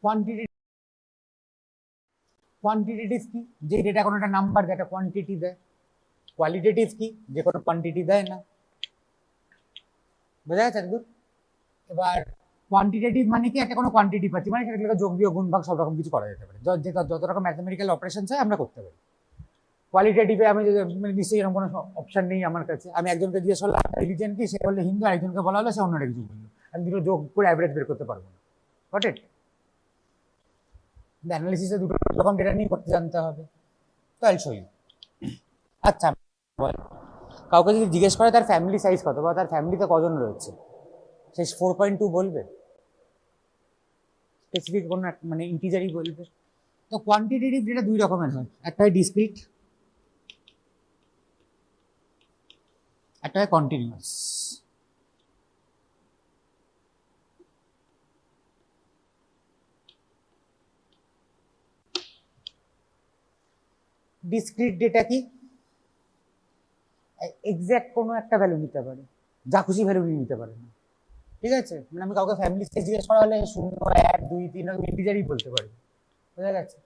Quantitative কি, যে data কোনো একটা নাম্বার দেয়, একটা কোয়ান্টিটি দেয়। কোয়ালিটেটিভ কি, যে কোনো কোয়ান্টিটি দেয় না। বোঝা গেছে একদম? এবার কোয়ান্টিটেটিভ মানে কি, একটা কোনো কোয়ান্টিটি পাচ্ছি, মানে সেটাকে যোগ বিয়োগ গুণ ভাগ সব রকম কিছু করা যেতে পারে, যত রকম ম্যাথমেটিক্যাল অপারেশন হয় আমরা করতে পারি। কোয়ালিটেটিভে আমি যদি নিশ্চয়ই এরকম কোনো অপশন নেই আমার কাছে, আমি একজনকে জিজ্ঞেস করলাম রিলিজিয়ন কি, সে বললে হিন্দু, আরেকজনকে বলা হলো সে অন্যটা কিছু বললো, আমি দুটো যোগ করে অ্যাভারেজ বের করতে পারবো না। Got it? অ্যানালিসিসে দুটো রকম ডেটা নিয়ে করতে জানতে হবে। তো আইল শো ইউ। আচ্ছা, কাউকে যদি জিজ্ঞেস করে তার ফ্যামিলি সাইজ কত বা তার ফ্যামিলিতে কজন রয়েছে, সে 4.2 বলবে, স্পেসিফিক কোনো মানে ইন্টিজারই বলবে। তো কোয়ান্টিটেটিভ ডেটা দুই রকমের হয়, একটা হয় ডিসক্রিট, একটা হয় কন্টিনিউয়াস। ডিসক্রিট ডেটা কি, এক্স্যাক্ট কোনো একটা ভ্যালু নিতে পারে, যা খুশি ভ্যালু নিতে পারে না। ঠিক আছে, মানে আমি কাউকে ফ্যামিলি সাইজ জিজ্ঞেস করা হলে 0, 1, 2, 3 আমি ইন্টিজারই বলতে পারি। বোঝা গেছে?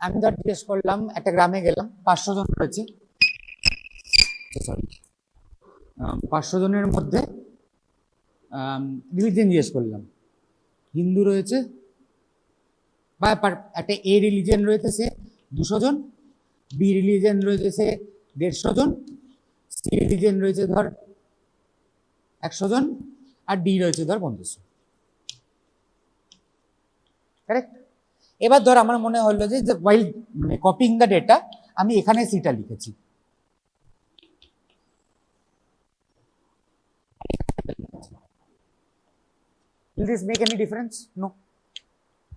আমি ধর জিজ্ঞেস করলাম, একটা গ্রামে গেলাম, 500 জন রয়েছে, সরি 500 জনের মধ্যে রিলিজিয়ন জিজ্ঞেস করলাম, হিন্দু রয়েছে বা একটা এ রিলিজিয়ন রয়েছে সে 200 জন, বি রিলিজিয়ন রয়েছে সে 150 জন, সি রিলিজিয়ন রয়েছে ধর 100 জন, আর ডি রয়েছে ধর 50। কারেক্ট? এবার ধর আমার মনে হলো যে ওয়াইল কপিং দ্য ডেটা আমি এখানে সিটা লিখেছি, will this make any difference? No,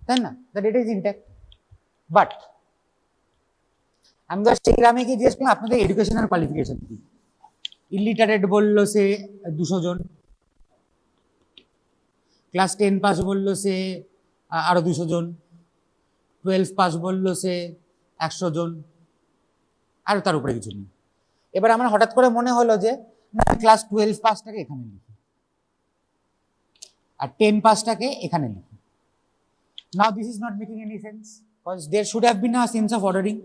তাই না? the data is intact. But আমি ধর সেই গ্রামে গিয়ে জিজ্ঞেস করলাম আপনাদের এডুকেশনাল কোয়ালিফিকেশন কি, ইলিটারেট বললো সে 200 জন, ক্লাস 10 পাস বললো সে আরো 200 জন, 12 পাস বললো সে 100 জন, আর তার উপরে কিছু নেই। এবার আমার হঠাৎ করে মনে হলো যে না, ক্লাস 12 পাসটাকে এখানে লিখি আর 10 পাসটাকে এখানে লিখি। Now this is not making any sense, because there should have been a sense of ordering,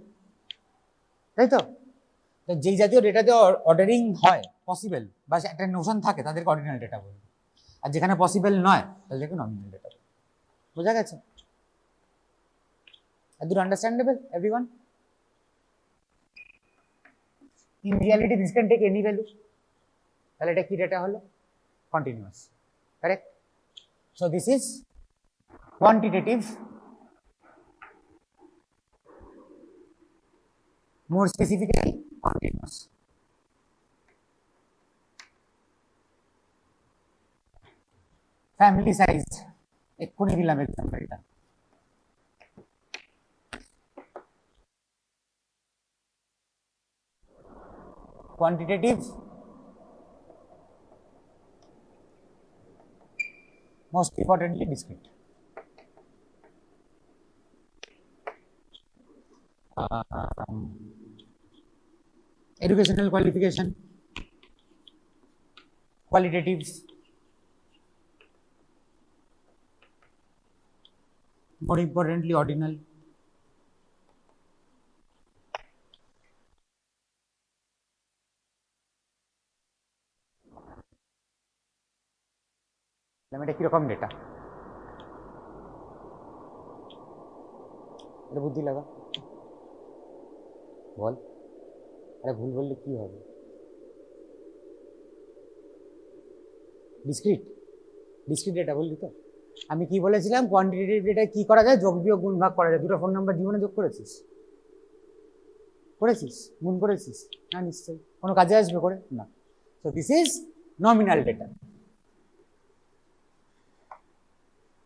তাই তো? যেই জাতীয় ডেটাতে অর্ডারিং হয় পসিবল বা একটা নোশন থাকে তাদেরকে অর্ডিনাল ডেটা বলবে, আর যেখানে পসিবল নয় তাদেরকে নমিনাল ডেটা বলবে। বোঝা গেছে? এদুর understandable everyone? In reality this can take any value, তাহলে এটা কি ডেটা হলো? Continuous. Correct? So this is quantitative, more specifically continuous. Family size এক্ষুনি দিলাম এক্সাম্পলটা, quantitative, most importantly discrete. Educational qualification, qualitatives, more importantly ordinal. এটা কিরকম data, এটা বুদ্ধি লাগা বল, আরে ভুল বললে কি হবে? ডিসক্রিট, ডিসক্রিট ডেটা বললি তো? আমি কি বলেছিলাম, কোয়ান্টিটেটিভ ডেটা কি করা যায়, যোগ বিয়োগ গুণ ভাগ করা যায়। দুটো ফোন নাম্বার জীবনে যোগ করেছিস? করেছিস? গুণ করেছিস? না নিশ্চয়ই। কোনো কাজে আসবে করে না। So this is nominal data.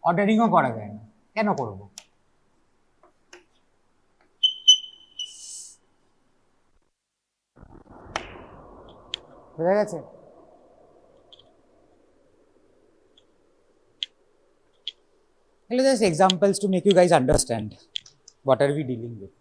অর্ডারিংও করা যায় না, কেন করবো? বোঝা গেছে? Just examples to make you guys understand what are we dealing with.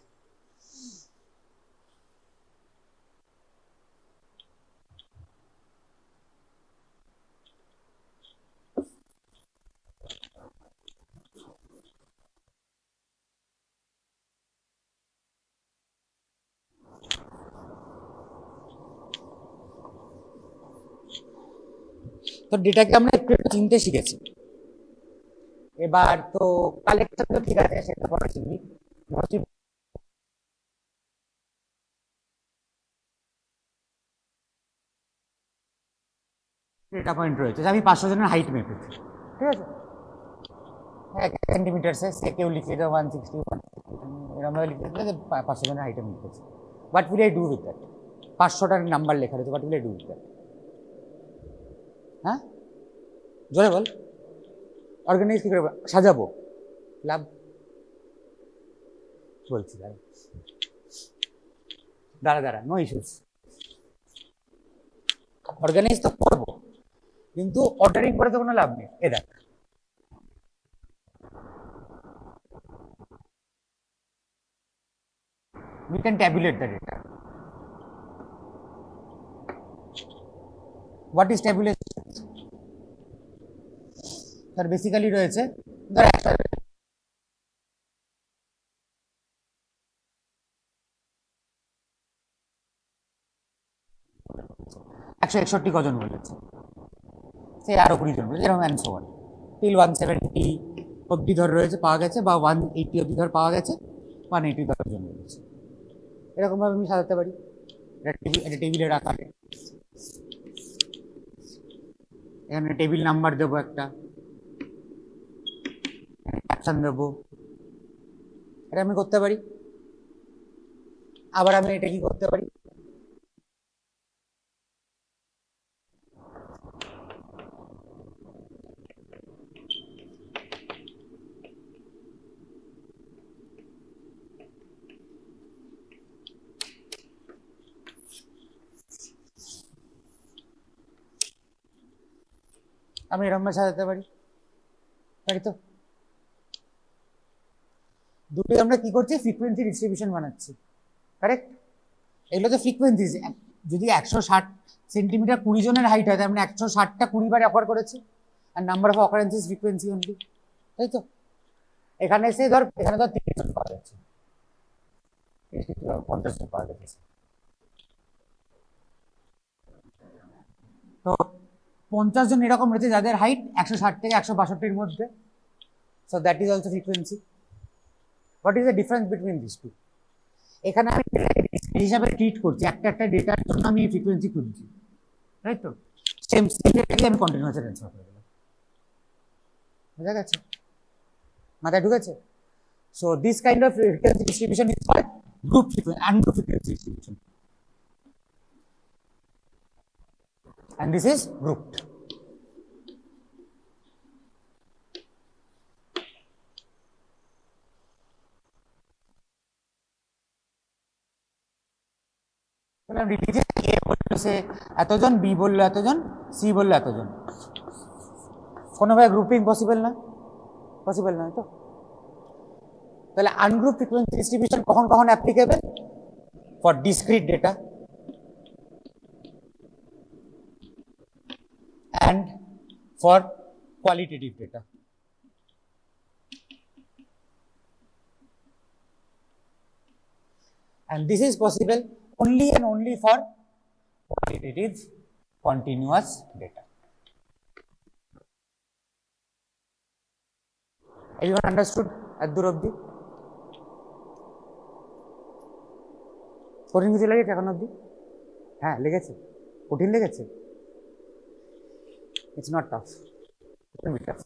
তো ডেটাকে আমরা একটু একটু চিনতে শিখেছি। এবার তো কালেকশন তো ঠিক আছে, সেটা পরে শিখবি। ডেটা পয়েন্ট রয়েছে, আমি 500 জনের হাইট মেপেছি, ঠিক আছে, 1 সেন্টিমিটার সে কেউ লিখে দেয় 161, এরকম ভাবে লিখে দিলে 500 জনের হাইটে মেপেছি। What will I do with that? 500টার নাম্বার লেখা রয়েছে, what will I do with that? হ্যাঁ, জোরে বল। অর্গানাইজ কি করে সাজাবো? লাভ বলছি, দাঁড়া, নো ইস্যুস। অর্গানাইজ তো করবো, কিন্তু অর্ডারিং করে তো কোনো লাভ নেই। এ দেখ, we can tabulate the data. What is tabulation? Sir, basically রয়েছে ধর 161 কজন বলেছে, সে আরো 20 জন বলেছে, এরকম অ্যান্ড সো অন টিল 170 অব্দি ধর রয়েছে পাওয়া গেছে, বা 180 অব্দি ধর পাওয়া গেছে, 180 জন বলেছে। এরকম ভাবে আমি সাজাতে পারি একটা টেবিলের আকারে। এখানে টেবিল নাম্বার দেবো, একটা ক্যাপশন দেবো, এটা আমি করতে পারি। আবার আমি এটা কি করতে পারি, আমি এরকম সাজাতে পারি, তাই তো? দুটোই আমরা কি করছি, ফ্রিকোয়েন্সি ডিস্ট্রিবিউশন বানাচ্ছি, কারেক্ট? এগুলো তো ফ্রিকোয়েন্সি। যদি 160 সেন্টিমিটার 20 জনের হাইট হয়, তার মানে 160টা 20 বার অফার করেছে, আর নাম্বার অফ অকারেন্সিস ফ্রিকোয়েন্সি অনলি, তাই তো? এখানে এসে ধর, এখানে ধর 30 জন পাওয়া যাচ্ছে, 50 জন পাওয়া যাচ্ছে, তো 50 জন এরকম রয়েছে যাদের হাইট 160 থেকে 162-র মধ্যে। So that is also frequency. What is the difference between this two? এখানে আমি হিসাবে ট্রিট করছি, একটা একটা ডেটার জন্য আমি ফ্রিকোয়েন্সি খুঁজছি, তাই তো? সেম ডেটাকে আমি কন্টিনিউয়াসে ট্রান্সফার করে দিলাম। বুঝা গেছে? মাথায় ঢুকেছে? So this kind of frequency distribution is called group frequency, ungroup frequency distribution, and this is grouped. এতজন, বি বললো এতজন, সি বললো এতজন, কোনোভাবে গ্রুপিং পসিবল না, পসিবল নয় তো? তাহলে আনগ্রুপ ফ্রিকোয়েন্সি ডিস্ট্রিবিউশন কখন কখন applicable? For discrete data and for qualitative data. And this is possible only and only for qualitative continuous data. Everyone understood at the Durabdi? কঠিন কিছু লেগেছে এখন অব্দি? হ্যাঁ লেগেছে, কঠিন লেগেছে? It's not tough. It can be tough.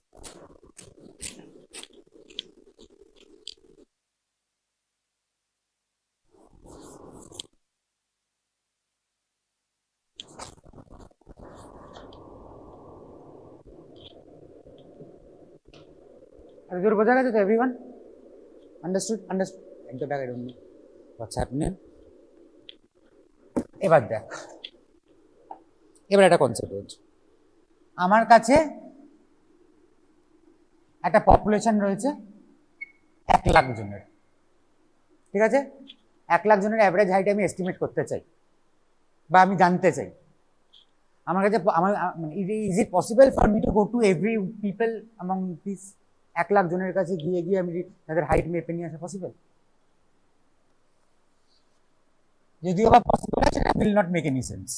Are বোঝা গেছে তো? Everyone understood? Understood? একদম I don't know what's happening. এবার দেখ, এবার একটা কনসেপ্ট হচ্ছে, আমার কাছে একটা পপুলেশন রয়েছে 1 লাখ জনের, ঠিক আছে? 1 লাখ জনের অ্যাভারেজ হাইট আমি এস্টিমেট করতে চাই, বা আমি জানতে চাই। আমার কাছে is it possible for me to go to every people among this 1 lakh জনের কাছে গিয়ে গিয়ে আমি তাদের হাইট মেপে নিয়ে আসা পসিবল? যদিও বা পসিবল আছে, will not make any sense,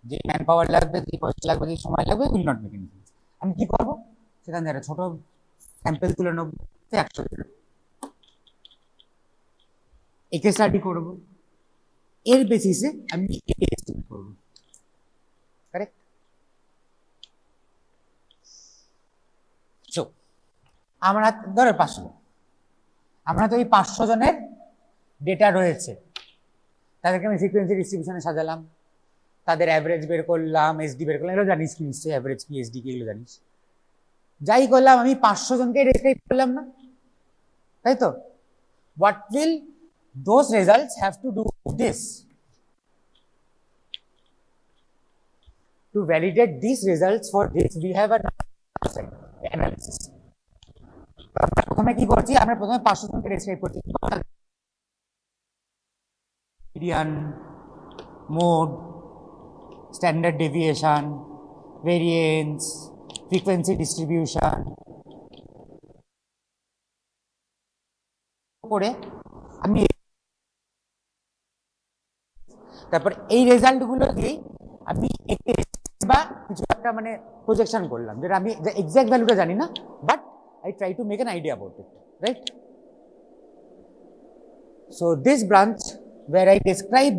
যে ম্যান পাওয়ার লাগবে, যে পয়সা লাগবে, যে সময় লাগবে, will not make any sense. আমি কি করবো, সেখান থেকে একটা ছোট স্যাম্পল তুলে নেবো, 100 দিন, একে স্টাডি করবো, এর বেসিসে আমি একে এস্টিমেট করবো। কারেক্ট? সো আমরা ধরো 500 জন, আমরা তো এই 500 জনের ডেটা রয়েছে, তাদেরকে আমি ফ্রিকোয়েন্সি ডিস্ট্রিবিউশনে সাজালাম, তাদের অ্যাভারেজ বের করলাম, এসডি বের করলাম, এগুলো জানিস কি নিশ্চয়ই, অ্যাভারেজ কি, এসডি কি, এগুলো জানিস। যাই করলাম, আমি 500 জনকে ডেসক্রাইব করলাম না, তাই তো? What will those results have to do this? To validate these results, for this we have an analysis. প্রথমে কি করছি, আমরা প্রথমে 500 জনকে ডেসক্রাইব করছি, median, mode, standard deviation, variance, frequency distribution করে আমি তারপর এই রেজাল্ট গুলো দিয়ে আমি বা কিছু একটা মানে প্রজেকশন করলাম, যেটা আমি এক্সাক্ট ভ্যালুটা জানি না, but I try to make an idea about it, right? So this branch where I describe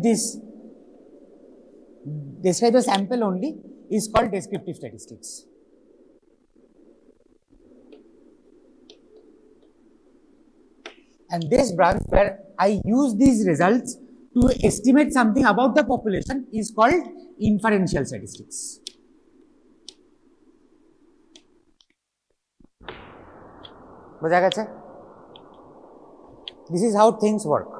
the sample only is called descriptive statistics. And this branch where I use these results to estimate something about the population is called inferential statistics. বোঝা গেছে? This is how things work.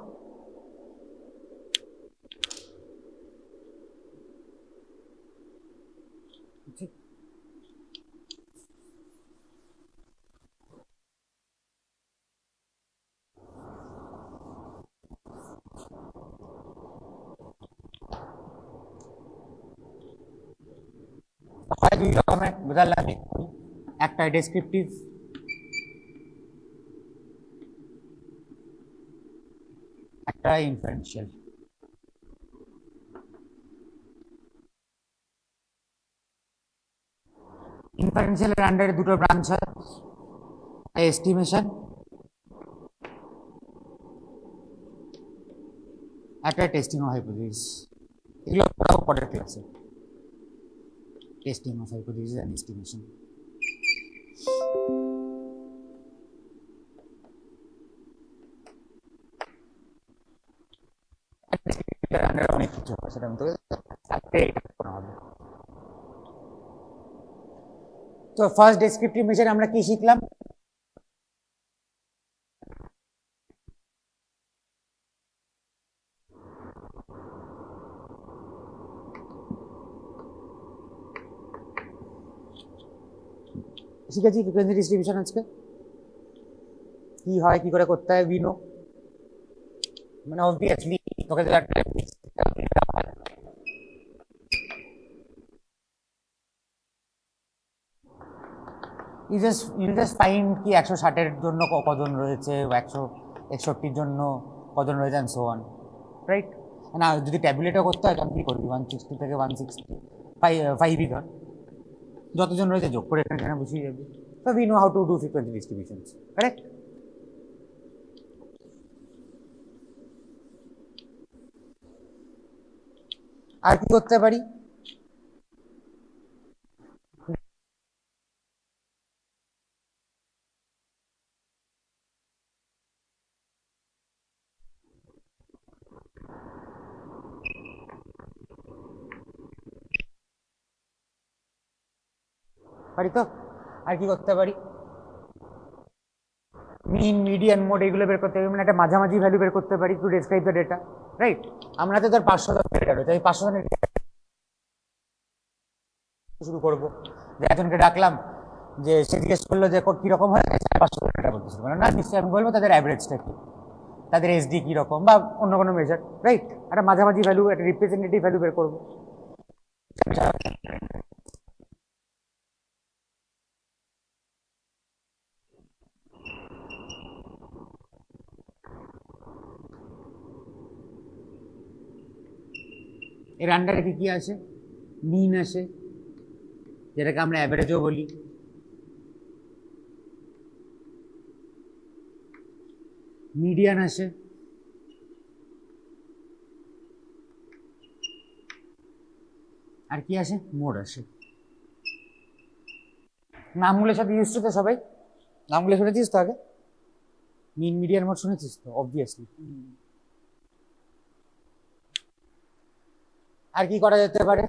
হয় দুই রকমের, বোঝালাম, একটা descriptive, একটা inferential. ইনফারেন্সিয়ালের আন্ডারে দুটো ব্রাঞ্চ হয়, এস্টিমেশন, একটা টেস্টিং অফ হাইপোথিসিস। এগুলো পড়াও পরের ক্লাসে, testing of hypothesis and estimation. অনেক কিছু হয়, সেটা আমি তোকে হবে। তো ফার্স্ট ডেসক্রিপটিভ মেজার আমরা কি শিখলাম? শিখেছি ফ্রিকোয়েন্সি ডিস্ট্রিবিউশন। আজকে কি হয়, কি করে করতে হয়, উই নো, মানে অবভিয়াসলি তোকে ইউ জাস্ট ফাইন্ড কি 160-এর জন্য কজন রয়েছে, 161-র জন্য কজন রয়েছে, অ্যান্ড সো অন, রাইট? না যদি ট্যাবুলেটও করতে হয় তখন কি করবি, 160 থেকে 160 5ই ধর, যতজন রয়েছে যোগ করে এখানে বুঝিয়ে যাবে। তো we know how to do frequency distributions, correct? আর কি করতে পারি? পারি তো। আর কি করতে পারি? মিন, মিডিয়ান, মোড, এগুলো বের করতে পারি, মানে একটা মাঝামাঝি ভ্যালু বের করতে পারি to describe the data, right? আমরা তো ধর 500 জনের ডেটা রয়েছে, এই 500 জনের শুরু করবো, যে একজনকে ডাকলাম, যে সে জিজ্ঞেস করলো যে কিরকম হয়, 500 জনের ডেটা বলতে শুরু করলাম, না নিশ্চয়ই আমি বলবো তাদের অ্যাভারেজটা কি, তাদের এসডি কিরকম, বা অন্য কোনো মেজার, রাইট? একটা মাঝামাঝি ভ্যালু, একটা রিপ্রেজেন্টেটিভ ভ্যালু বের করবো। এর আন্ডারে কি কি আছে? মিন আসে, যেটাকে আমরা অ্যাভারেজও বলি। মিডিয়ান আসে, আর কি আসে? মোড আসে। নামগুলোর সাথে ইউজ তো সবাই, নামগুলো শুনেছিস তো আগে? মিন, মিডিয়ান, মোড শুনেছিস তো অবভিয়াসলি। আর কি করা যেতে পারে?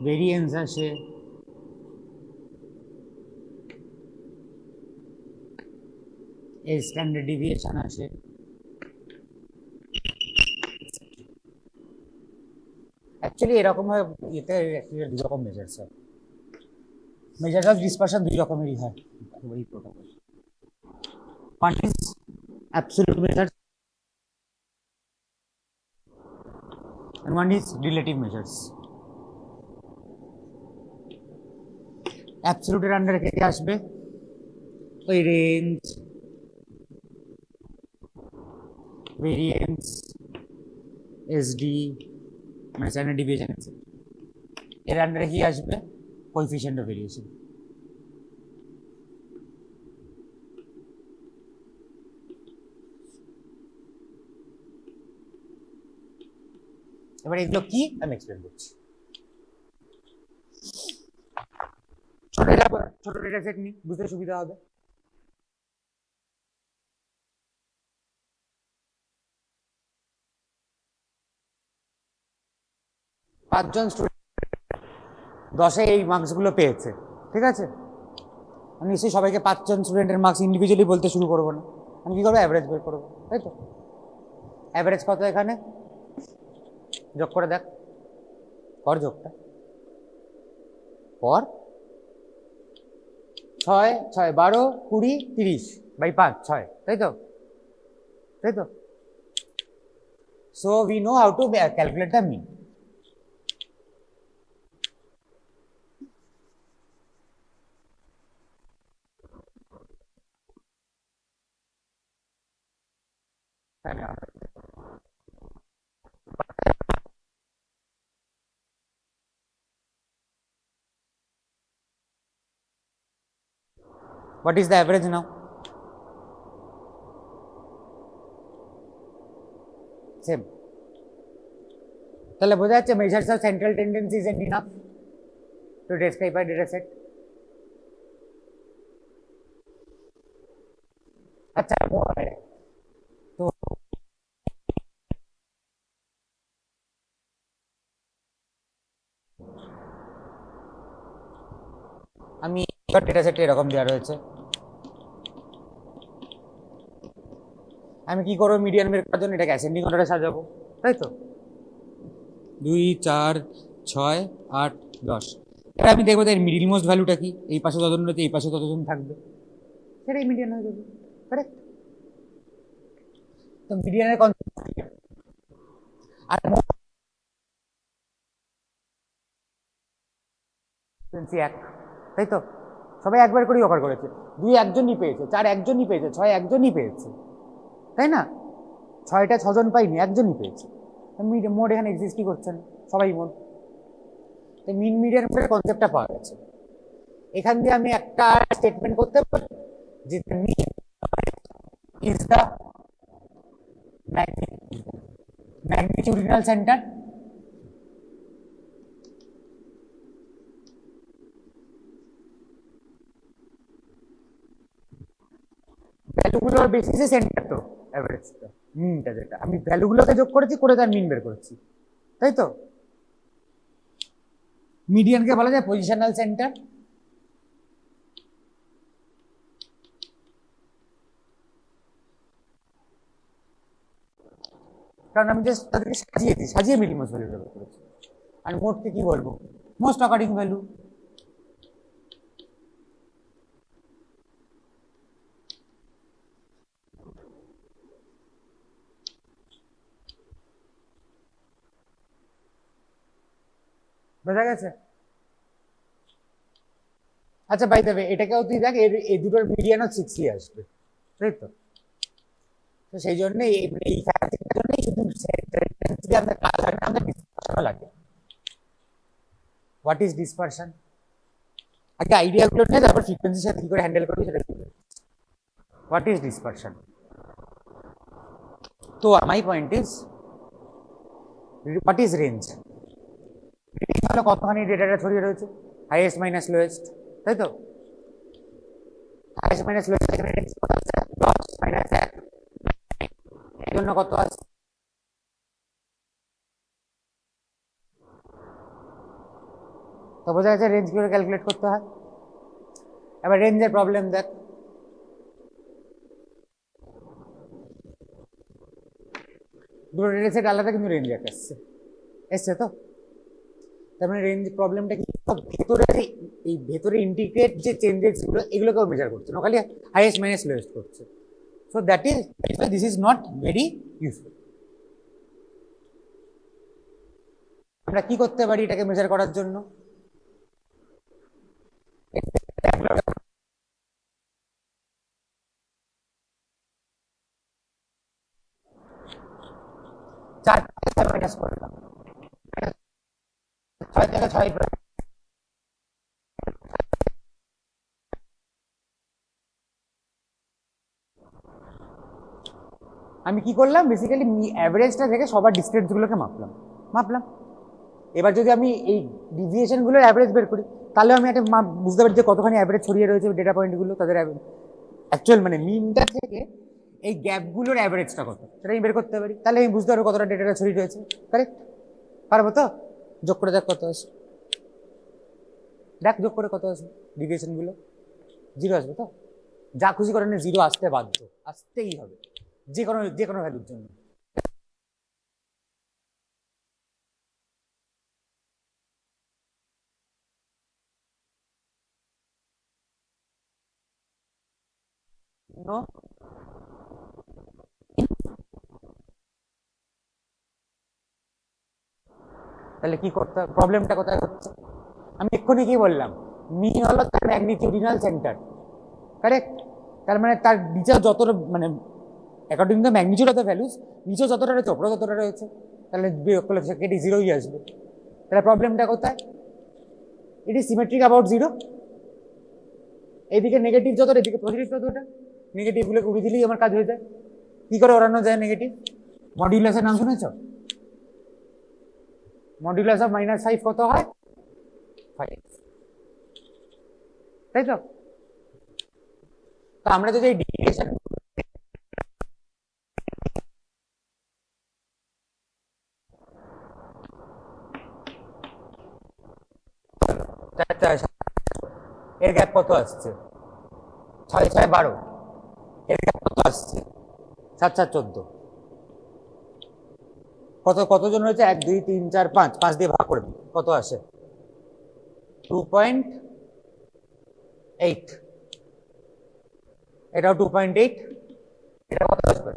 ভেরিয়েন্স আসে, স্ট্যান্ডার্ড ডিভিয়েশন আসে, অ্যাকচুয়ালি এরকম হয়। এতে দুই রকম মেজার্স হয়, মেজার্স অফ ডিসপারশন দুই রকমেরই হয় এই protocol. One is absolute measures and one is relative measures. অ্যাবসলিউটের আন্ডারে কে আসবে? ওই রেঞ্জ, ভেরিয়েন্স, এসডি মানে স্ট্যান্ডার্ড ডিভিয়েশন। এর আন্ডারে কি আসবে? Coefficient of variation. এবার এগুলো কি আমি এক্সপ্লেন করছি। ছোট ডেটা সেট নি, বুঝতে সুবিধা হবে। পাঁচজন স্টুডেন্ট 10-এ এই মার্কসগুলো পেয়েছে, ঠিক আছে? আমি নিশ্চয়ই সবাইকে 5জন স্টুডেন্টের মার্কস ইন্ডিভিজুয়ালি বলতে শুরু করবো না। আমি কি করবো? অ্যাভারেজ বের করবো, তাই তো? অ্যাভারেজ কত এখানে? যোগ করে দেখ, কর যোগটা, কর। 6, 6, 12, 20, 30 বাই 5, 6, তাই তো? তাই তো? So we know how to calculate the mean. What is the average now? Same. তাহলে বোঝা যাচ্ছে measures of central tendency isn't enough to describe a data set. আচ্ছা, তো আমি ডেটা সেটে এরকম দেওয়া রয়েছে। আমি কি করবো? মিডিয়ান বের করার জন্য এটাকে অ্যাসেন্ডিং অর্ডারে সাজাবো, তাই তো? 2, 4, 6, 8, 10। এবার আমি দেখবো এর মিডিল মোস্ট ভ্যালুটা কি, এই পাশে যতজন রয়েছে এই পাশে ততজন থাকবে, সেটাই মিডিয়ান হয়ে যাবে, কারেক্ট? তো মিডিয়ানের কনসেপ্ট আর এক, তাই তো? সবাই একবার করেই অফার করেছে। 2 একজনই পেয়েছে, 4 একজনই পেয়েছে, 6 একজনই পেয়েছে, তাই না? 6টা 6জন পাইনি, একজনই পেয়েছে। মোড এখানে এক্সিস্টই করছে না, সবাই মোড। তো মিন মিডিয়ান কনসেপ্টটা পাওয়া গেছে। এখান দিয়ে আমি একটা স্টেটমেন্ট করতে পারি যে মিন ইজ দ্য ম্যাগনিটিউডিনাল সেন্টার। ভ্যালুগুলোর বেসিসে সেন্টার তো অ্যাভারেজটা, মিনটা যেটা আমি ভ্যালুগুলোকে যোগ করেছি, করে তার মিন বের করেছি, তাই তো? মিডিয়ানকে বলা যায় পজিশনাল সেন্টার। কারণ আমি জাস্ট তাদেরকে সাজিয়েছি, সাজিয়ে মিডিল মোস্ট ভ্যালু বের করেছি। আর মোডকে কি বলবো? Most occurring value. বোঝা গেছে? আচ্ছা বাই দ্য ওয়ে, এটাকেও তুই দেখ, এই দুটোর মিডিয়ানও 60 আসবে, তাই তো? তো সেই জন্যই এই ফ্যাক্টরের জন্যই শুধু আমাদের কাজ হয় না, আমাদের ডিসপারশন লাগে। What is dispersion? আগে আইডিয়া গুলো নিয়ে তারপর ফ্রিকোয়েন্সির সাথে কি করে হ্যান্ডেল করবি সেটা কি। What is dispersion? তো my point is, what is range? তাহলে কতখানি ডেটাটা ছড়িয়ে রয়েছে, হাইয়েস্ট মাইনাস লোয়েস্ট, তাই তো? হাইয়েস্ট মাইনাস লোয়েস্ট রেঞ্জ কত আছে? 10 মাইনাস 1, এর জন্য কত আছে? তো বোঝা যাচ্ছে রেঞ্জ কি করে ক্যালকুলেট করতে হয়। এবার রেঞ্জের প্রবলেম দেখ, দুটো ডেটা সেট আলাদা কিন্তু রেঞ্জ এক এসছে তো। তার মানে রেঞ্জ প্রবলেমটা কি, ভেতরে এই ভেতরে ইন্টিগ্রেট যে চেঞ্জেস গুলো এগুলোকেও মেজার করছে না, খালি হাইয়েস্ট মাইনাস লোয়েস্ট করছে। So that is, this is not very useful. আমরা কি করতে পারি এটাকে মেজার করার জন্য? চার মাইনাস করলাম, 6 থেকে 6 আমি কি করলাম, বেসিক্যালি অ্যাভারেজটা থেকে সবার ডিস্টেন্সগুলোকে মাপলাম। এবার যদি আমি এই ডিভিয়েশনগুলোর অ্যাভারেজ বের করি, তাহলে আমি একটা বুঝতে পারি যে কতখানি অ্যাভারেজ ছড়িয়ে রয়েছে ডেটা পয়েন্টগুলো, তাদের অ্যাকচুয়াল মানে মিনটা থেকে এই গ্যাপগুলোর অ্যাভারেজটা কত সেটা আমি বের করতে পারি। তাহলে আমি বুঝতে পারবো কতটা ডেটাটা ছড়িয়ে রয়েছে। কারেক্ট? পারবো তো? যোগ করে দেখ কত আসে, দেখ যোগ করে কত আসবে ডিভিয়েশনগুলো। 0 আসবে তো? যা খুশি করে 0 আসতে বাধ্য, আসতেই হবে যে কোনো ভ্যালুর জন্য। নো, তাহলে কি করতে হবে, প্রবলেমটা কোথায় হচ্ছে? আমি এক্ষুনি কি বললাম, মিন হলো তার ম্যাগনিটিউডিনাল সেন্টার, কারেক্ট? তার মানে তার নিচে যত মানে according to magnitude of the values নিচে যতটা রয়েছে ওপরে ততটা রয়েছে, তাহলে বিয়োগ করলে কেটে 0ই আসবে। তাহলে প্রবলেমটা কোথায়? It is symmetric about 0। এইদিকে নেগেটিভ যত, এদিকে পজিটিভ ততটা, নেগেটিভগুলোকে উড়িয়ে দিলেই আমার কাজ হয়ে যায়। কি করে ওড়ানো যায় নেগেটিভ? মডিউলাসের নাম শুনেছ? মডিউলাস অফ -5 কত হয়? 5, তাই তো? তো আমরা যদি এই ডিভিয়েশন এর গ্যাপ কত আসছে? 6 6 12, এর গ্যাপ কত আসছে? 7 7 14, কতজন রয়েছে? 1 2 3 4 5, 5 দিয়ে ভাগ করে দিই, কত আসে? 2.8। এটাও 2.8, এটা কত আসবে?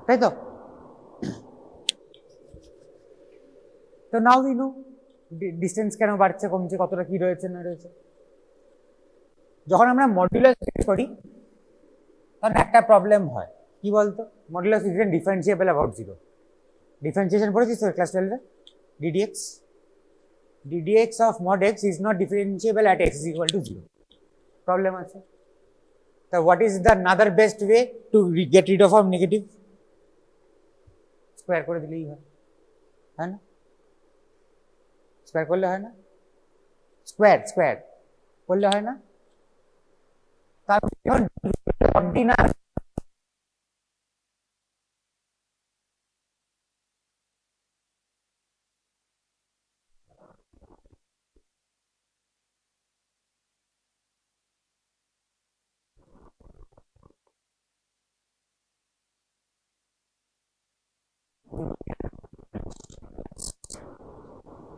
তাই তো? তো নাও উই নো ডিস্টেন্স কেন বাড়ছে কমছে, কতটা কি রয়েছে না রয়েছে। যখন আমরা মডুলাস করি তখন একটা প্রবলেম হয়, কি বলতো? Modulus is differentiable about 0। Differentiation পড়েছিস তো class 12 A? ddx of mod x is not differentiable at x is equal to 0. Problem আছে। তা what is the another best way to get rid of negative? Square করে দিলেই হয়, হ্যাঁ না? Square করলে হয় না? স্কোয়ার করলে হয় না? তার অর্ডিনাল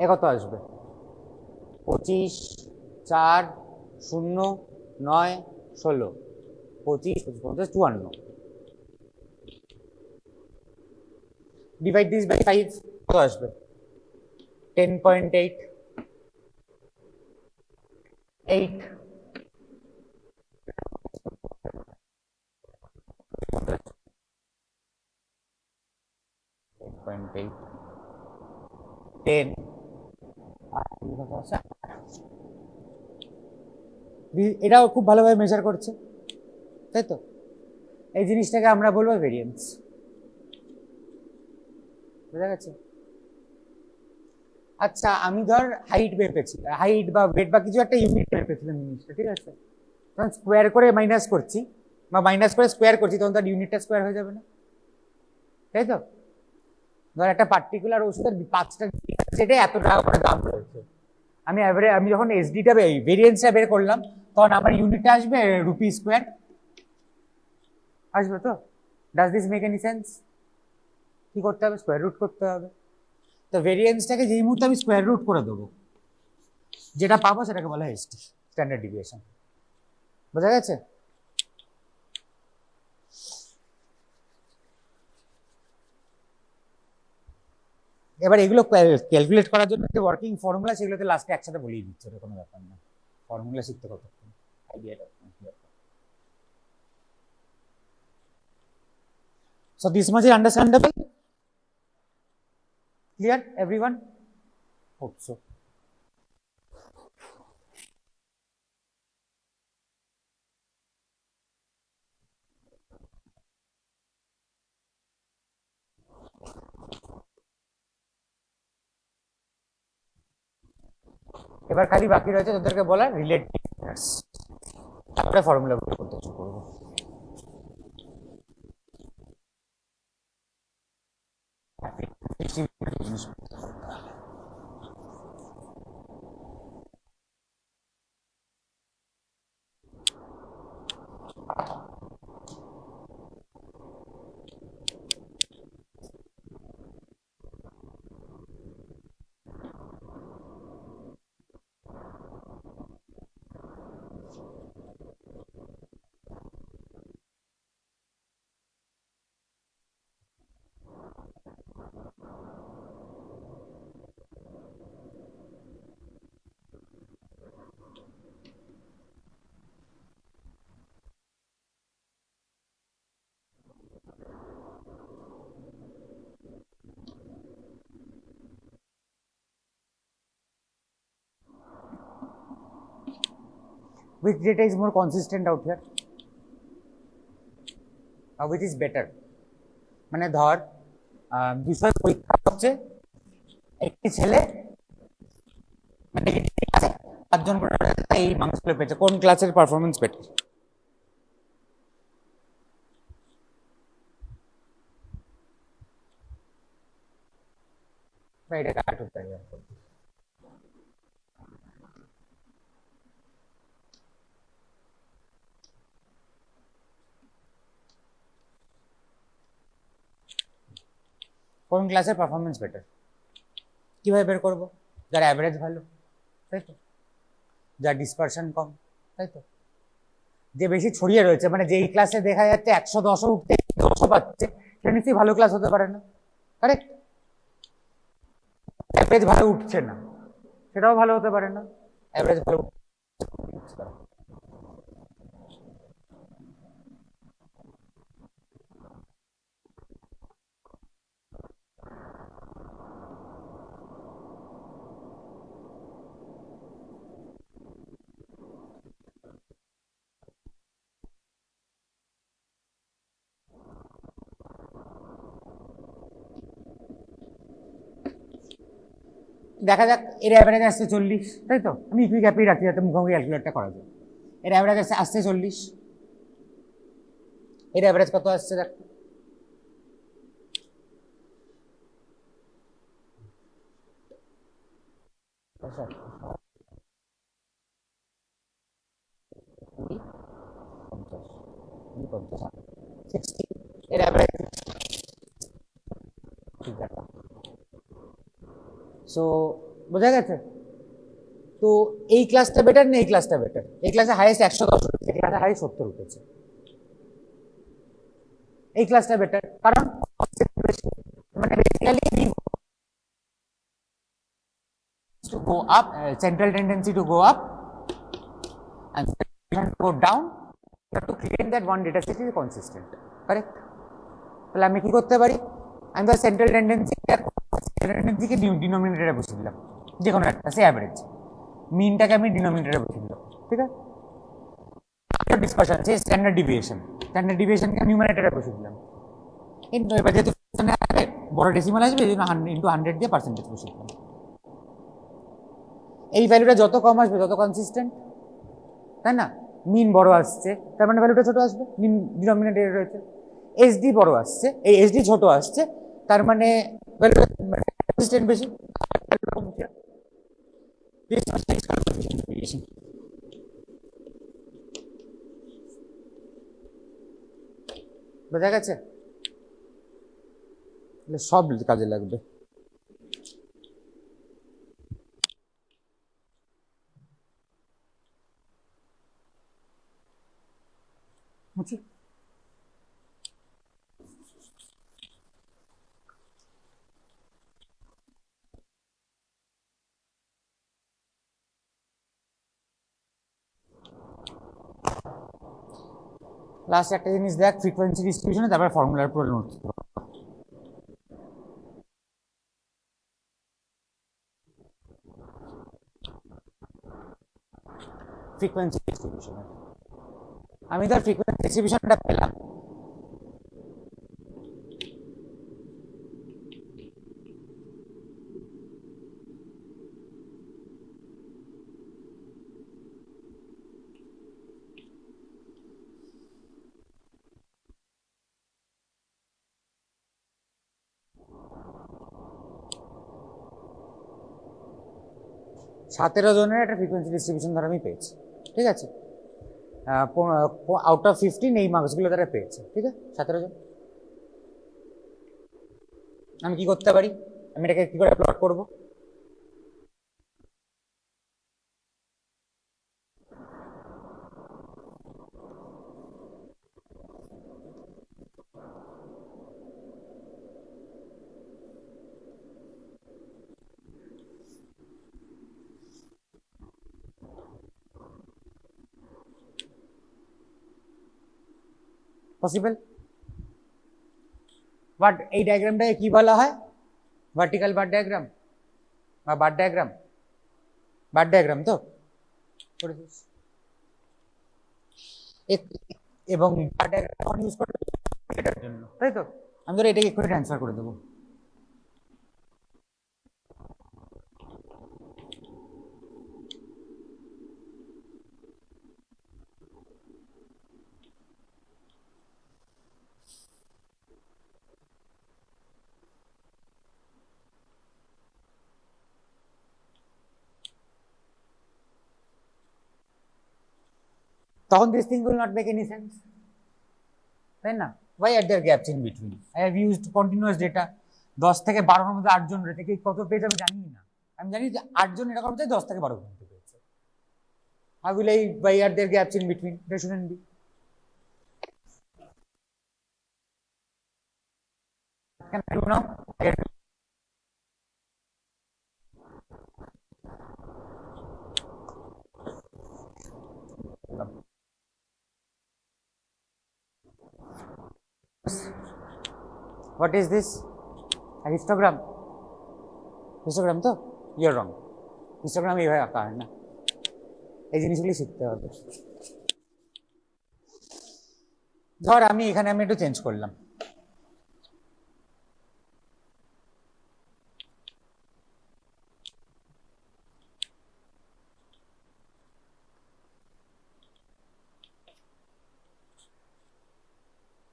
এ কত আসবে? 25 4 0 9 16, 25 25 54, ডিভাইড দিস বাই 5 কত আসবে? 10.8, 8, 10.8, 10, এটাও খুব ভালোভাবে মেজার করছে, তাই তো? এই জিনিসটাকে আমরা বলবো ভেরিয়েন্স। বুঝা গেছে? আচ্ছা, আমি ধর হাইট বের পেয়েছি, হাইট বা ওয়েট বা কিছু একটা ইউনিট বের পেয়েছিলাম জিনিসটা, ঠিক আছে? তখন স্কোয়ার করে মাইনাস করছি বা মাইনাস করে স্কোয়ার করছি, তখন তার ইউনিটটা স্কোয়ার হয়ে যাবে না, তাই তো? ধর একটা পার্টিকুলার ওষুধের 5টা সেটা এত টাকা করে দাম রয়েছে, আমি যখন এসডিটা ভেরিয়েন্সটা বের করলাম, তখন আমার ইউনিটটা আসবে রুপি স্কোয়ার, আসবে তো? Does this make any sense? কি করতে হবে? স্কোয়ার রুট করতে হবে। তো ভেরিয়েন্সটাকে যেই মুহূর্তে আমি স্কোয়ার রুট করে দেবো, যেটা পাবো সেটাকে বলা হয় এসটি, স্ট্যান্ডার্ড ডিভিয়েশন। বোঝা গেছে? এবার এগুলো ক্যালকুলেট করার জন্য যে ওয়ার্কিং ফর্মুলা, সেগুলোতে লাস্টে একসাথে বলিয়ে দিচ্ছে, ওটা কোনো ব্যাপার না। ফর্মুলা শিখতে কতক্ষণ, আইডিয়াটা। So this much is understandable? Clear, everyone? Hope so. এবার খালি বাকি রয়েছে তোদেরকে বলা রিলেটিভ, তারপরে ফর্মুলা করতে শুরু করবো। Which data is more consistent out here? Which is better? মানে ধর বিষয় পরীক্ষা হচ্ছে, একটি ছেলে মানে 5জন এই মার্কসগুলো পেয়েছে, কোন ক্লাসের পারফরমেন্স বেটার? এটা কাট হতে হবে। কোন ক্লাসের পারফরমেন্স বেটার কিভাবে বের করবো? যার অ্যাভারেজ ভালো, তাই তো? যার ডিসপারশন কম, তাই তো? যে বেশি ছড়িয়ে রয়েছে, মানে যেই ক্লাসে দেখা যাচ্ছে 110 উঠতে 200 পাচ্ছে, সেটা নিশ্চয়ই ভালো ক্লাস হতে পারে না, কারেক্ট? অ্যাভারেজ ভালো উঠছে না, সেটাও ভালো হতে পারে না, অ্যাভারেজ ভালো উঠছে। দেখা যাক, এর অ্যাভারেজ আসছে 40, তাই তো? আমি ইকুইক অ্যাপেই রাখি যাতে মুখোমুখি ক্যালকুলেটটা করা যায়। এর অ্যাভারেজ আসছে 40, এর অ্যাভারেজ কত আসছে দেখ। এর অ্যাভারেজ, সো বোঝা গেছে? তো এই ক্লাসটা বেটার না এই ক্লাসটা বেটার? এই ক্লাসে হাইয়েস্ট 110 উঠেছে, এই ক্লাসে হাইয়েস্ট 70 উঠেছে। এই ক্লাসটা বেটার, কারণ মানে basically go up, central tendency to go up and go down, you have to claim that one data set is consistent, correct? তাহলে আমি কি করতে পারি, আমি তো সেন্ট্রাল টেন্ডেন্সিকে ডিনোমিনেটরে বসিয়ে দিলাম, যে কোনো একটা, সে অ্যাভারেজ, মিনটাকে আমি ডিনোমিনেটরে বসিয়ে দিলাম, ঠিক আছে? ডিসকাশন আছে স্ট্যান্ডার্ড ডিভিয়েশনকে নিউমারেটরে বসিয়ে দিলাম, কিন্তু এবার যেহেতু বড় ডেসিমাল আসবে, এই জন্য ইন্টু 100 দিয়ে পার্সেন্টেজ বসিয়ে দিলাম। এই ভ্যালুটা যত কম আসবে তত কনসিস্টেন্ট, তাই না? মিন বড় আসছে তার মানে ভ্যালুটা ছোট আসবে, মিন ডিনোমিনেটরে রয়েছে। এসডি বড় আসছে, এই এসডি ছোট আসছে, তার মানে ভ্যালুটা কনসিস্টেন্ট বেশি। বোঝা গেছে? সব কাজে লাগবে। বুঝছি? লাস্ট একটা জিনিস দেখ, ফ্রিকোয়েন্সি ডিস্ট্রিবিউশনে, তারপর ফর্মুলার পুরো নোট। ফ্রিকোয়েন্সি ডিস্ট্রিবিউশন, আমি তার ফ্রিকোয়েন্সি ডিস্ট্রিবিউশনটা পেলাম, সতেরো জনের একটা ফ্রিকোয়েন্সি ডিস্ট্রিবিউশন ধর আমি পেয়েছি, ঠিক আছে? আউট অফ 15 এই মার্কসগুলো তারা পেয়েছে, ঠিক আছে? 17 জন। আমি কি করতে পারি, আমি এটাকে কি করে প্লট করব? পসিবল। বাট এই ডায়াগ্রামটাকে কি বলা হয়? ভার্টিক্যাল বার ডায়াগ্রাম বা বার ডায়াগ্রাম, বার ডায়াগ্রাম তো, এবং বার ডায়াগ্রাম ইউজ করে এটার জন্য, তাই তো? আমি ধরো এটাকে এক্ষুনি ট্রান্সফার করে দেবো, তখন this thing will not make any sense, তাই না? Why are there gaps in between? I have used continuous data, 10 থেকে 12 এর মধ্যে 8 জন থেকে কত পেজ আমি জানি না, আমি জানি যে 8 জন এটা করতে 10 থেকে 12 ঘন্টা পেয়েছে। How will I, why are there gaps in between? There shouldn't be. Can I do now? What is this? A histogram. Histogram তো? You're wrong. Histogram এইভাবে আঁকা হয় না, এই জিনিসগুলি শিখতে হবে। ধর আমি এখানে আমি একটু চেঞ্জ করলাম,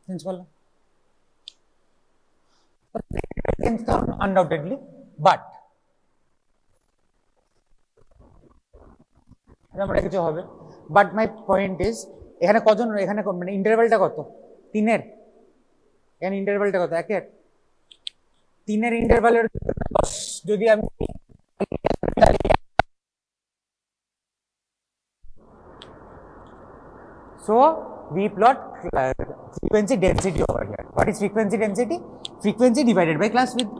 চেঞ্জ করলাম undoubtedly, but আমরা কিছু হবে। বাট মাই পয়েন্ট ইজ, এখানে কজন, এখানে মানে ইন্টারভ্যালটা কত? 3 এর, এখানে ইন্টারভ্যালটা কত? 1 এর। 3 এর ইন্টারভ্যালের যদি আমি so we plot frequency density over here. What is frequency density? Frequency divided by class width.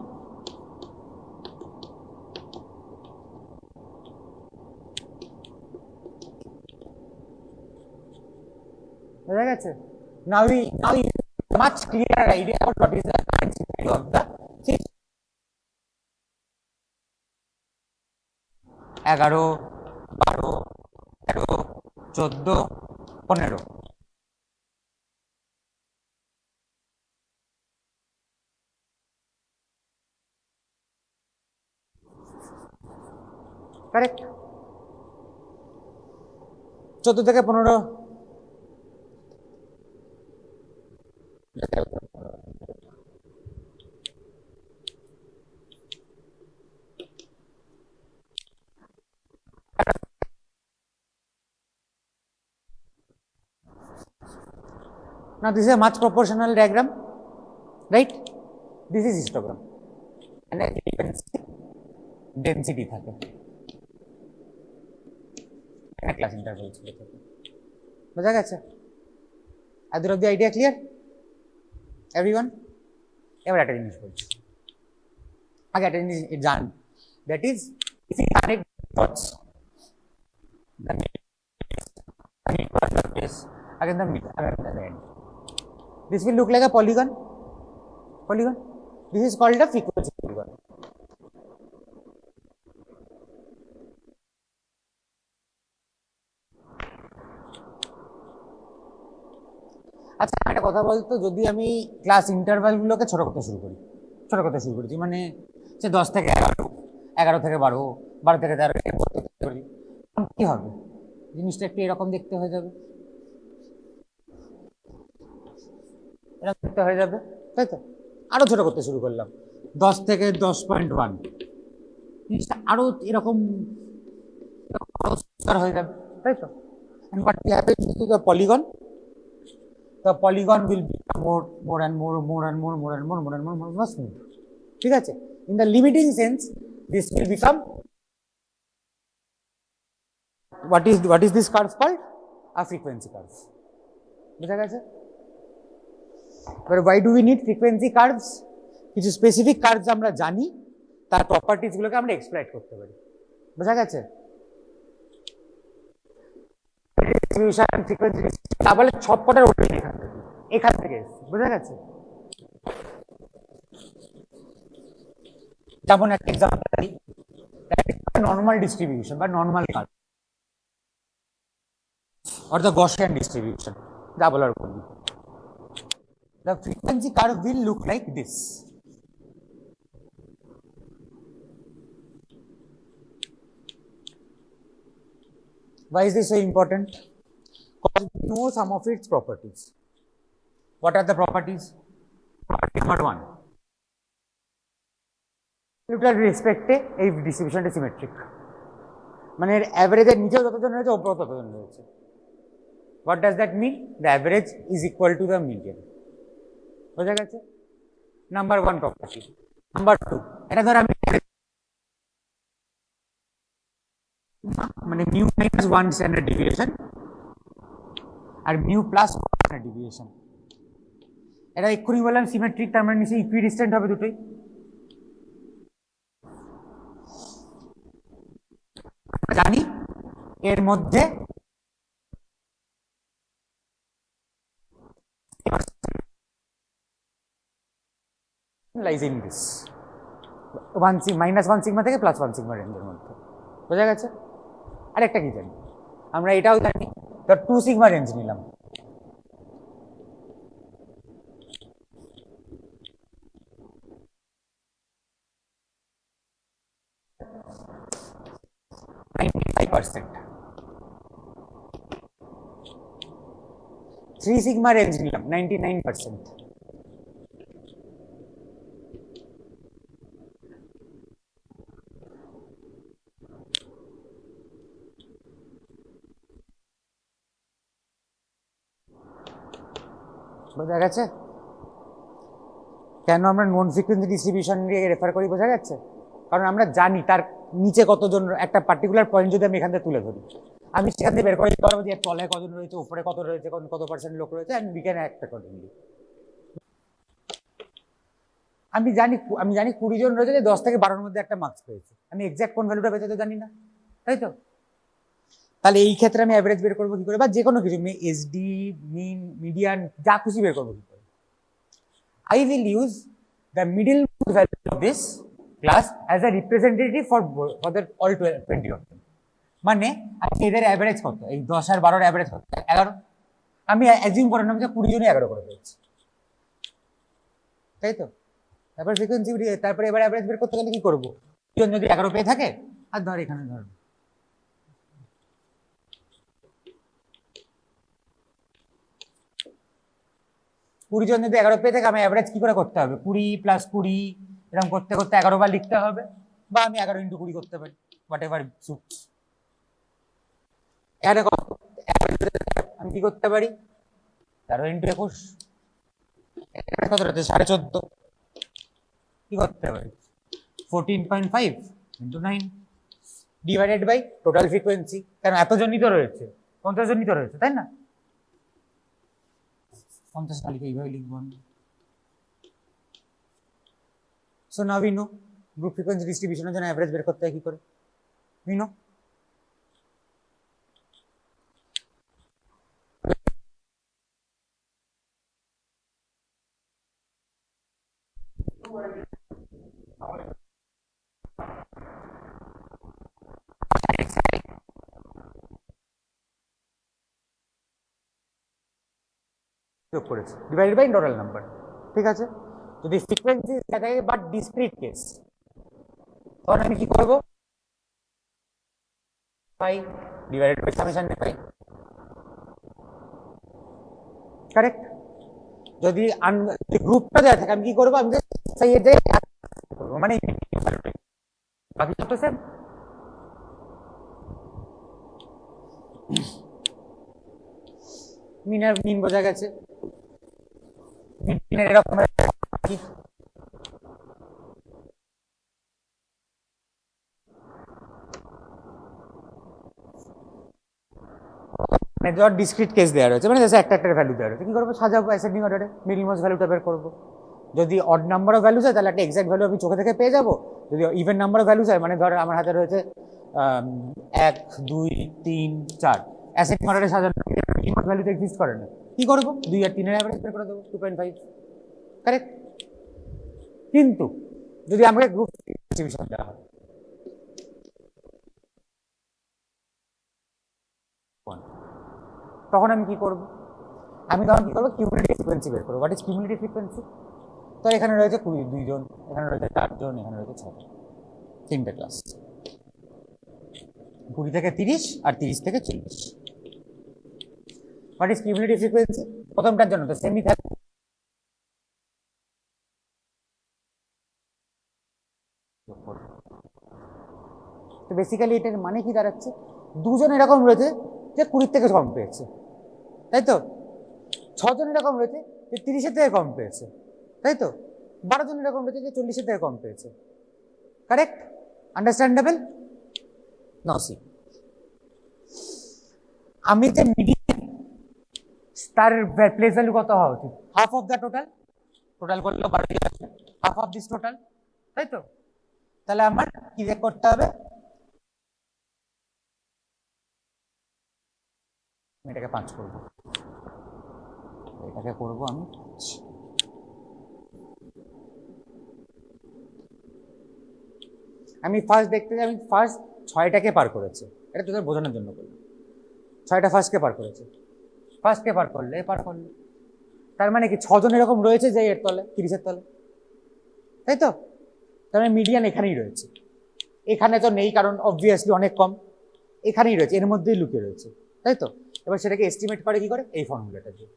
বোঝা গেছে? now you much clearer idea about what is the current scenario of the system. 11, 12, 13, 14, 15 correct. 14 থেকে 15 now this is a much proportional diagram, right? This is histogram and density থাকে class interval ছিল থাকে। বোঝা গেছে? এদের অব্দি আইডিয়া ক্লিয়ার এভরিওয়ান? এবার একটা জিনিস বলছি, আগে একটা জিনিস জান, that is if you connect dots, the again the end, this will look like a polygon. This is called a frequency polygon. আচ্ছা একটা কথা বলতো, যদি আমি ক্লাস ইন্টারভ্যাল গুলোকে ছোট করতে শুরু করি মানে সে 10 থেকে 11, 11 থেকে 12, 12 থেকে 13 করি, কি হবে? জিনিসটা একটু এরকম দেখতে হয়ে যাবে, এরকম দেখতে হয়ে যাবে, তাই তো? আরো ছোট করতে শুরু করলাম, 10 থেকে 10.1, জিনিসটা আরো এরকম হয়ে যাবে, তাই তো? And what will happen to the polygon? The polygon will become more and more smooth. ঠিক আছে? In the limiting sense, this will become what is this curve called? A frequency curve. বুঝা গেছে? But why do we need frequency curves? কিছু specific curves আমরা জানি, তার properties গুলোকে আমরা এক্সপ্লয়েট করতে পারি। বুঝা গেছে? ডিস্ট্রিবিউশন ফ্রিকোয়েন্সি তাহলে সবকটার ওপরে এখান থেকে বুঝা গেছে? যেমন একটা এক্সাম্পল দিই, নর্মাল ডিস্ট্রিবিউশন বা normal curve or the Gaussian distribution, যা বলার বলি, the frequency curve will look like this. Why is this so important? Because we know some of its properties. What are the properties? Property number 1, with respect to এই ডিস্ট্রিবিউশনটা symmetric, মানে এর অ্যাভারেজের নিচেও যতজন রয়েছে উপরেও ততজন রয়েছে। What does that mean? The average is equal to the median. বোঝা গেছে? Number 1 property. নাম্বার 2, এটা ধর আমি মানে মিউ মাইনাস 1 স্ট্যান্ডার্ড ডিভিয়েশন আর মিউ প্লাস 1 স্ট্যান্ডার্ড ডিভিয়েশন, এটা এক্ষুনি বললাম সিমেট্রিক, তার মানে নিশ্চয়ই ইকুইডিস্ট্যান্ট হবে দুটোই। জানি এর মধ্যে lies in this -1 সিগমা থেকে +1 সিগমা রেঞ্জের মধ্যে। বোঝা গেছে? আরেকটা কি জানি আমরা, এটাও জানি, ধর 2 সিগমা রেঞ্জ নিলাম, থ্রি সিগমা রেঞ্জ নিলাম 99%। বোঝা গেছে কেন আমরা নন ফ্রিকোয়েন্সি ডিস্ট্রিবিউশন নিয়ে রেফার করি? বোঝা যাচ্ছে? কারণ আমরা জানি তার নিচে কতজন, একটা পার্টিকুলার পয়েন্ট যদি আমি এখান থেকে তুলে ধরি, আমি সেখান থেকে বের করে দিতে পারবো যে তলায় কতজন রয়েছে, উপরে কত রয়েছে, কত পার্সেন্ট লোক রয়েছে, and we can act accordingly. আমি জানি 20 জন রয়েছে, যে 10 থেকে 12-র মধ্যে একটা মার্কস পেয়েছে, আমি এক্সাক্ট কোন ভ্যালুটা পেয়েছে তো জানি না, তাই তো? তাহলে এই ক্ষেত্রে আমি অ্যাভারেজ বের করবো কি করে, বা যে কোনো কিছু এসডি, মিন, মিডিয়ান, যা খুশি বের করবো কি করে। I will use the middle value of this class as a representative for the all 20 of them. মানে আমি এদের অ্যাভারেজ কত, এই 10 আর 12 এর অ্যাভারেজ কত, 11। আমি অ্যাজিউম করে নিলাম যে 20 জনই 11 করে পেয়েছে, তাই তো। তারপর ফ্রিকোয়েন্সি, তারপরে এবার অ্যাভারেজ বের করতে গেলে কি করবো, 20 জন যদি 11 পেয়ে থাকে, আর ধর এখানে ধর 20 জন যদি 11 পেয়ে থাকে, আমি অ্যাভারেজ কি করে করতে হবে, 20 + 20 এরকম করতে করতে 11 বার লিখতে হবে, বা আমি 11 × 20 করতে পারি, হোয়াট এভার সুটস। এখানে আমি কি করতে পারি, 13 × 21 কত হচ্ছে, 14.5। কি করতে পারি, 14.5 × 9 ডিভাইডেড বাই টোটাল ফ্রিকোয়েন্সি, কারণ এতজনই তো রয়েছে, 50 জনই তো রয়েছে, তাই না। 50 লিখে এইভাবে লিখবো আমি। So now we know group frequency ডিস্ট্রিবিউশনের জন্য অ্যাভারেজ বের করতে হয় কি করে, উই নো। যোগ করেছি ডিভাইডেড বাই টোটাল নাম্বার, ঠিক আছে। যদি ফ্রিকোয়েন্সি থাকে বাট ডিসক্রিট কেস, তখন আমি কি করবো, pi divided by summation pi, correct. যদি গ্রুপটা দেওয়া থাকে আমি কি করবো, আমি মানে বাকি তো সেম। মিন বোঝা গেছে, এরকম মানে ধর ডিসক্রিট কেস দেওয়া রয়েছে, মানে একটা একটা ভ্যালু দেওয়া রয়েছে, কি করবো, সাজাবো অ্যাসেন্ডিং অর্ডারে, মিডল মোস্ট ভ্যালুটা বের করবো। যদি অড নাম্বার অফ ভ্যালুস হয় তাহলে একটা এক্সাক্ট ভ্যালু আমি চোখে থেকে পেয়ে যাবো। যদি ইভেন নাম্বার অফ ভ্যালুস হয়, মানে ধর আমার হাতে রয়েছে 1 2 3 4, অ্যাসেন্ডিং অর্ডারে সাজানো ভ্যালুতে এক্সিস্ট করে না, কি করবো, 2 আর 3 এর অ্যাভারেজ বের করে দেবো, 2.5, কারেক্ট। কিন্তু যদি আমাকে গ্রুপ ডিস্ট্রিবিউশন দেওয়া হয়, তখন আমি কি করবো, আমি তখন কি করবো, কিউমুলেটিভ ফ্রিকোয়েন্সি বের করবো। হোয়াট ইজ কিউমুলেটিভ ফ্রিকোয়েন্সি, তো এখানে রয়েছে 2 জন, এখানে রয়েছে 4 জন, এখানে রয়েছে 6 জন, 3টে ক্লাস, 20 থেকে 30 আর 30 থেকে 40। হোয়াট ইজ কিউমুলেটিভ ফ্রিকোয়েন্সি, প্রথমটার জন্য তো সেমই থাকবে, তো বেসিক্যালি এটার মানে কি দাঁড়াচ্ছে, 2 জন এরকম রয়েছে যে 20 থেকে কম পেয়েছে, তাই তো। 6 জন এরকম রয়েছে যে 30-এর থেকে কম পেয়েছে, তাই তো। 12 জন এরকম রয়েছে যে 40-এর থেকে কম পেয়েছে, কারেক্ট, আন্ডারস্ট্যান্ডেবল। নাও সি, আমি যে মিডিয়ান, তার প্লেস ভ্যালু কত হওয়া উচিত, half of the total, total করলে 12 আসবে, হাফ অফ দিস টোটাল, তাই তো। তাহলে আমার কি করতে হবে, এটাকে 5 করবো, এটাকে করবো আমি। আমি ফার্স্ট দেখতে যাই, আমি ফার্স্ট 6টাকে পার করেছে, এটা তোদের বোঝানোর জন্য করলাম। 6টা ফার্স্টকে পার করেছে, ফার্স্টকে পার করলে পার করলে, তার মানে কি 6 জন এরকম রয়েছে যে এর তলে, 30-এর তলে, তাই তো। তার মানে মিডিয়ান এখানেই রয়েছে, এখানে তো নেই কারণ অবভিয়াসলি অনেক কম, এখানেই রয়েছে, এর মধ্যেই লুকিয়ে রয়েছে, তাই তো। এবার সেটাকে এস্টিমেট করে কি করে, এই ফর্মুলাটা দিয়ে।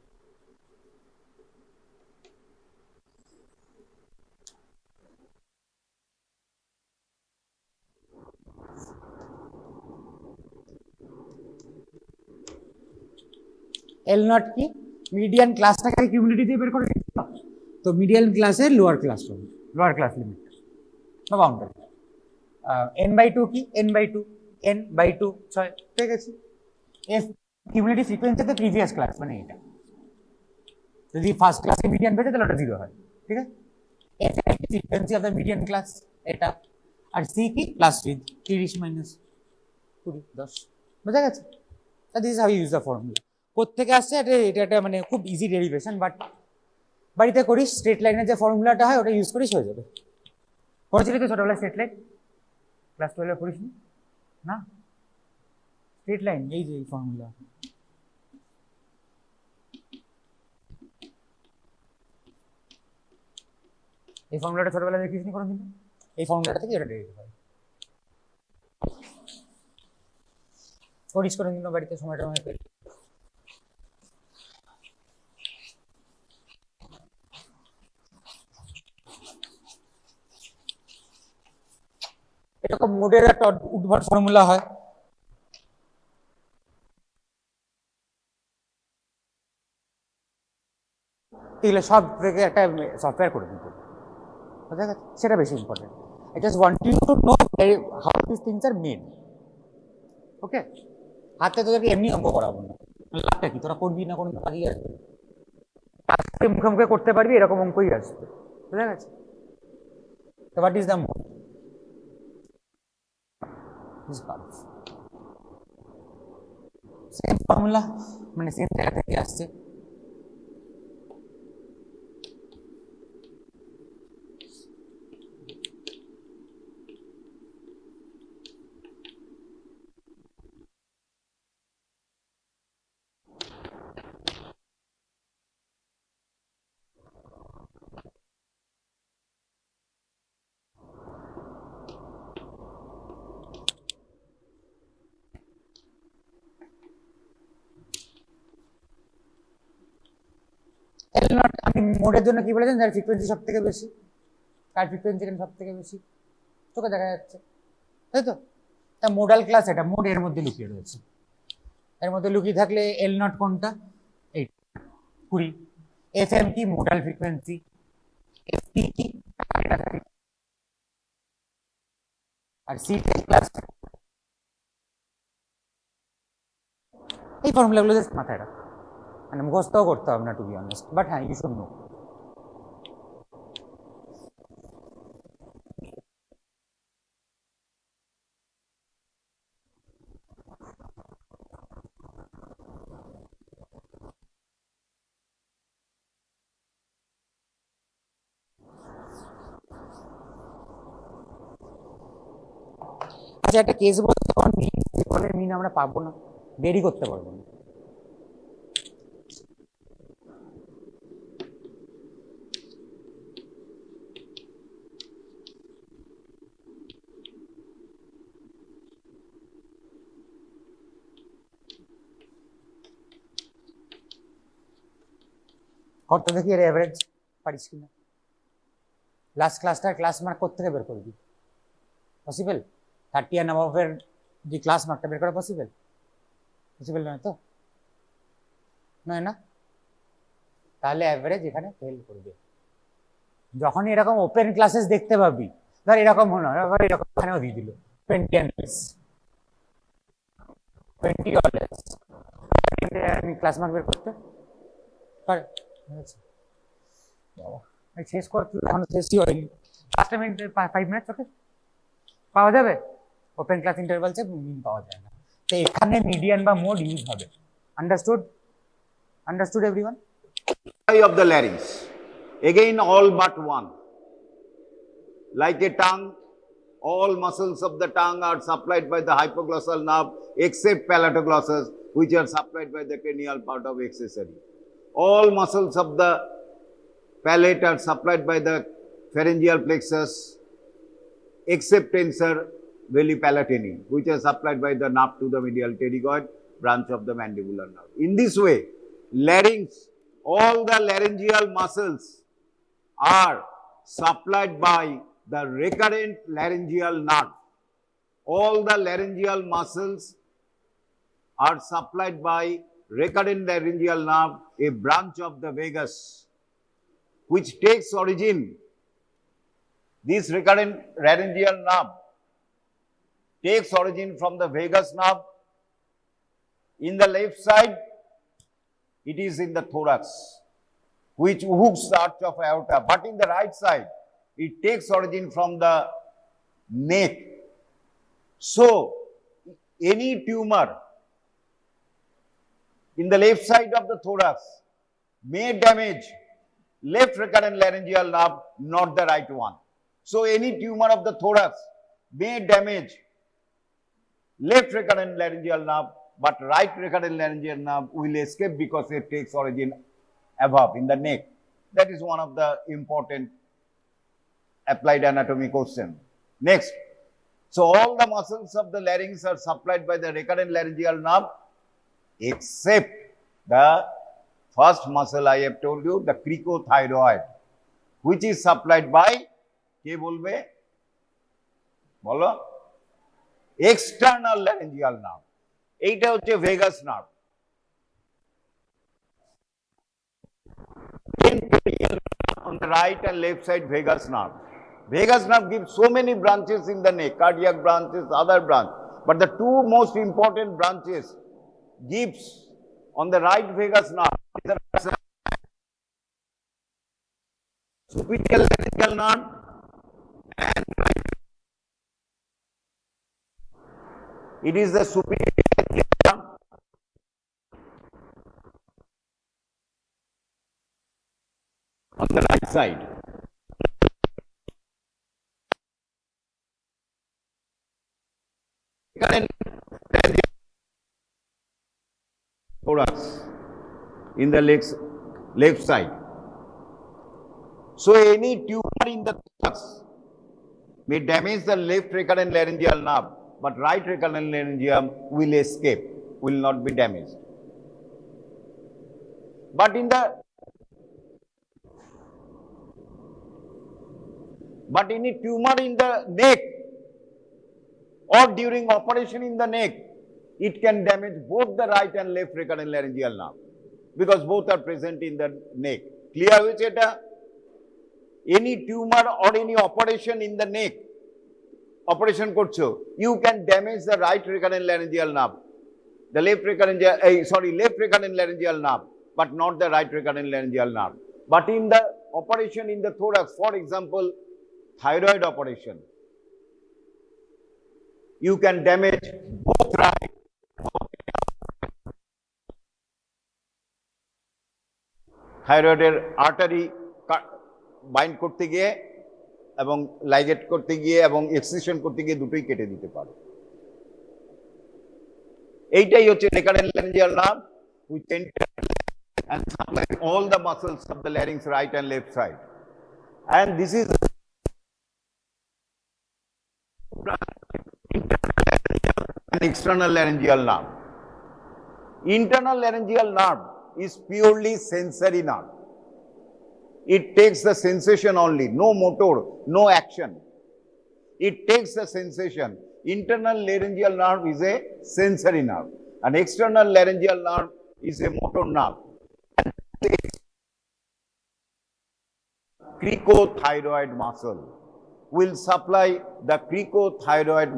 এল নট কি, মিডিয়ান ক্লাসটাকে কিউমুলেটিভ দিয়ে বের করে, তো মিডিয়ান ক্লাসের লোয়ার ক্লাস হবে, লোয়ার ক্লাস লিমিট বা বাউন্ডারি। n/2 কি, n/2, n/2 6, ঠিক আছে। এফ কিউমুলেটিভ ফ্রিকোয়েন্সি তো প্রিভিয়াস ক্লাস, মানে এটা যদি ফার্স্ট ক্লাসে মিডিয়ান পেয়েছে তাহলে ওটা 0 হয়, ঠিক আছে। F frequency of the median class এটা, আর সি কি, ক্লাস উইথ 30 - 20 10। বোঝা গেছে? This is how you use the formula. কোত্থেকে আসছে এটা একটা মানে খুব ইজি ডেরিভেশন, বাট বাড়িতে করিস, স্ট্রেট লাইনের যে ফর্মুলাটা হয় ওটা ইউজ করিস হয়ে যাবে। পড়েছিলি তো ছোটবেলায় স্ট্রেট লাইন? ক্লাস 12 পড়িস না? স্ট্রেট লাইন এই যে ফর্মুলা, এই ফর্মুলাটা ছোটবেলায় দেখিস নি কোনোদিন? এই ফর্মুলাটা থেকে এটা ডেরিভেট হয়। করিস কোনোদিন বাড়িতে সময়টা মনে পেলে? এরকম মোডের একটা উদ্ভট ফর্মুলা হয়। এগুলো সব থেকে একটা সফটওয়্যার করে দিত, বোঝা গেছে? সেটা বেশি important. I just want you to know how these things are made. ওকে? হাতে তোদেরকে এমনি অঙ্ক করাবো না, লাভটা কি? তোরা করবি না, কোনো কাজই আসবে? আজকে মুখে মুখে করতে পারবি, এরকম অঙ্কই আসবে, বোঝা গেছে? তো what is the mode? Same formula, মানে সেম জায়গা থেকে আসছে। আমি মোডের জন্য কি বলেছেন? যার ফ্রিকোয়েন্সি সব থেকে বেশি, কার ফ্রিকোয়েন্সি এখানে সব থেকে বেশি চোখে দেখা যাচ্ছে, তাই তো? তা মোডাল ক্লাস, এটা মোড এর মধ্যে লুকিয়ে রয়েছে। এর মধ্যে লুকিয়ে থাকলে এল নট কোনটা? এই 20। এফ এম কি? Modal frequency. এফ পি কি? আর সি ক্লাস। এই ফর্মুলাগুলো জাস্ট মাথায় রাখ, মানে মুখস্থও করতে হবে না টু বি অনেস্ট, বাট হ্যাঁ ইউ শুড নো। আচ্ছা, একটা কেস বলতে তখন মিন আমরা পাবো না, দেরি করতে পারবো না। কত দেখি এর এভারেজ পারিস কিনা। লাস্ট ক্লাসটার ক্লাস মার্ক কোথেকে বের করবি? পসিবল? 30 অ্যান্ড অ্যাবভের যে ক্লাস মার্কটা বের করা পসিবল? পসিবল নয় তো, নয় না? তাহলে অ্যাভারেজ এখানে ফেল করবে। যখন এরকম ওপেন ক্লাসেস দেখতে পাবি, ধর এরকম হলো, এরকম এখানেও দিয়ে দিল 20 অ্যান্ড 20 অলওয়েজ, আমি ক্লাস মার্ক বের করতে পারে। শেষ কর, এখন শেষই হয়নি, 5 মিনিট ওকে পাওয়া যাবে। ওপেন ক্লাস ইন্টারভালসে মিন পাওয়া যায় না, তো এখানে মিডিয়ান বা মোড ইউজ হবে। Understood? Understood everyone? Of the larynx, again all but one. Like a tongue, all muscles of the tongue are supplied by the hypoglossal nerve except palatoglossus, which are supplied by the cranial part of accessory. All muscles of the palate are supplied by the pharyngeal plexus except tensor veli palatini, which are supplied by the nerve to the medial pterygoid branch of the mandibular nerve. In this way, larynx, all the laryngeal muscles are supplied by the recurrent laryngeal nerve. All the laryngeal muscles are supplied by recurrent laryngeal nerve, a branch of the vagus, which takes origin, this recurrent laryngeal nerve takes origin from the vagus nerve. In the left side, it is in the thorax, which hooks the arch of aorta, but in the right side, it takes origin from the neck. So, any tumor in the left side of the thorax may damage left recurrent laryngeal nerve, not the right one. So any tumor of the thorax may damage left recurrent laryngeal nerve, but right recurrent laryngeal nerve will escape because it takes origin above in the neck. That is one of the important applied anatomy question. Next, so all the muscles of the larynx are supplied by the recurrent laryngeal nerve except the first muscle I have told you, the cricothyroid, which is supplied by কে বলবে বলো external laryngeal nerve. এইটা হচ্ছে vagus nerve. On the right and left side vagus nerve. Vagus nerve gives so many branches in the neck, cardiac branches, other branch. But the two most important branches gives on the right vagus nerve is the superior laryngeal nerve and it is the superior laryngeal nerve on the right side. Thorax in the left side. So any tumor in the thorax may damage the left recurrent laryngeal nerve, but right recurrent laryngeum will escape, will not be damaged. But any tumor in the neck or during operation in the neck, it can damage both the right and left recurrent laryngeal nerve because both are present in the neck. Clear হয়েছে এটা? Any tumor or any operation in the neck, operation করছো, you can damage the right recurrent laryngeal nerve, the left recurrent laryngeal nerve, but not the right recurrent laryngeal nerve. But in the operation in the thorax, for example, thyroid operation, you can damage both right থাইরয়েডের artery bind করতে গিয়ে এবং ligate করতে গিয়ে এবং excision করতে গিয়ে দুটোই কেটে দিতে পারে। এইটাই হচ্ছে recurrent laryngeal nerve which enter and supply all the muscles of the larynx right and left side, and this is an external laryngeal nerve. Internal laryngeal nerve is purely sensory nerve. It takes the sensation only, no motor, no action. It takes the sensation. Internal laryngeal nerve is a sensory nerve, and external laryngeal nerve is a motor nerve. Cricothyroid muscle will supply the cricothyroid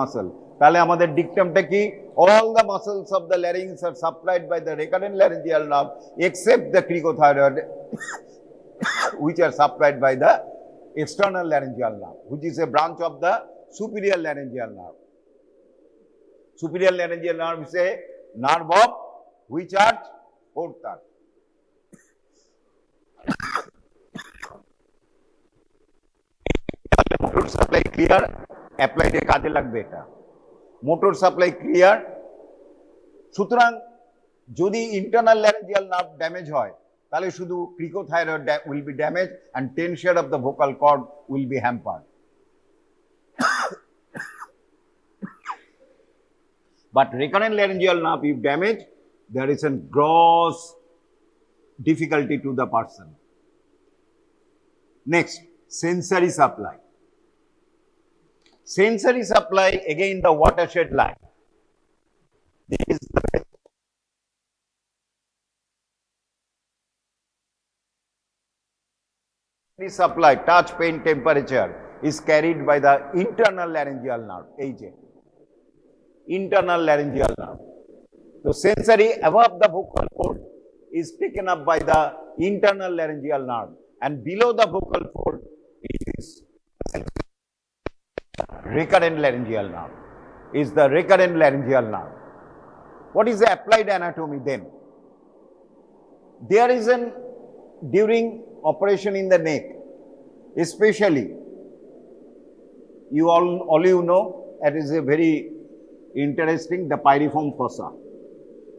muscle. তাহলে আমাদের ডিকটামটা কি? All the muscles of the larynx are supplied by the recurrent laryngeal nerve except the cricothyroid which are supplied by the external laryngeal nerve, which is a branch of the superior laryngeal nerve. Superior laryngeal nerve is a nerve of which arch? Fourth arch. Motor supply clear? Applied এ কাজে লাগবে এটা। Motor supply clear. সুতরাং যদি internal laryngeal nerve damage হয় তাহলে শুধু cricothyroid will be damage and tension of the vocal cord will be hampered. But recurrent laryngeal nerve if damaged, there is a gross difficulty to the person. Next, sensory supply. Sensory supply, again the watershed line. This is the supply, touch, pain, temperature is carried by the internal laryngeal nerve, AJ. Internal laryngeal nerve. So sensory above the vocal cord is taken up by the internal laryngeal nerve, and below the vocal cord is recurrent laryngeal nerve. What is the applied anatomy then? There is during operation in the neck, especially, you all you know, it is a very interesting, the pyriform fossa.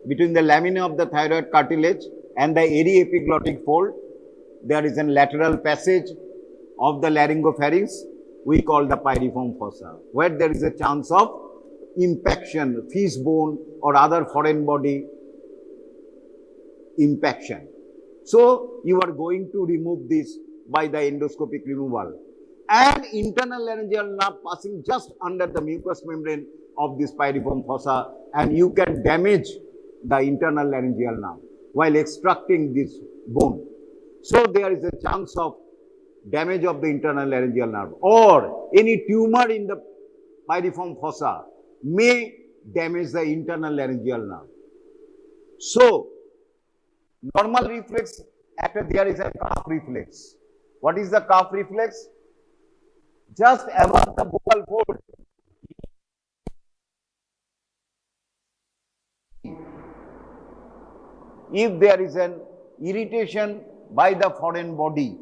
Between the lamina of the thyroid cartilage and the ariepiglottic fold, there is a lateral passage of the laryngopharynx, we call the pyriform fossa, where there is a chance of impaction, fish bone or other foreign body impaction. So, you are going to remove this by the endoscopic removal. And internal laryngeal nerve passing just under the mucous membrane of this pyriform fossa, and you can damage the internal laryngeal nerve while extracting this bone. So, there is a chance of damage of the internal laryngeal nerve, or any tumor in the pyriform fossa may damage the internal laryngeal nerve. So, normal reflex, after there is a calf reflex. What is the calf reflex? Just above the vocal fold. If there is an irritation by the foreign body,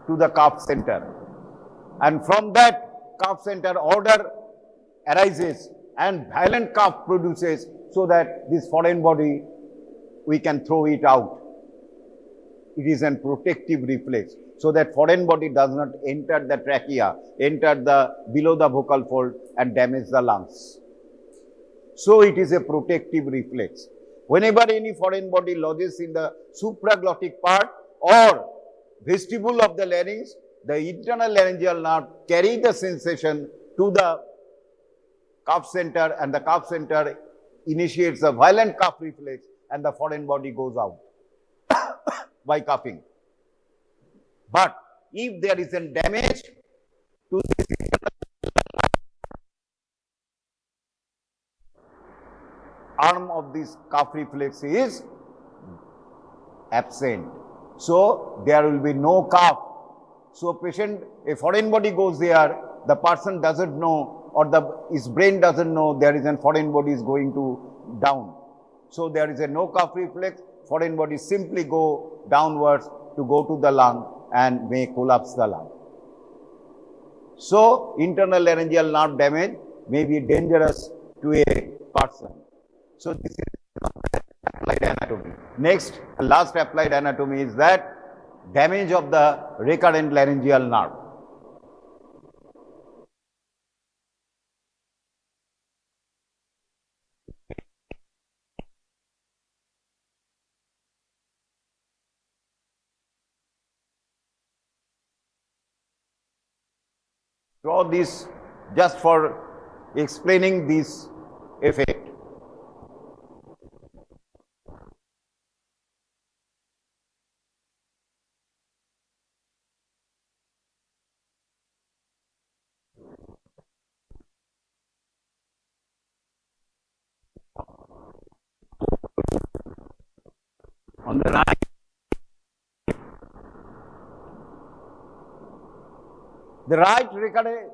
to the calf center, and from that calf center order arises and violent cough produces, so that this foreign body, we can throw it out. It is a protective reflex, so that foreign body does not enter the trachea, enter the below the vocal fold and damage the lungs. So it is a protective reflex. Whenever any foreign body lodges in the supraglottic part or vestibule of the larynx, the internal laryngeal nerve carry the sensation to the cough center, and the cough center initiates a violent cough reflex, and the foreign body goes out by coughing. But if there is a damage to this arm of this cough reflex is absent, so there will be no cough. So patient, a foreign body goes there, the person doesn't know, or his brain doesn't know there is a foreign body is going to down. So there is a no cough reflex, foreign body simply go downwards to go to the lung and may collapse the lung. So internal laryngeal nerve damage may be dangerous to a person. So this is applied anatomy. Next, last applied anatomy is that damage of the recurrent laryngeal nerve. Draw this just for explaining this effect. On the right, the right recurrent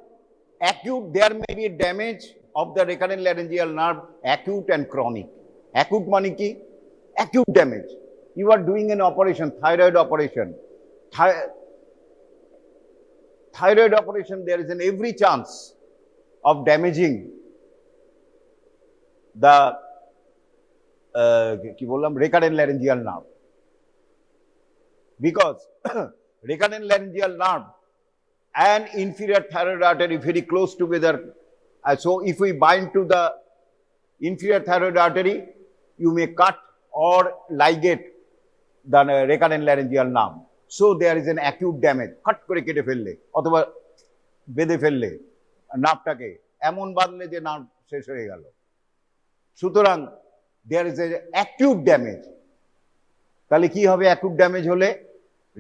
acute, there may be damage of the recurrent laryngeal nerve, acute and chronic. Acute means ki? Acute damage. You are doing an operation, thyroid operation. Thyroid operation, there is an every chance of damaging the recurrent laryngeal nerve, because recurrent laryngeal nerve and inferior thyroid artery very close together. So if we bind to the inferior thyroid artery, you may cut or ligate the recurrent laryngeal nerve. So there is an acute damage. Cut করে কেটে ফেললে অথবা বেঁধে ফেললে নার্ভটাকে এমন বাঁধলে যে nerve শেষ হয়ে গেল। সুতরাং there is a acute damage. তাহলে কি হবে acute damage হলে?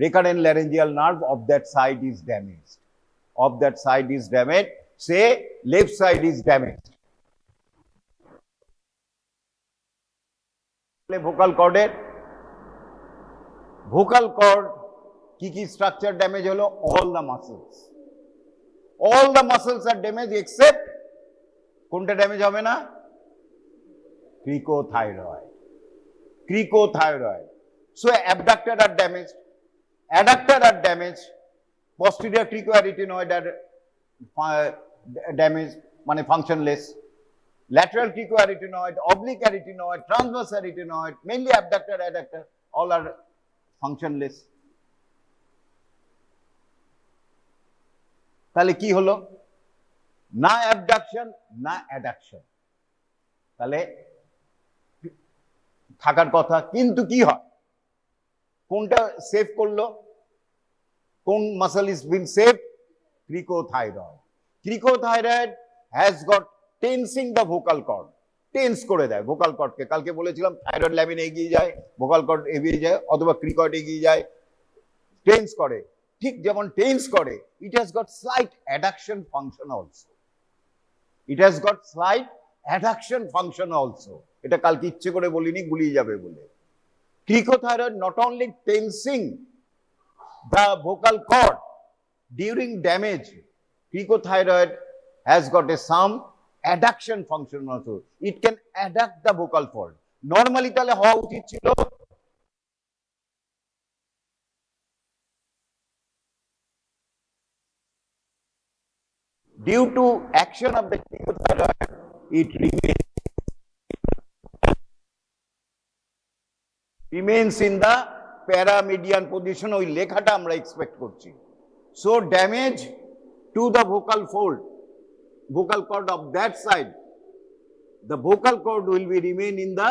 Recurrent laryngeal nerve of that side is damaged. Of that side is damaged. Say left side is damaged. Vocal কর্ডের ভোকাল কর্ড কি স্ট্রাকচার ড্যামেজ হলো? All the muscles are damage except কোনটা damage হবে না? ক্রিকোথাইরয়েড। So abductor are damaged, adductor are damaged, posterior cricoarytenoid are damaged, মানে functionless, lateral cricoarytenoid, oblique arytenoid, transverse arytenoid, mainly abductor, adductor, all are functionless. তাহলে কি হলো? না abduction না addiction, তাহলে থাকার কথা। কিন্তু কি হয়, কোনটা সেভ করলো? কোন muscle is been save? Cricothyroid has got tensing the vocal cord, tense করে দেয় ভোকাল কর্ডকে। কালকে বলেছিলাম থাইরয়েড ল্যামিন এগিয়ে যায়, ভোকাল কর্ড এগিয়ে যায়, অথবা ক্রিকয়েড এগিয়ে যায়, টেন্স করে। ঠিক যেমন টেন্স করে, it has got slight addiction function also, এটা কালকে ইচ্ছে করে বলিনি, গুলিয়ে যাবে বলে। ক্রিকোথাইরয়েড not only tensing the vocal cord during damage, cricothyroid has got some adduction function also. It can adduct the vocal cord. Normally তাহলে হওয়া উচিত ছিল due to action of the cricothyroid, it remains in the paramedian position, ওই লেখাটা আমরা expect করছি। So damage to the vocal cord of that side, the vocal cord will be remain in the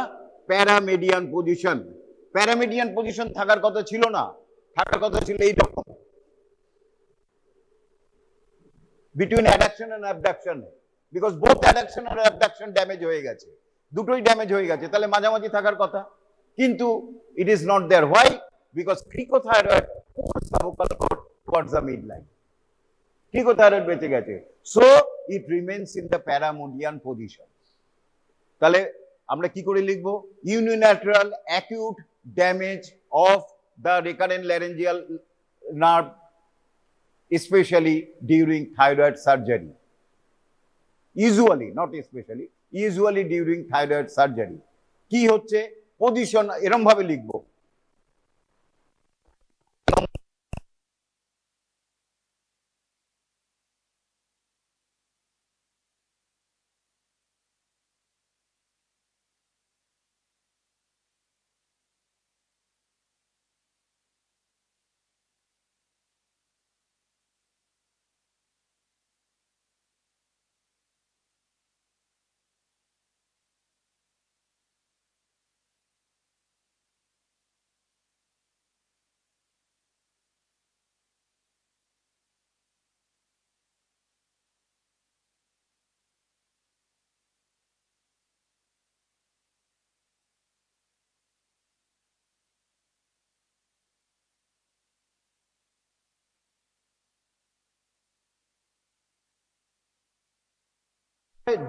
paramedian position. Paramedian position থাকার কথা ছিল না, থাকার কথা ছিল এইরকম, between adduction and abduction, because both adduction and abduction damage হয়ে গেছে, দুটোই ড্যামেজ হয়ে গেছে, তাহলে মাঝামাঝি থাকার কথা। কিন্তু it is not there. Why? Because cricothyroid pulls the vocal cord towards the midline. Cricothyroid বেঁচে গেছে, so it remains in the paramedian position. তাহলে আমরা কি করে লিখবো? Unilateral acute damage of the recurrent laryngeal nerve, especially during thyroid surgery. Usually, not especially, usually during thyroid surgery. কি হচ্ছে? Position এরকম ভাবে লিখবো,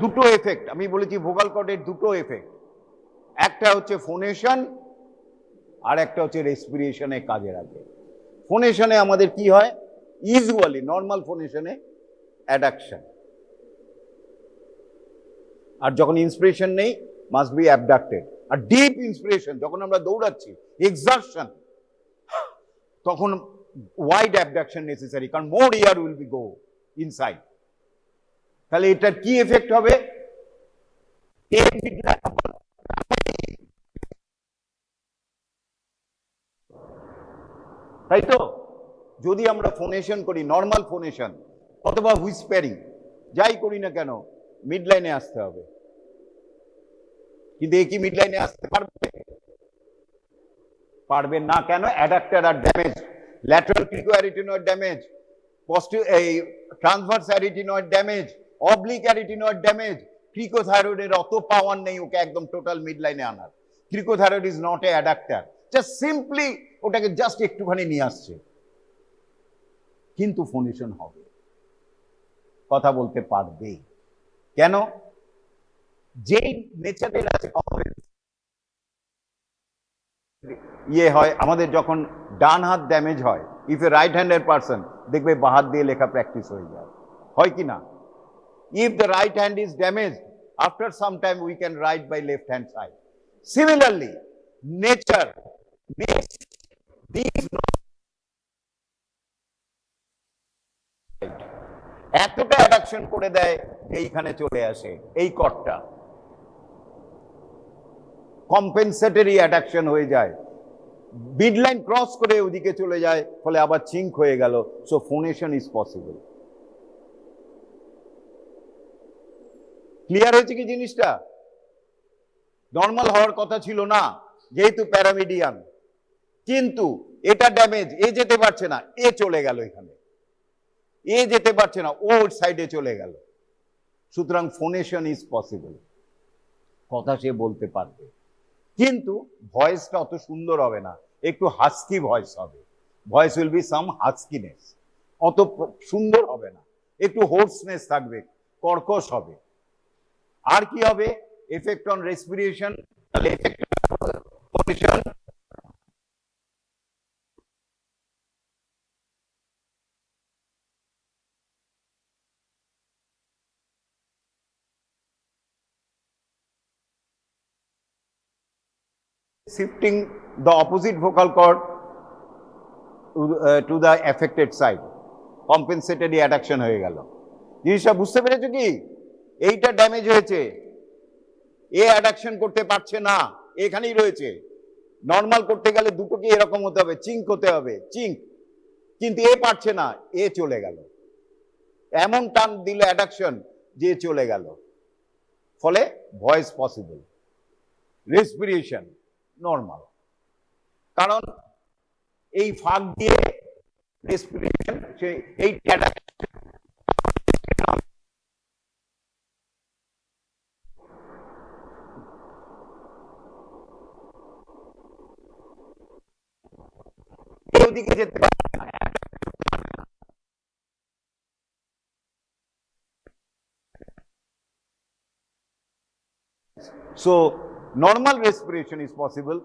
দুটো এফেক্ট আমি বলেছি ভোকাল কর্ডের, দুটো এফেক্ট, একটা হচ্ছে ফোনেশন আর একটা হচ্ছে রেসপিরেশনে কাজে লাগে। ফোনেশনে আমাদের কি হয়? ইউজুয়ালি নর্মাল ফোনেশনে অ্যাডাকশন, আর যখন ইন্সপিরেশন নেই মাস্ট বি অ্যাবডাক্টেড। আর ডিপ ইন্সপিরেশন যখন আমরা দৌড়াচ্ছি, এক্সারশন, তখন ওয়াইড অ্যাবডাকশন নেসেসারি, কারণ more air will be go inside. তাহলে এটার কি এফেক্ট হবে? তাই তো, যদি আমরা ফোনেশন করি, নর্মাল ফোনেশন অথবা হুইসপারিং, যাই করি না কেন, মিড লাইনে আসতে হবে। কিন্তু এই কি মিড লাইনে আসতে পারবে? পারবে না। কেন? Adductor are damage, lateral cricoarytenoid damage, transverse arytenoid damage, oblique arytenoid damage. ক্রিকোথাইরয়েডের অত পাওয়ার নেই ওকে একদম টোটাল মিড লাইনে আনার। Cricothyroid is not a adductor, just simply ওটাকে জাস্ট একটুখানি নিয়ে আসছে। কিন্তু ফোনেশন হবে, কথা বলতে পারবে। কেন? যেই নেচারের আছে ইয়ে হয়, আমাদের যখন ডান হাত ড্যামেজ হয়, if A right handed person, দেখবে বাঁ হাত দিয়ে লেখা প্র্যাকটিস হয়ে যায়, হয় কি না? If the right hand is damaged, after some time we can write by left hand side. Similarly, nature makes these এতটা অ্যাডাকশন করে দেয় যে এইখানে চলে আসে এই কর্ডটা, কম্পেনসেটরি অ্যাডাকশন হয়ে যায়, মিডলাইন ক্রস করে ওদিকে চলে যায়, ফলে আবার চিঙ্ক হয়ে গেল। So phonation is possible. Clear হয়েছে কি জিনিসটা? নর্মাল হওয়ার কথা ছিল না যেহেতু প্যারামিডিয়ান, কিন্তু এটা ড্যামেজ, এ যেতে পারছে না, এ চলে গেল এখানে, এ যেতে পারছে না, ও সাইডে চলে গেল। সুতরাং ফোনেশন ইজ পসিবল, কথা সে বলতে পারবে, কিন্তু ভয়েসটা অত সুন্দর হবে না, একটু হাস্কি ভয়েস হবে, ভয়েস উইল বি সাম হাস্কিনেস, অত সুন্দর হবে না, একটু হোর্সনেস থাকবে, কর্কশ হবে। আর কি হবে? এফেক্ট অন রেসপিরেশন, তাহলে effect ফোনেশন, shifting the opposite vocal cord to the affected side, compensatory adduction হয়ে গেল। জিনিসটা বুঝতে পেরেছো কি? এইটা ড্যামেজ হয়েছে, এ অ্যাডাকশন করতে পারছে না, এখানেই রয়েছে। নর্মাল করতে গেলে দুটোকে এরকম হতে হবে, চিঙ্ক হতে হবে, চিঙ্ক, কিন্তু এ পারছে না, এ চলে গেল, এমন টান দিল অ্যাডাকশন যে চলে গেল, ফলে ভয়েস পসিবল, রেসপিরেশন নর্মাল। কারণ এই ফাঁক দিয়ে রেসপিরেশন, এই ওদিকে যেতে পারে না। So normal respiration is possible,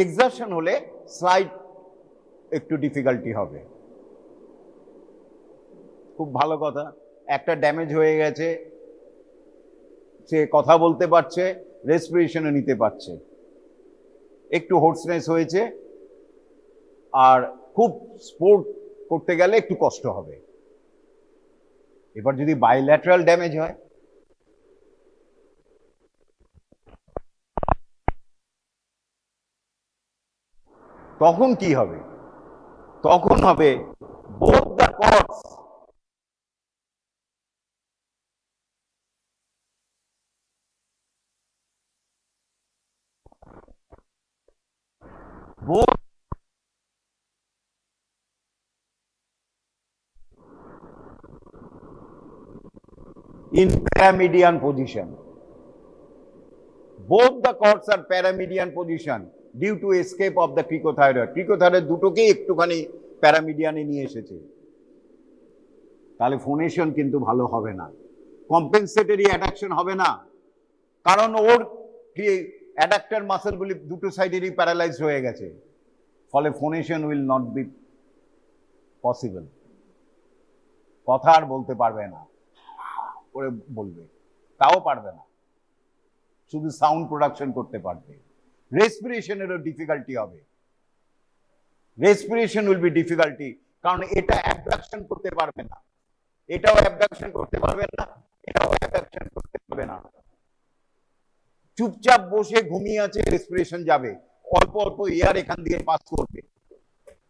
exertion হলে স্লাইড একটু ডিফিকাল্টি হবে। খুব ভালো কথা, একটা ড্যামেজ হয়ে গেছে, সে কথা বলতে পারছে, রেসপিরেশনও নিতে পারছে, একটু হোর্সনেস হয়েছে, আর খুব স্পোর্ট করতে গেলে একটু কষ্ট হবে। এবার যদি বাইল্যাটারাল ড্যামেজ হয়, তখন কি হবে? তখন হবে both the cords both in paramedian position. Both the cords are paramedian position due to escape of the cricothyroid. Cricothyroid দুটোকেই একটুখানি প্যারামিডিয়ানে নিয়ে এসেছে, তাহলে ফোনেশন কিন্তু ভালো হবে না, কম্পেনসেটরি অ্যাডাকশন হবে না, কারণ ওর অ্যাডাক্টর মাসেলগুলি দুটো সাইডেরই প্যারালাইজড হয়ে গেছে, ফলে ফোনেশন উইল নট বি পসিবল। কথা আর বলতে পারবে না, করে বলবে, তাও পারবে না, শুধু সাউন্ড প্রোডাকশন করতে পারবে। রেসপিরেশনেরও ডিফিকাল্টি হবে, রেসপিরেশন উইল বি ডিফিকাল্টি, কারণ এটা অ্যাবডাকশন করতে পারবে না, এটাও অ্যাবডাকশন করতে পারবে না, এটাও অ্যাবডাকশন করতে পারবে না। চুপচাপ বসে ঘুমিয়ে আছে, রেসপিরেশন যাবে, অল্প অল্প এয়ার এখান দিয়ে পাস করবে,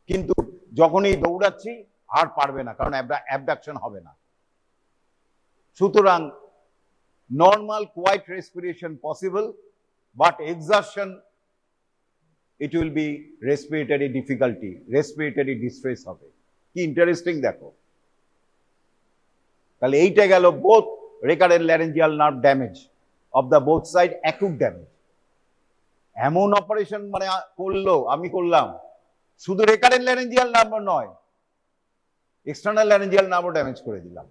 কিন্তু যখনই দৌড়াচ্ছি আর পারবে না, কারণ অ্যাবডাকশন হবে না। সুতরাং normal quiet respiration possible, but exertion, it will be respiratory difficulty, respiratory distress হবে। কি ইন্টারেস্টিং দেখো, তাহলে এইটা গেল both recurrent laryngeal nerve damage of the both side, acute damage। এমন অপারেশন মানে করলো, আমি করলাম, শুধু রেকারেন্ট ল্যারেঞ্জিয়াল নার্ভ নয়, এক্সটার্নাল ল্যারেঞ্জিয়াল নার্ভও ড্যামেজ করে দিলাম,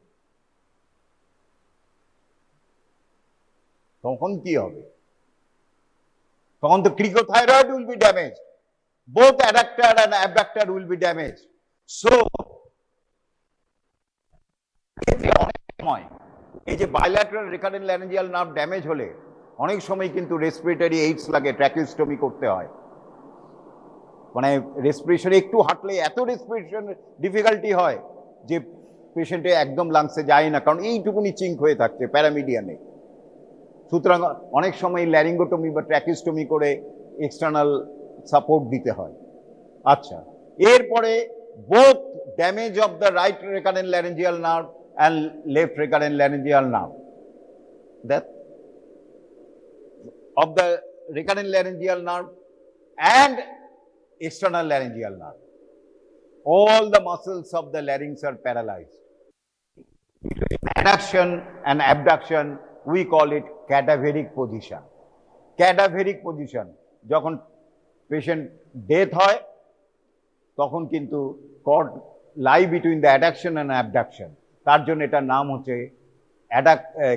তখন কি হবে? তখন তো cricothyroid will be damage, both adductor and abductor will be damaged. So অনেক সময় এই যে bilateral recurrent laryngeal nerve damage হলে অনেক সময় কিন্তু রেসপিরেটরি এইডস লাগে, ট্র্যাকিওস্টমি করতে হয়। মানে রেসপিরেশন একটু হাঁটলে এত রেসপিরেশন ডিফিকাল্টি হয় যে পেশেন্টে একদম লাংসে যায় না, কারণ এইটুকুনি চিঙ্ক হয়ে থাকছে প্যারামিডিয়ানে। সুতরাং অনেক সময় ল্যারিঙ্গোটমি বা ট্র্যাকিওস্টমি করে এক্সটার্নাল সাপোর্ট দিতে হয়। আচ্ছা, এরপরে both damage of the right recurrent laryngeal nerve and left recurrent laryngeal nerve, that of the recurrent laryngeal nerve and external laryngeal nerve, all the muscles of the larynx are paralyzed. Adduction and abduction, we call it cadaveric position. Cadaveric position, যখন patient death হয় তখন কিন্তু cord lie between the adduction and abduction, তার জন্য এটার নাম হচ্ছে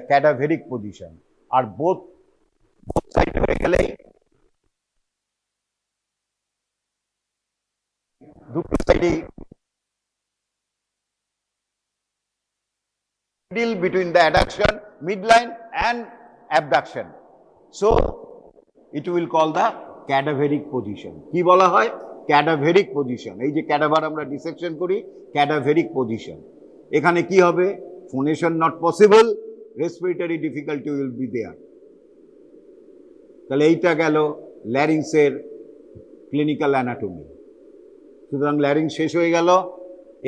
cadaveric position. আর বোথ সাইড হয়ে গেলে দুটো সাইডে middle between the adduction, midline and abduction, so it will call the cadaveric position. কি বলা হয়? ক্যাডাভেরিক পজিশন। এই যে ক্যাডাভার আমরা ডিসেকশন করি, ক্যাডাভেরিক পজিশন। এখানে কি হবে? Phonation not possible, respiratory difficulty will be there. তাহলে এইটা গেল ল্যারিংসের ক্লিনিক্যাল অ্যানাটমি। সুতরাং ল্যারিংস শেষ হয়ে গেল।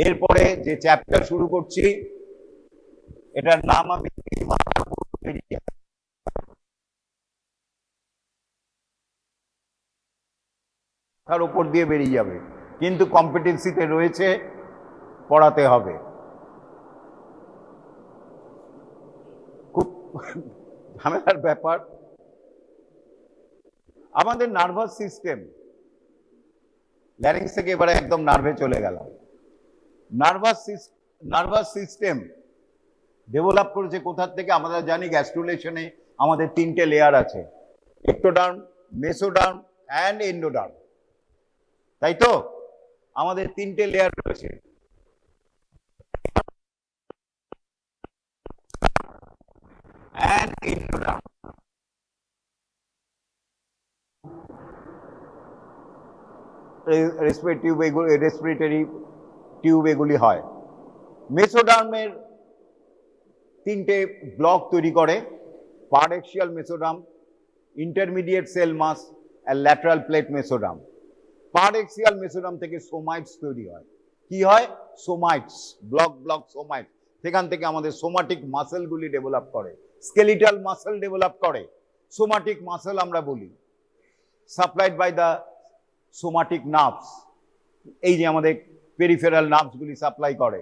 এরপরে যে চ্যাপ্টার শুরু করছি এটার নাম আমি তার উপর দিয়ে বেরিয়ে যাবে, কিন্তু কম্পিটেন্সিতে রয়েছে, পড়াতে হবে। খুব ঝামেলার ব্যাপার। আমাদের নার্ভাস সিস্টেম, ল্যারিংস থেকে এবারে একদম নার্ভে চলে গেল। নার্ভাস সিস্টেম ডেভেলপ করেছে কোথার থেকে? আমরা জানি গ্যাস্ট্রুলেশনে আমাদের তিনটে লেয়ার আছে, এক্টোডার্ম, মেসোডার্ম অ্যান্ড এন্ডোডার্ম, তাই তো? আমাদের তিনটে লেয়ার রয়েছে। রেসপিরেটরি টিউব এগুলি হয়। মেসোডার্মের তিনটে ব্লক তৈরি করে, paraxial mesoderm, intermediate cell mass আর lateral plate mesoderm. Paraxial mesoderm থেকে সোমাইটস তৈরি হয়। কি হয়? Somites, block somites. সেখান থেকে আমাদের সোমাটিক মাসেলগুলি ডেভেলপ করে, স্কেলিটাল মাসেল ডেভেলপ করে। সোমাটিক মাসেল আমরা বলি, supplied by the somatic nerves. এই যে আমাদের পেরিফেরাল নার্ভসগুলি সাপ্লাই করে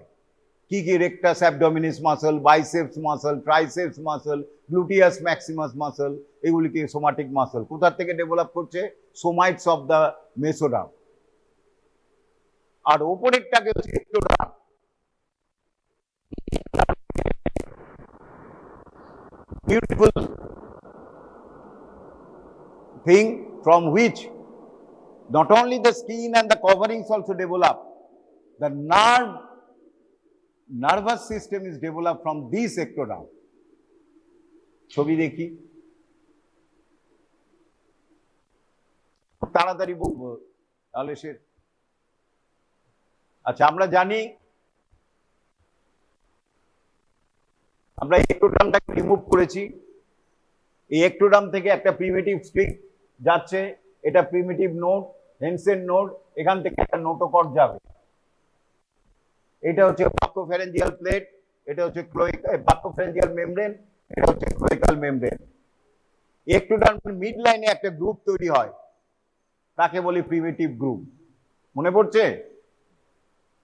কি কি? Rectus abdominis muscle, biceps muscle, triceps muscle, gluteus maximus muscle, এগুলিকে সোমাটিক মাসেল। কোথা থেকে ডেভেলপ করছে? সোমাইটস অফ দ্য মেসোডার্ম। আর ওপরেরটাকে হচ্ছে ectoderm. Beautiful thing from which not only the skin and the coverings also develop, the nervous system is developed from this ectoderm. ছবি দেখি, তাড়াতাড়ি বলবো তাহলে সে। আচ্ছা, আমরা জানি আমরা এক্টোডার্মটাকে রিমুভ করেছি। এই এক্টোডার্ম থেকে একটা প্রিমিটিভ স্ট্রিক যাচ্ছে, এটা প্রিমিটিভ নোড, হেনসেন নোড। এখান থেকে একটা নোটোকর্ড যাবে। এটা হচ্ছে বাক্যোফ্যারেঞ্জিয়াল প্লেট, এটা হচ্ছে বাক্যোফ্যারেঞ্জিয়াল মেমব্রেন, এটা হচ্ছে ক্লোইকাল মেমব্রেন। এক্টোডার্মের মিড লাইনে একটা গ্রুপ তৈরি হয়, তাকে বলি প্রিমিটিভ গ্রুপ। মনে পড়ছে?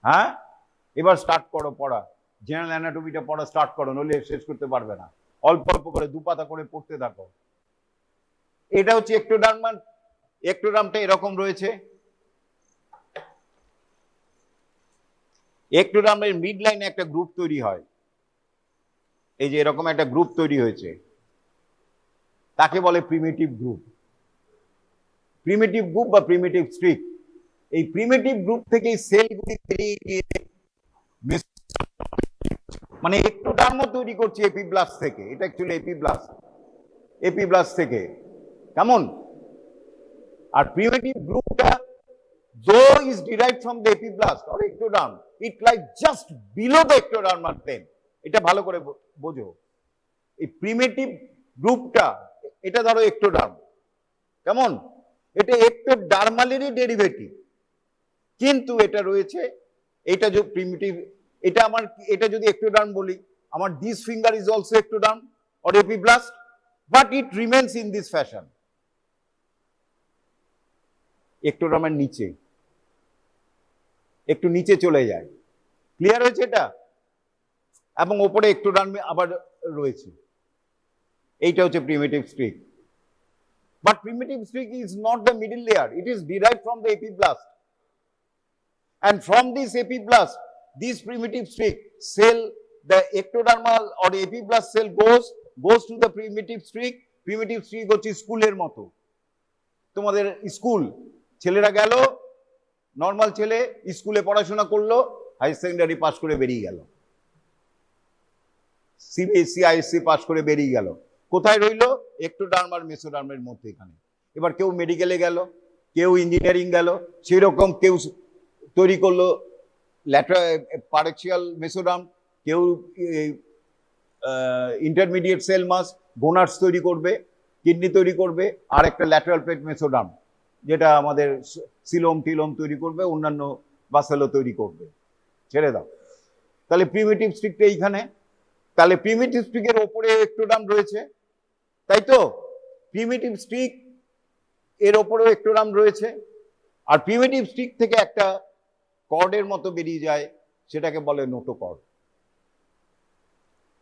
হ্যাঁ, এবার স্টার্ট করো পড়া, জেনারেল অ্যানাটমিটা পড়া স্টার্ট করো, নইলে শেষ করতে পারবে না। অল্প অল্প করে দুপাতা করে পড়তে থাকো। এটা হচ্ছে এক্টোডার্ম। এক্টোডার্মটা এরকম রয়েছে। এক্টোডার্মের মিড লাইনে একটা গ্রুপ তৈরি হয়, এই যে এরকম একটা গ্রুপ তৈরি হয়েছে, তাকে বলে প্রিমিটিভ গ্রুপ। প্রিমিটিভ গ্রুপ বা প্রিমিটিভ স্ট্রিক এই প্রিমিটিভ গ্রুপ থেকে সেলগুলি বেরিয়ে গিয়ে মানে এক্টোডার্মও তৈরি করছে এপিব্লাস্ট থেকে। এটা অ্যাকচুয়ালি এপিব্লাস্ট থেকে, কেমন? আর প্রিমিটিভ গ্রুপটা though is derived from the epiblast or ectoderm, it lies just below the ectodermal plane. এটা ভালো করে বোঝো। এই প্রিমিটিভ গ্রুপটা, এটা ধরো এক্টোডার্ম, কেমন? এটা এক্টোডার্মালেরই ডেরিভেটিভ, কিন্তু এটা রয়েছে, এটা যে প্রিমিটিভ, এটা যদি এক্টোডার্ম বলি, আমার this finger is also ectoderm or epiblast, but it remains in this fashion. এক্টোডার্মের নিচে, একটু নিচে চলে যায়। ক্লিয়ার হয়েছে এটা? এবং ওপরে এক্টোডার্ম আবার রয়েছে। এইটা হচ্ছে primitive streak. But primitive streak is not the middle layer, it is derived from the epiblast, and from this epiblast, this primitive streak cell, the ectodermal or epiblast cell goes to the primitive streak. Primitive streak হচ্ছে স্কুলের মতো। তোমাদের school, ছেলেরা গেল, normal ছেলে স্কুলে পড়াশোনা করলো, হাই সেকেন্ডারি পাস করে বেরিয়ে গেল, সিবিএসসি আইএসসি পাস করে বেরিয়ে গেল, কোথায় রইলো? এক্টোডার্ম আর মেসোডার্মের মধ্যে এখানে। এবার কেউ মেডিকেলে গেল, কেউ ইঞ্জিনিয়ারিং গেল, সেই রকম কেউ তৈরি করলো পারেক্সিয়াল মেসোডার্ম, কেউ ইন্টারমিডিয়েট সেল মাস গোনার্স তৈরি করবে, কিডনি তৈরি করবে, আর একটা ল্যাটারাল প্লেট মেসোডার্ম যেটা আমাদের সিলোম টিলোম তৈরি করবে, অন্যান্য বাসেলও তৈরি করবে। ছেড়ে দাও। তাহলে প্রিমিটিভ স্ট্রিকটা এইখানে, তাহলে প্রিমিটিভ স্ট্রিকের ওপরে এক্টোডার্ম রয়েছে, তাই তো? প্রিমিটিভ স্ট্রিক এর ওপরেও এক্টোডার্ম রয়েছে, আর প্রিমিটিভ স্ট্রিক থেকে একটা কর্ডের মতো বেরিয়ে যায়, সেটাকে বলে নোটোকর্ড।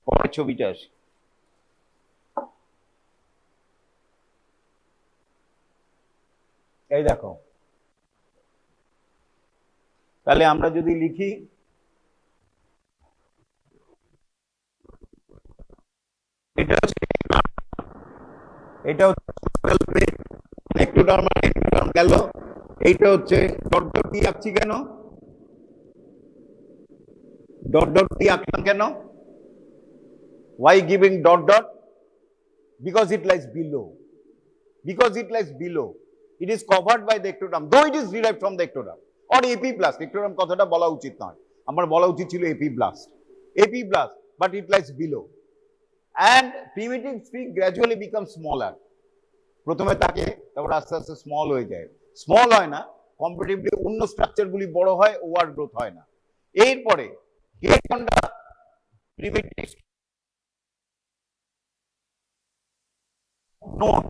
পরের ছবিটা আসে। এই দেখো, তাহলে আমরা যদি লিখি, এটা হচ্ছে এক্টোডার্ম গেল, এইটা হচ্ছে ডট ডট দিয়ে আঁকছি কেন? ডট ডট দিয়ে আঁকলাম কেন? Why giving dot dot? Because it lies below. Because it lies below. It is covered by the ectoderm, though it is derived from the ectoderm or epiblast. Ectoderm কথাটা বলা উচিত নয়, আমার বলা উচিত ছিল epiblast, but it lies below. And primitive streak gradually becomes smaller. প্রথমে তাকে, তারপর আস্তে আস্তে স্মল হয়ে যায়। স্মল হয় না, কম্পারেটিভলি অন্য স্ট্রাকচারগুলি বড় হয়, ওভার গ্রোথ হয় না। এরপরে get on the primitive node,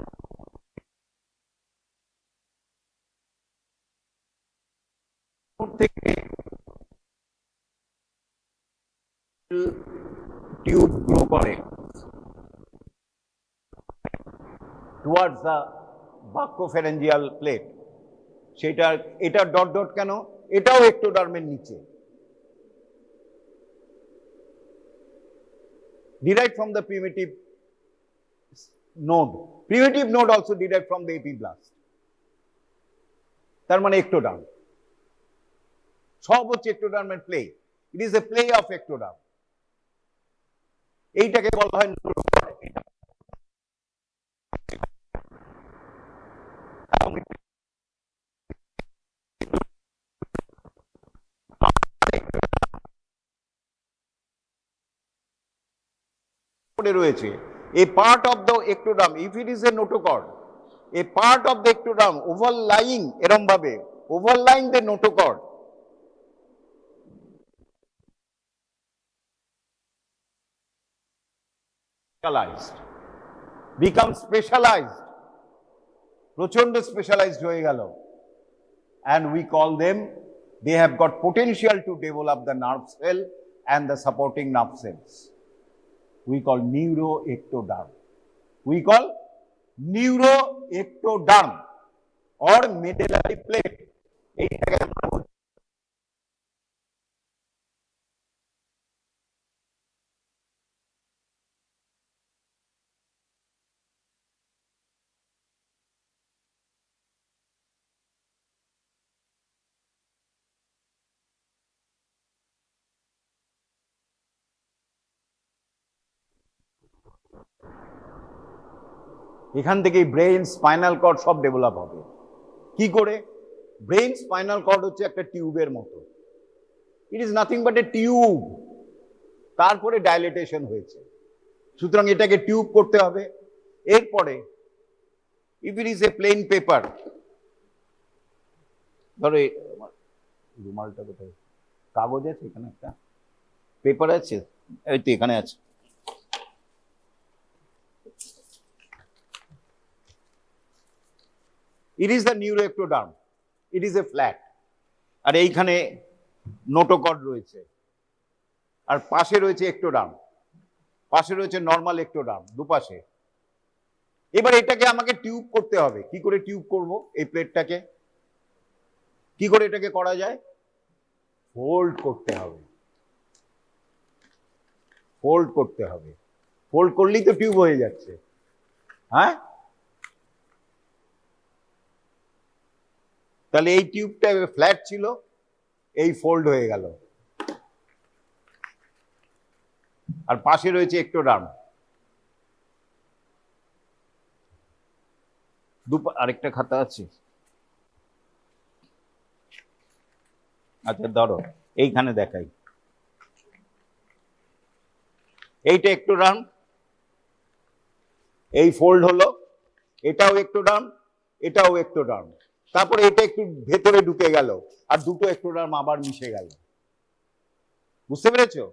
থেকে টিউব গ্রো করে টুয়ার্ডস দ্য বাক্যোফেরেঞ্জিয়াল প্লেট। সেটা, এটা ডট ডট কেন? এটাও এক্টোডার্মের নিচে, derived from the primitive node. Primitive node also derived from the epiblast. তার মানে এক্টোডার্ম সব হচ্ছে এক্টোডার্মের play. It is a play of ectoderm. এইটাকে বলা হয় রয়েছে a part of the ectoderm, if it is a notochord, a part of the ectoderm overlying, এরম ভাবে overlying the notochord, specialized, become specialized, প্রচন্ড স্পেশালাইজড হয়ে গেল, and we call them, they have got potential to develop the nerve cell and the supporting nerve cells. We call neuroectoderm. We call neuroectoderm or medullary plate. এইটাকে আমরা বলি। এখান থেকেই brain, spinal cord সব develop হবে। কি করে? Brain spinal cord হচ্ছে একটা টিউবের মতো, it is nothing but A tube, তারপরে ডাইলেটেশন হয়েছে, সুতরাং এটাকে টিউব করতে হবে। এরপরে if it is A plane paper, ধরো রুমালটা কোথায়, কাগজ আছে এখানে, একটা পেপার আছে, এই তো এখানে আছে, it is the neuroectoderm, it is a flat, আর এইখানে নোটোকর্ড রয়েছে, আর পাশে রয়েছে একটোডার্ম, পাশে রয়েছে নর্মাল একটোডার্ম, দুপাশে। এবার এটাকে আমাকে টিউব করতে হবে। কি করে টিউব করব এই প্লেটটাকে? কি করে এটাকে করা যায়? ফোল্ড করতে হবে, ফোল্ড করতে হবে, ফোল্ড করলেই তো টিউব হয়ে যাচ্ছে। হ্যাঁ, তাহলে এই টিউবটা ফ্ল্যাট ছিল, এই ফোল্ড হয়ে গেল, আর পাশে রয়েছে একটোডার্ম, আরেকটা খাতা আছে, আচ্ছা ধরো এইখানে দেখাই, এইটা একটোডার্ম, এই ফোল্ড হলো, এটাও একটোডার্ম, এটাও একটোডার্ম, তারপরে এটা একটু ভেতরে ঢুকে গেল, আর দুটো একটোডার্ম আবার মিশে গেল। বুঝতে পেরেছো?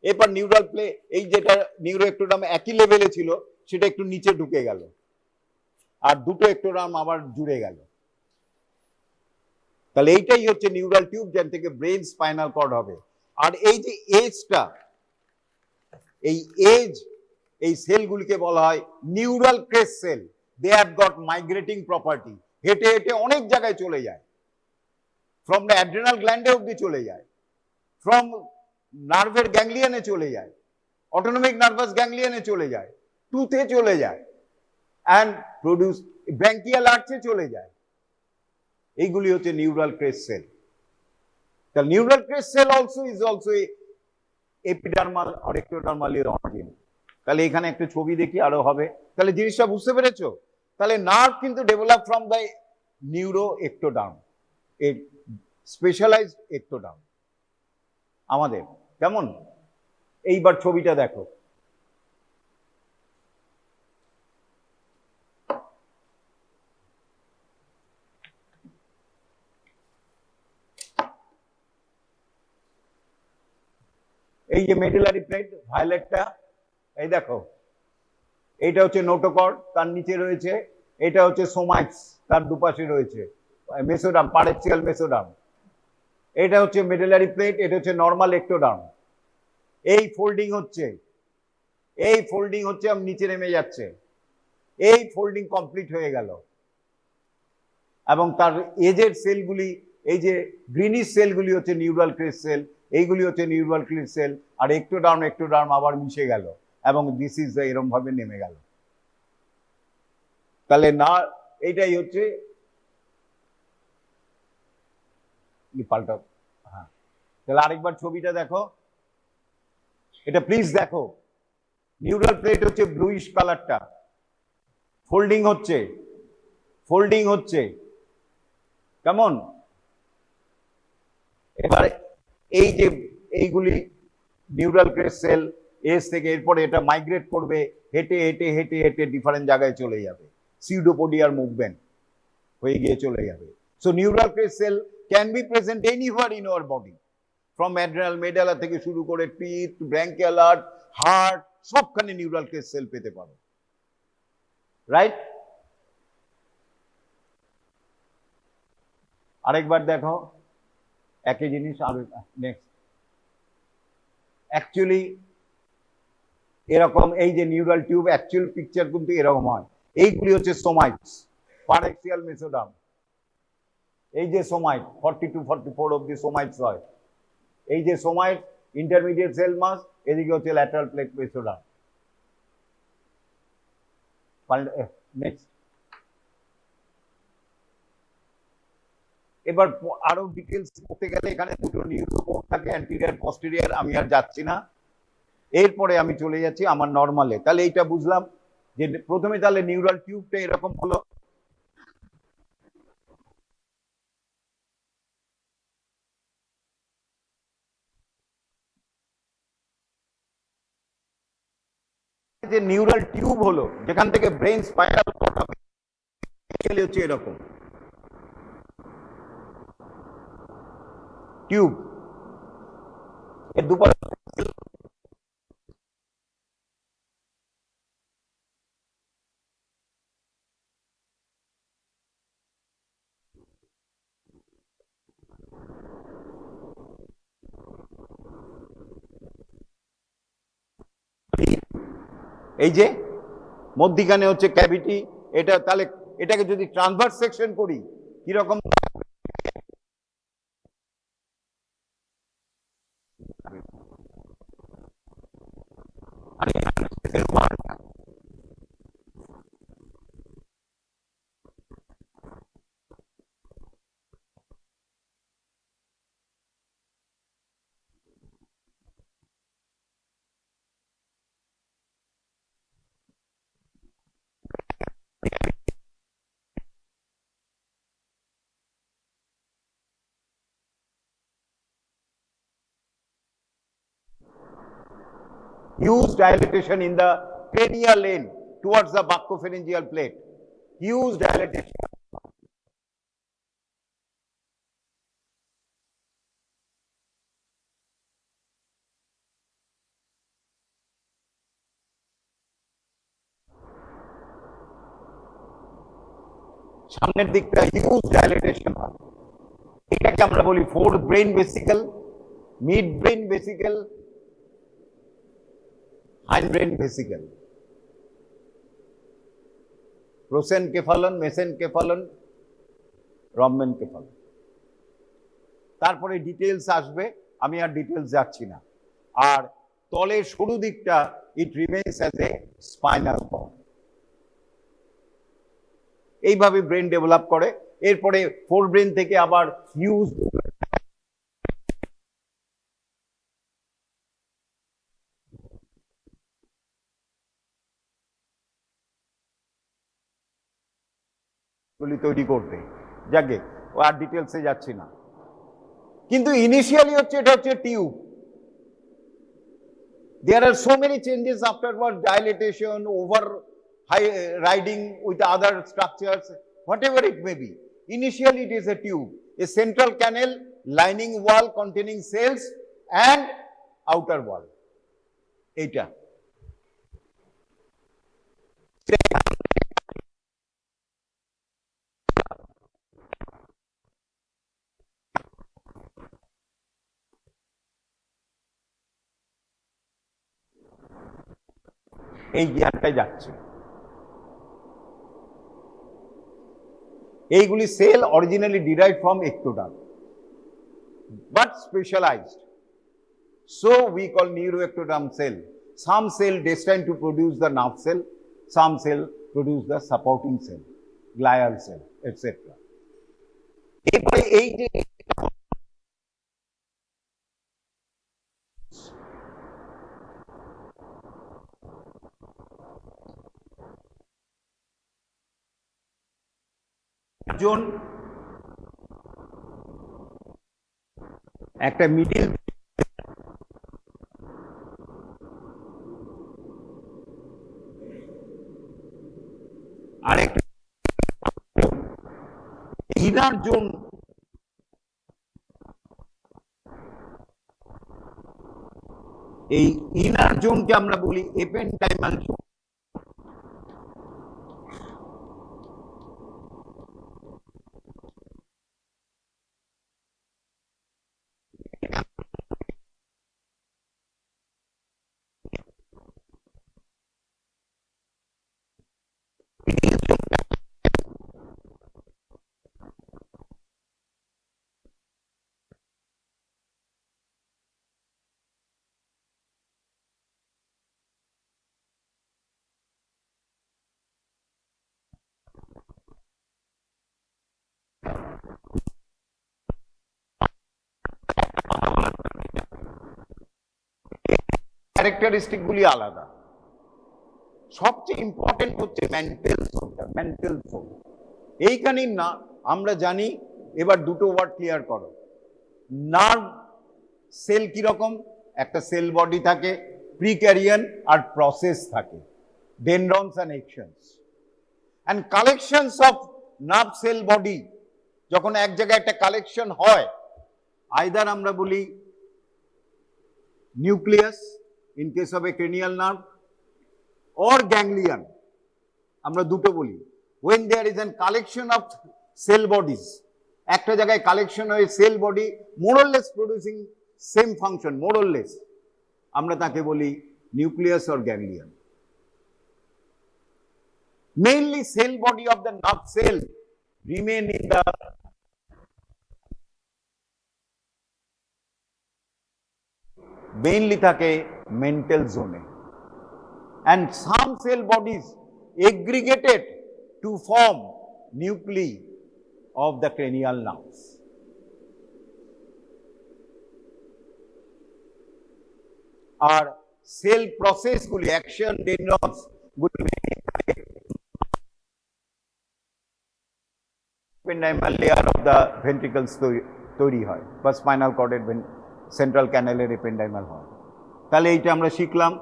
এরপর নিউরাল প্লে, এই যেটা নিউরো একটোডার্ম একই লেভেলে ছিল সেটা একটু নিচে ঢুকে গেল, আর দুটো একটোডার্ম আবার জুড়ে গেল। তাহলে এইটাই হচ্ছে নিউরাল টিউব, যেখান থেকে ব্রেন স্পাইনাল কর্ড হবে। আর এই যে এজটা, এই এজ, এই সেলগুলিকে বলা হয় neural crest cell. They have got migrating property, হেঁটে হেঁটে অনেক জায়গায় চলে যায়, ফ্রম দ্য অ্যাড্রেনাল গ্ল্যান্ডে অব্দি চলে যায়, ফ্রম নার্ভের গ্যাংলিয়নে চলে যায়, অটোনমিক নার্ভাস গ্যাংলিয়নে চলে যায়, টুথে চলে যায়, অ্যান্ড প্রডিউস ব্র্যাঙ্কিয়াল আর্চে চলে যায়। এইগুলি হচ্ছে neural crest cell. The neural crest cell also is also a epidermal or ectodermally origin. তাহলে এখানে একটা ছবি দেখি আরো হবে, তাহলে জিনিসটা বুঝতে পেরেছো? তাহলে নার্ভ কিন্তু develop from the neuro ectoderm, a specialized ectoderm আমাদের। কেমন? এইবার ছবিটা দেখো, এই যে মেডুলারি প্লেট ভায়োলেটটা, এই দেখো, এইটা হচ্ছে নোটোকর্ড, তার নিচে রয়েছে, এটা হচ্ছে সোমাইটস, তার দুপাশে রয়েছে মেসোডার্ম, পারেক্সিয়াল মেসোডার্ম। এটা হচ্ছে মেডুলারি প্লেট, এটা হচ্ছে নর্মাল একটোডার্ম। এই ফোল্ডিং হচ্ছে, এই ফোল্ডিং হচ্ছে, আমি নিচে নেমে যাচ্ছে, এই ফোল্ডিং কমপ্লিট হয়ে গেল, এবং তার এজের সেলগুলি, এই যে গ্রিনিশ সেলগুলি হচ্ছে নিউরাল ক্রেস সেল, এইগুলি হচ্ছে নিউরাল ক্রেস সেল, আর একটোডার্ম একটোডার্ম আবার মিশে গেল, এবং দিস ইজ এরকম ভাবে নেমে গেল। তাহলে না, এইটাই হচ্ছে পাল্টা। হ্যাঁ, তাহলে আরেকবার ছবিটা দেখো, এটা প্লিজ দেখো, নিউরাল প্লেট হচ্ছে ব্লুইশ কালারটা, ফোল্ডিং হচ্ছে, ফোল্ডিং হচ্ছে, কেমন? এবারে এই যে এইগুলি নিউরাল ক্রেস সেল, এস থেকে এরপরে এটা মাইগ্রেট করবে, হেঁটে হেঁটে হেঁটে হেঁটে ডিফারেন্ট জায়গায় চলে যাবে, সিউডোপোডিয়ার মুভমেন্ট হয়ে গিয়ে চলে যাবে। So neural crest cell can be present anywhere in our body, from adrenal medulla থেকে শুরু করে টিথ, ব্র্যাঙ্কিয়াল আর্ট, হার্ট, সবখানে নিউরাল ক্রেস সেল পেতে পারো, রাইট? আরেকবার দেখো একই জিনিস, আর নেক্সট। অ্যাকচুয়ালি এরকম, এই যে নিউরাল টিউব অ্যাকচুয়াল পিকচার কিন্তু এরকম হয়। এইগুলি হচ্ছে সোমাইটস, পারেক্সিয়াল মেসোডার্ম, এই যে সোমাইট 40 to 44 অব্দি সোমাইটস হয়, এই যে সোমাইট, ইন্টারমিডিয়েট সেল মাস, এদিকে হচ্ছে ল্যাটারাল প্লেট মেসোডার্ম। নেক্সট, এবার আরো ডিটেলস করতে গেলে এখানে দুটো নিউরোপোর্ট থাকে, অ্যান্টিরিয়র পস্টেরিয়র, আমি আর যাচ্ছি না। এরপরে আমি চলে যাচ্ছি আমার নর্মালে। তাহলে এইটা বুঝলাম, যে প্রথমে তাহলে নিউরাল টিউবটা এরকম হলো, যে নিউরাল টিউব হলো যেখান থেকে ব্রেন স্পাইরাল হচ্ছে এরকম টিউব, এর দুপাশে এই যে মধ্যিখানে হচ্ছে ক্যাভিটি, এটা তাহলে এটাকে যদি ট্রান্সভার্স সেকশন করি কিরকম, huge dilatation in the cranial lane towards the buccopharyngeal plate, huge dilatation. সামনের দিকটা হিউজ ডাইলেটেশন হয়, এটাকে আমরা বলি fourth brain vesicle, mid brain vesicle, hind brain vesicle, prosencephalon, mesencephalon, rhombencephalon. তারপরে ডিটেলস আসবে, আমি আর ডিটেলস যাচ্ছি না। আর তলের সরু দিকটা it remains as a spinal cord. এইভাবে ব্রেন ডেভেলপ করে। এরপরে ফোর ব্রেন থেকে আবার হিউজ তৈরি করতে, যাকে আর ডিটেলসে যাচ্ছি না। কিন্তু ইনিশিয়ালি হচ্ছে এটা হচ্ছে tube. There are so many changes afterward, dilatation, over riding with other structures, whatever it may be. Initially it is a tube, a central canal, lining wall containing cells and outer wall. Eta. এই জ্ঞানটাই যাচ্ছে। এইগুলি cell originally derived from ectoderm but specialized, so we call neuroectoderm cell. Some cell destined to produce the nerve cell, some cell produce the supporting cell, glial cell, etc. এরপরে এই যে zone, একটা middle আর একটা inner zone, এই inner জোনকে আমরা বলি এপেনডাইমাল zone. Characteristic গুলি আলাদা। সবচেয়ে ইম্পর্টেন্ট হচ্ছে মেন্টাল জোনটা, মেন্টাল জোন। এইখানেই না আমরা জানি, এবার দুটো ওয়ার্ড ক্লিয়ার করো। নার্ভ সেল কিরকম, একটা সেল বডি থাকে, প্রিক্যারিয়ান আর প্রসেস থাকে, dendrons and axons, and collections of nerve cell body যখন এক জায়গায় একটা কালেকশন হয়, আইদার আমরা বলি nucleus in case of a cranial nerve, or ganglion, আমরা দুটো বলি। when there is an collection of cell bodies, একটা জায়গায় কালেকশন হয়ে sell body more or less producing same function, more or less, আমরা তাকে বলি nucleus or ganglion. Mainly cell body of the nerve cell remain in the mainly থাকে mental zone, and some cell bodies aggregated to form nuclei of the cranial nerves. আর cell process গুলি, axon dendrons গুলি ependymal layer of the ventricles তৈরি হয়, বা spinal কর্ডের central ক্যানেলের এপেন্ডাইমাল হয়। তাহলে এইটা আমরা শিখলাম।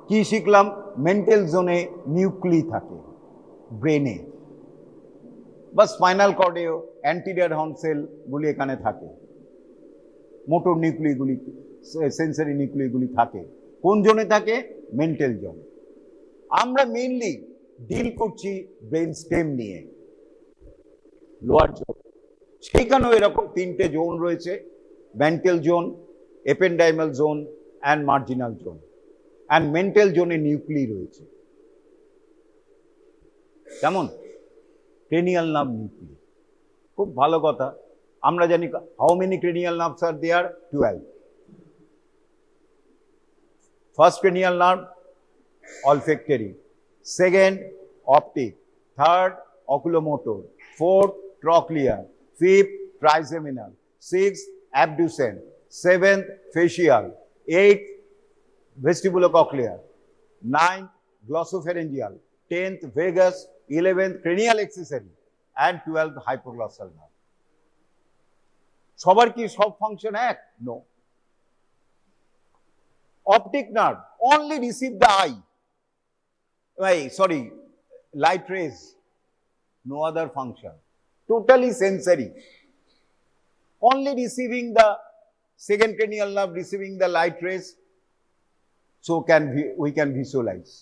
কি শিখলাম? মেন্টাল জোনে নিউক্লি থাকে ব্রেনে, বা স্পাইনাল কর্ডেও অ্যান্টিরিয়র হর্ন সেল গুলি এখানে থাকে, মোটর নিউক্লিগুলি, সেন্সরি নিউক্লিগুলি থাকে। কোন জোনে থাকে? Mental zone. আমরা মেইনলি ডিল করছি ব্রেন স্টেম নিয়ে, লোয়ার জোন। সেইখানেও এরকম তিনটে জোন রয়েছে, mental zone, ependymal zone and marginal zone. And mental জোনে নিউক্লি রয়েছে, কেমন? Cranial nerve nuclei. খুব ভালো কথা। আমরা জানি how many cranial nerves are there? 12. First cranial nerve, olfactory. Second, optic. Third, oculomotor. Fourth, trochlear. Fifth, trigeminal. Sixth, abducens. Seventh, facial. Eighth, vestibulocochlear. Ninth, glossopharyngeal. 10th, vagus. 11th, cranial accessory. And 12th, hypoglossal nerve. সবার কি সব function এক? No. Optic nerve only receive the light rays, no other function, totally sensory, only receiving the second cranial nerve receiving the light rays, so we can visualize.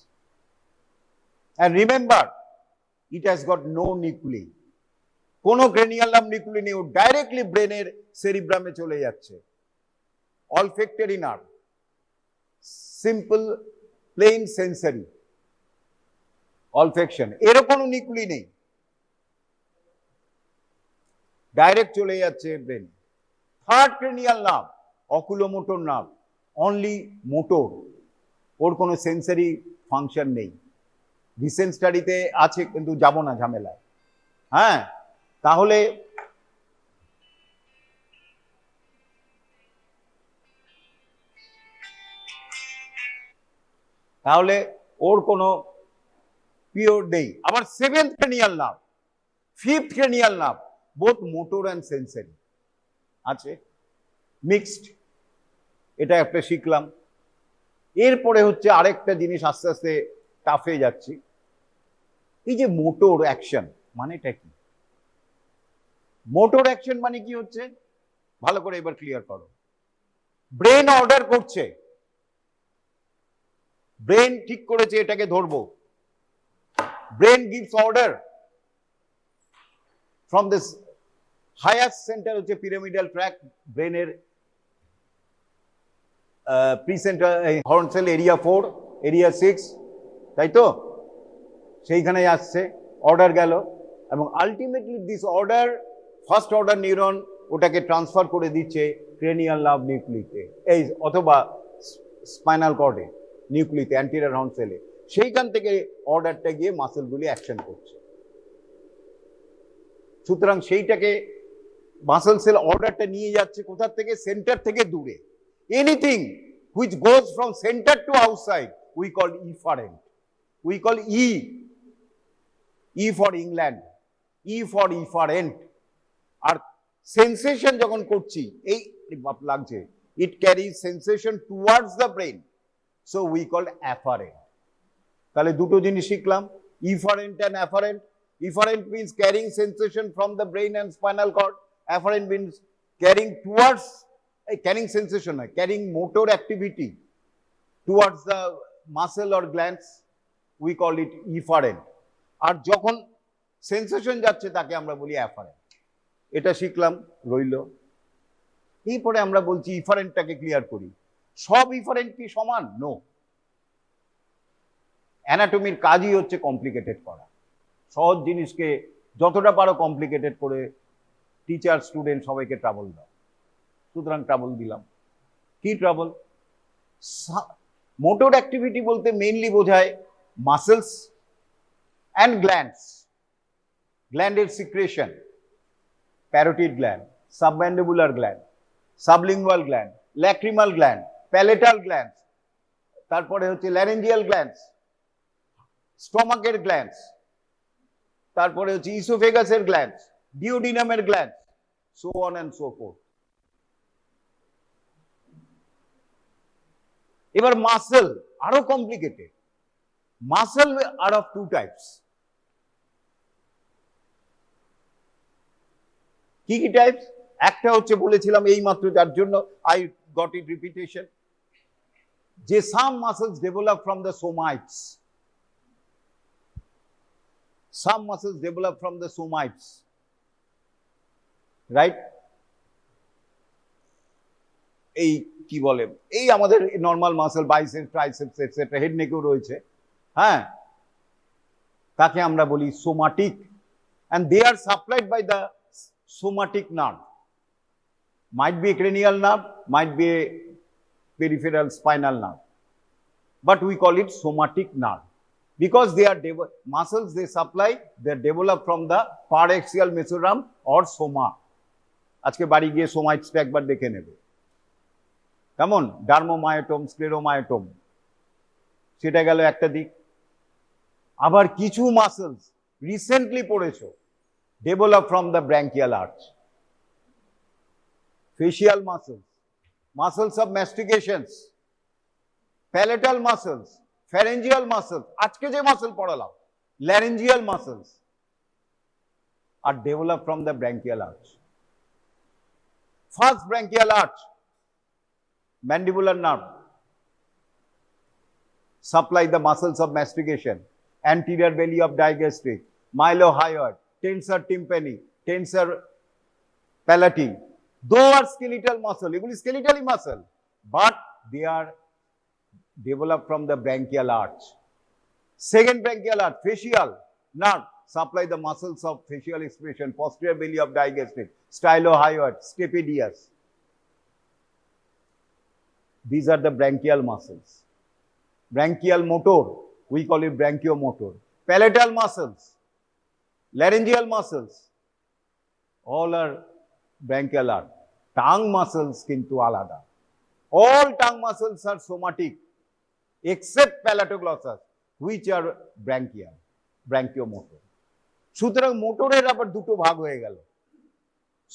And remember, it has got no nuclei, কোনো cranial nerve nuclei নেই, directly ব্রেনের সেরিব্রামে চলে যাচ্ছে। olfactory nerve, simple plain sensory olfaction, এর কোনো nuclei নেই, direct চলে যাচ্ছে brain. Third cranial nerve, oculomotor nerve, only motor, ওর কোনো সেন্সারি ফাংশন নেই। রিসেন্ট স্টাডিতে আছে, কিন্তু যাব না ঝামেলায়। হ্যাঁ, তাহলে ওর কোনো পিরিয়ড নেই। আবার seventh cranial nerve, fifth cranial nerve, both motor and sensory আছে, মিক্সড। এটা একটা শিখলাম। এরপরে হচ্ছে আরেকটা জিনিস, আস্তে আস্তে টাফে যাচ্ছি। এই যে মোটর অ্যাকশন মানেটা কি? মোটর অ্যাকশন মানে কি হচ্ছে? ভালো করে এবার ক্লিয়ার করো। ব্রেন অর্ডার করছে, ব্রেন ঠিক করেছে এটাকে ধরবো, brain gives order from this higher center, হচ্ছে পিরামিডাল ট্র্যাক, ব্রেনের precentral horn cell area 4, area 6, তাই তো? সেইখানে আসছে, অর্ডার গেল, এবং ultimately this order, first order neuron ওটাকে ট্রান্সফার করে দিচ্ছে ক্রেনিয়াল নার্ভ নিউক্লিতে, এই অথবা স্পাইনাল কর্ডে নিউক্লিতে, অ্যান্টিরিয়র হর্ন সেলে। সেইখান থেকে অর্ডারটা গিয়ে মাসেলগুলি অ্যাকশন করছে। সুতরাং সেইটাকে মাসেল সেল অর্ডারটা নিয়ে যাচ্ছে কোথার থেকে? সেন্টার থেকে দূরে। Anything which goes from center to outside we call efferent. we call E. E for England, E for efferent. আর সেন্সেশন যখন করছি, এই লাগছে, it carries sensation towards the brain, so we call afferent. তাহলে দুটো জিনিস শিখলাম, efferent and afferent. Efferent means carrying sensation from the brain and spinal cord. Afferent means carrying towards, carrying sensation, carrying motor activity towards the muscle or glands. We call it efferent. আর যখন sensation যাচ্ছে তাকে আমরা বলি afferent. এটা শিখলাম, রইল। এরপরে আমরা বলছি ইফারেন্টটাকে ক্লিয়ার করি। সব ইফারেন্ট কি সমান? নো। অ্যানাটমির কাজই হচ্ছে কমপ্লিকেটেড করা, সহজ জিনিসকে যতটা পারো কমপ্লিকেটেড করে টিচার স্টুডেন্ট সবাইকে ট্রাবল দাও। সুতরাং ট্রাবল দিলাম। কি ট্রাবল? মোটর অ্যাক্টিভিটি বলতে মেইনলি বোঝায় মাসেলস অ্যান্ড গ্ল্যান্ডস, গ্ল্যান্ডের secretion, parotid gland, submandibular gland, sublingual gland, lacrimal gland, palatal glands, তারপরে হচ্ছে laryngeal glands, স্টমাকের গ্ল্যান্ডস, তারপরে হচ্ছে ইসোফেগাসের গ্ল্যান্ডস, ডিওডিনামের glands, so on and so forth. এবার মাসেল আরো complicated. Muscle are of two types. কি কি টাইপস? একটা হচ্ছে বলেছিলাম এই মাত্র, যার জন্য আই গট ইট রিপিটেশন, যে some muscles develop from the somites, some muscles develop from the somites, right? এই কি বলে, এই আমাদের normal muscle biceps, triceps etcetera, head নেকেও রয়েছে, হ্যাঁ, তাকে আমরা বলি somatic, and they are supplied by the somatic nerve. Might be a cranial nerve, might be a peripheral spinal nerve, but we call it somatic nerve because they are muscles they supply, they are developed from the paraxial mesoderm or soma. আজকে বাড়ি গিয়ে সোমাইটসটা একবার দেখে নেবে কেমন, ডার্মোমায়োটম, স্ক্লেরোমায়োটম, সেটা গেল একটা দিক। আবার কিছু মাসেলস রিসেন্টলি পড়েছো, develop from the branchial arch. Facial muscles, muscles of mastications, palatal muscles, pharyngeal muscles, আজকে যে muscle পড়ালাম, laryngeal muscles are developed from the branchial arch. First branchial arch, mandibular nerve, supply the muscles of mastication, anterior belly of digastric, mylohyoid, tensor tympani, tensor palatine. Those are skeletal muscle. Eguলি skeletal muscle, but they are developed from the branchial arch. Second branchial arch, facial nerve, supply the muscles of facial expression, posterior belly of digastric, stylohyoid, stapedius. These are the branchial muscles. Branchial motor, we call it branchiomotor. Palatal muscles, laryngeal muscles, all are branchial arch. Tongue muscles kintu alada. All tongue muscles are somatic except palatoglossus, which are branchial, branchiomotor. সুতরাং মোটরের আবার দুটো ভাগ হয়ে গেল,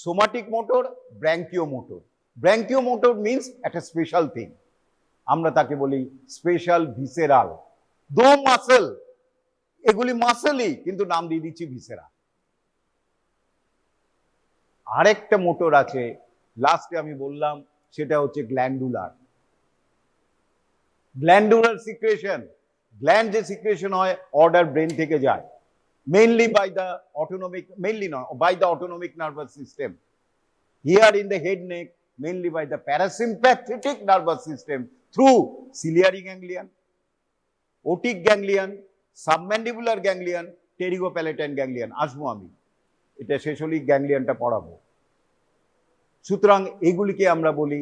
somatic motor, ব্র্যাঙ্কিওমোটর। ব্র্যাঙ্কিওমোটর means একটা special thing, আমরা তাকে বলি স্পেশাল ভিসেরাল। দো মাসেল, এগুলি মাসেলই কিন্তু নাম দিয়ে দিচ্ছি ভিসেরা। আরেকটা মোটর আছে, লাস্টে আমি বললাম, সেটা হচ্ছে গ্ল্যান্ডুলার। গ্ল্যান্ডুলার সিক্রেশন, গ্ল্যান্ড যে সিক্রেশন হয় অর্ডার ব্রেন থেকে যায়, mainly by the autonomic, mainly নয়, by the autonomic nervous system. Here in the head neck, mainly by the parasympathetic nervous system through ciliary ganglion, otic ganglion, submandibular ganglion, pterygopalatine ganglion. আসবো আমি, এটা শেষ হলেই গ্যাংলিয়নটা পড়াবো। সুতরাং এগুলিকে আমরা বলি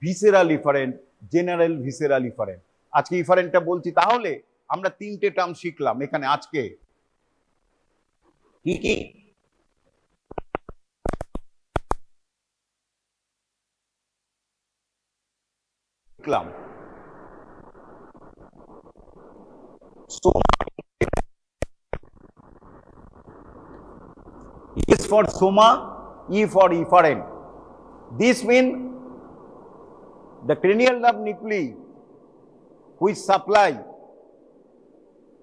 visceral efferent, general visceral efferent. আজকে ইফারেন্টটা বলছি, তাহলে আমরা তিনটে টার্ম শিখলাম এখানে আজকে। কি কি? শিখলাম Soma. E is for soma, E for efferent. This means the cranial nerve nuclei which supply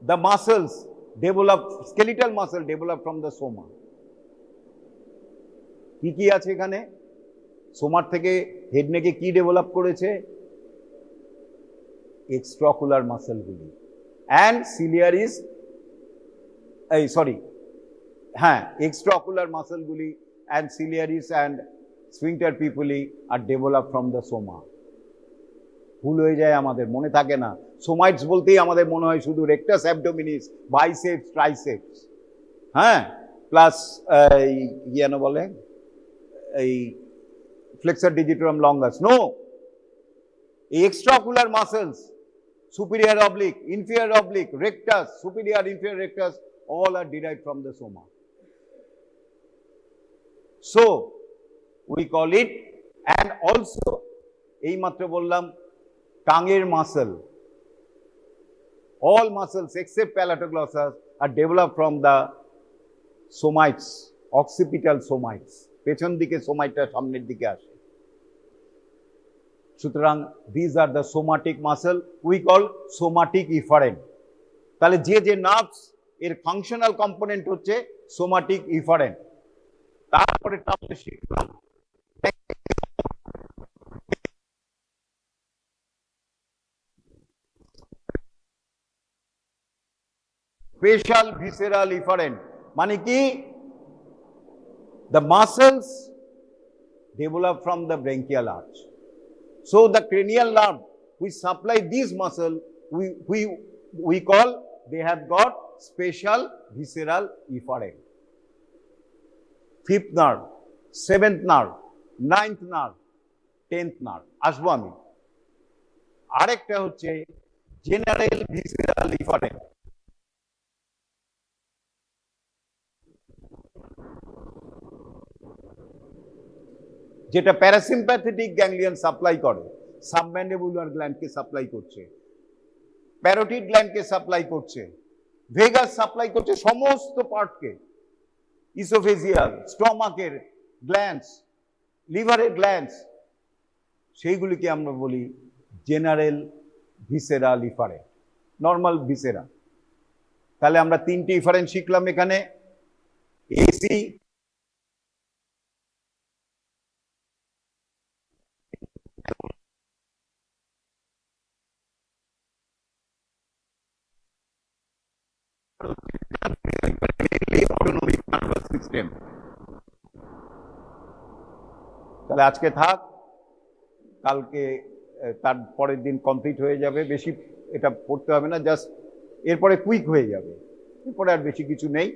the muscles develop, skeletal muscle develop from the soma. কি আছে এখানে? সোমার থেকে হেড নেকে কি ডেভেলপ করেছে? এক্সট্রাকুলার মাসলগুলি অ্যান্ড সিলিয়ারিস, extraocular muscleগুলি and ciliaris and sphincter pupilli are developed from the soma. ভুল হয়ে যায় আমাদের, মনে থাকে না। সোমাইটস বলতেই আমাদের মনে হয় শুধু রেক্টাস অ্যাবডোমিনিস, বাইসেপস, ট্রাইসেপস, হ্যাঁ, প্লাস যেন বলে এই ফ্লেক্সার ডিজিটারাম লঙ্গাস। নো, এই এক্সট্রাকুলার muscles, superior oblique, inferior oblique, rectus, superior, inferior rectus, all are derived from the soma. So, we call it, and also, এই মাত্র বললাম, টাঙের muscle, all muscles except palatoglossus are developed from the somites, occipital somites. পেছন দিকে সোমাইটটা সামনের দিকে আসে। সুতরাং these are the somatic muscle, we call somatic efferent. তাহলে যে যে নার্ভস এর ফাংশনাল কম্পোনেন্ট হচ্ছে সোমাটিক ইফারেন্ট। তারপরে আমরা শিখলাম স্পেশাল ভিসেরাল ইফারেন্ট, মানে কি? the muscles develop from the branchial arch. So the cranial nerve which supply these muscle, we call, they have got special visceral efferent. 5th nerve, 7th nerve, 9th nerve, 10th nerve আসবো আমি। আরেকটা হচ্ছে general visceral efferent. যেটা parasympathetic ganglion supply করে, submandibular গ্ল্যান্ডকে supply করছে, parotid গ্ল্যান্ডকে supply করছে, Vegas supply করছে সমস্ত পার্টকে, ইসোফেজিয়াল, স্টমাকের গ্ল্যান্ডস, লিভারের গ্ল্যান্ডস, সেইগুলিকে আমরা বলি general visceral efferent, normal viscera. তাহলে আমরা 3টে ইফারেন্ট শিখলাম এখানে, এসি, অটোনমিক নার্ভাস সিস্টেম। তাহলে আজকে থাক, কালকে তার পরের দিন কমপ্লিট হয়ে যাবে, বেশি এটা পড়তে হবে না, জাস্ট এরপরে কুইক হয়ে যাবে, এরপরে আর বেশি কিছু নেই,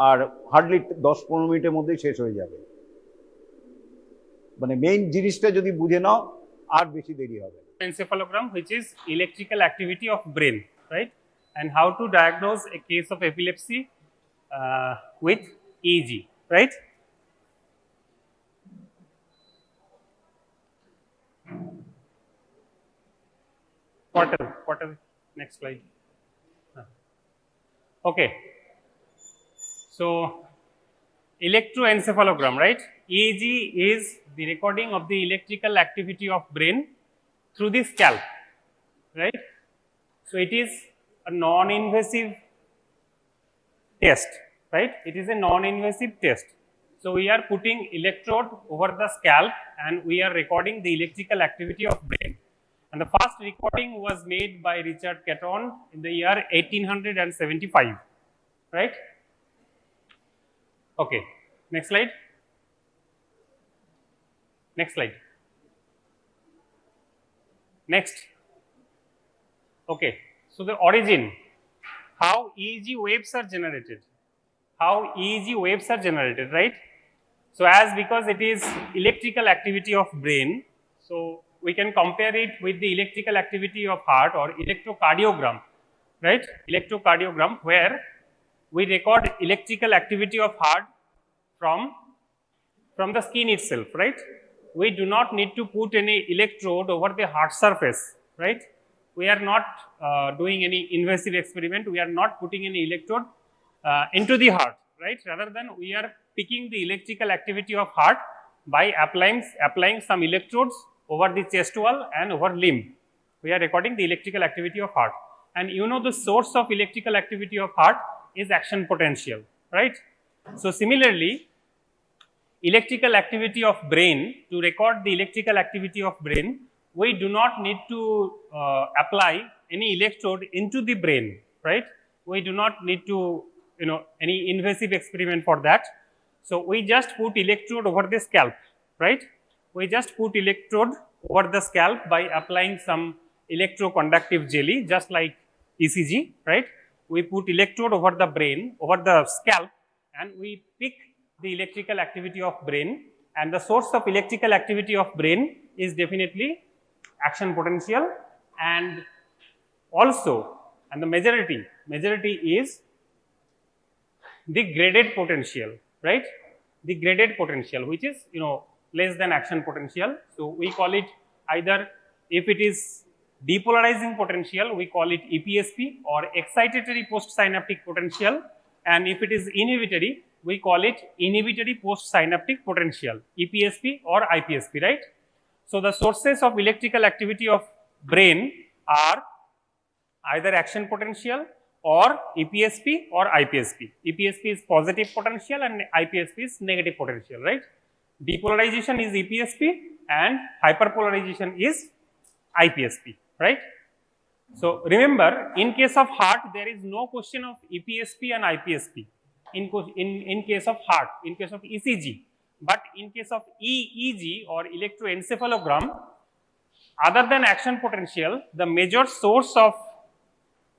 আর হার্ডলি 10-15 মিনিটের মধ্যেই শেষ হয়ে যাবে। মানে মেইন জিনিসটা যদি বুঝে নাও আর বেশি দেরি হবে। Encephalogram, which is electrical activity of brain, right? And how to diagnose a case of epilepsy with EEG, right? Quarter, next slide. Okay. So, electroencephalogram, right? EEG is the recording of the electrical activity of brain through the scalp, right? So, it is a non-invasive test, right? It is a non-invasive test. So, we are putting electrode over the scalp and we are recording the electrical activity of brain. And the first recording was made by Richard Caton in the year 1875, right? Okay, next slide. Next slide. Next. Okay, so the origin, how EEG waves are generated. How EEG waves are generated, right? So, as because it is electrical activity of brain, so we can compare it with the electrical activity of heart or electrocardiogram, right? Electrocardiogram, where we record electrical activity of heart from the skin itself, right? We do not need to put any electrode over the heart surface, right? we are not doing any invasive experiment. We are not putting any electrode into the heart, right? Rather than we are picking the electrical activity of heart by applying some electrodes over the chest wall and over limb. We are recording the electrical activity of heart. And you know the source of electrical activity of heart is action potential, right? So similarly, electrical activity of brain, to record the electrical activity of brain, we do not need to apply any electrode into the brain, right? We do not need to, any invasive experiment for that. So we just put electrode over the scalp, right? We just put electrode over the scalp by applying some electroconductive jelly, just like ECG, right? We put electrode over the brain, over the scalp, and we pick the electrical activity of brain, and the source of electrical activity of brain is definitely action potential, and also, and the majority is the graded potential, right? The graded potential, which is less than action potential. So we call it either, if it is depolarizing potential, we call it EPSP, or excitatory postsynaptic potential, and if it is inhibitory, we call it inhibitory postsynaptic potential, EPSP or IPSP, right? So the sources of electrical activity of brain are either action potential or EPSP or IPSP. EPSP is positive potential and IPSP is negative potential, right? Depolarization is EPSP and hyperpolarization is IPSP, right? So remember, in case of heart, there is no question of EPSP and IPSP in case of heart, in case of ECG. But in case of EEG or electroencephalogram, other than action potential, the major source of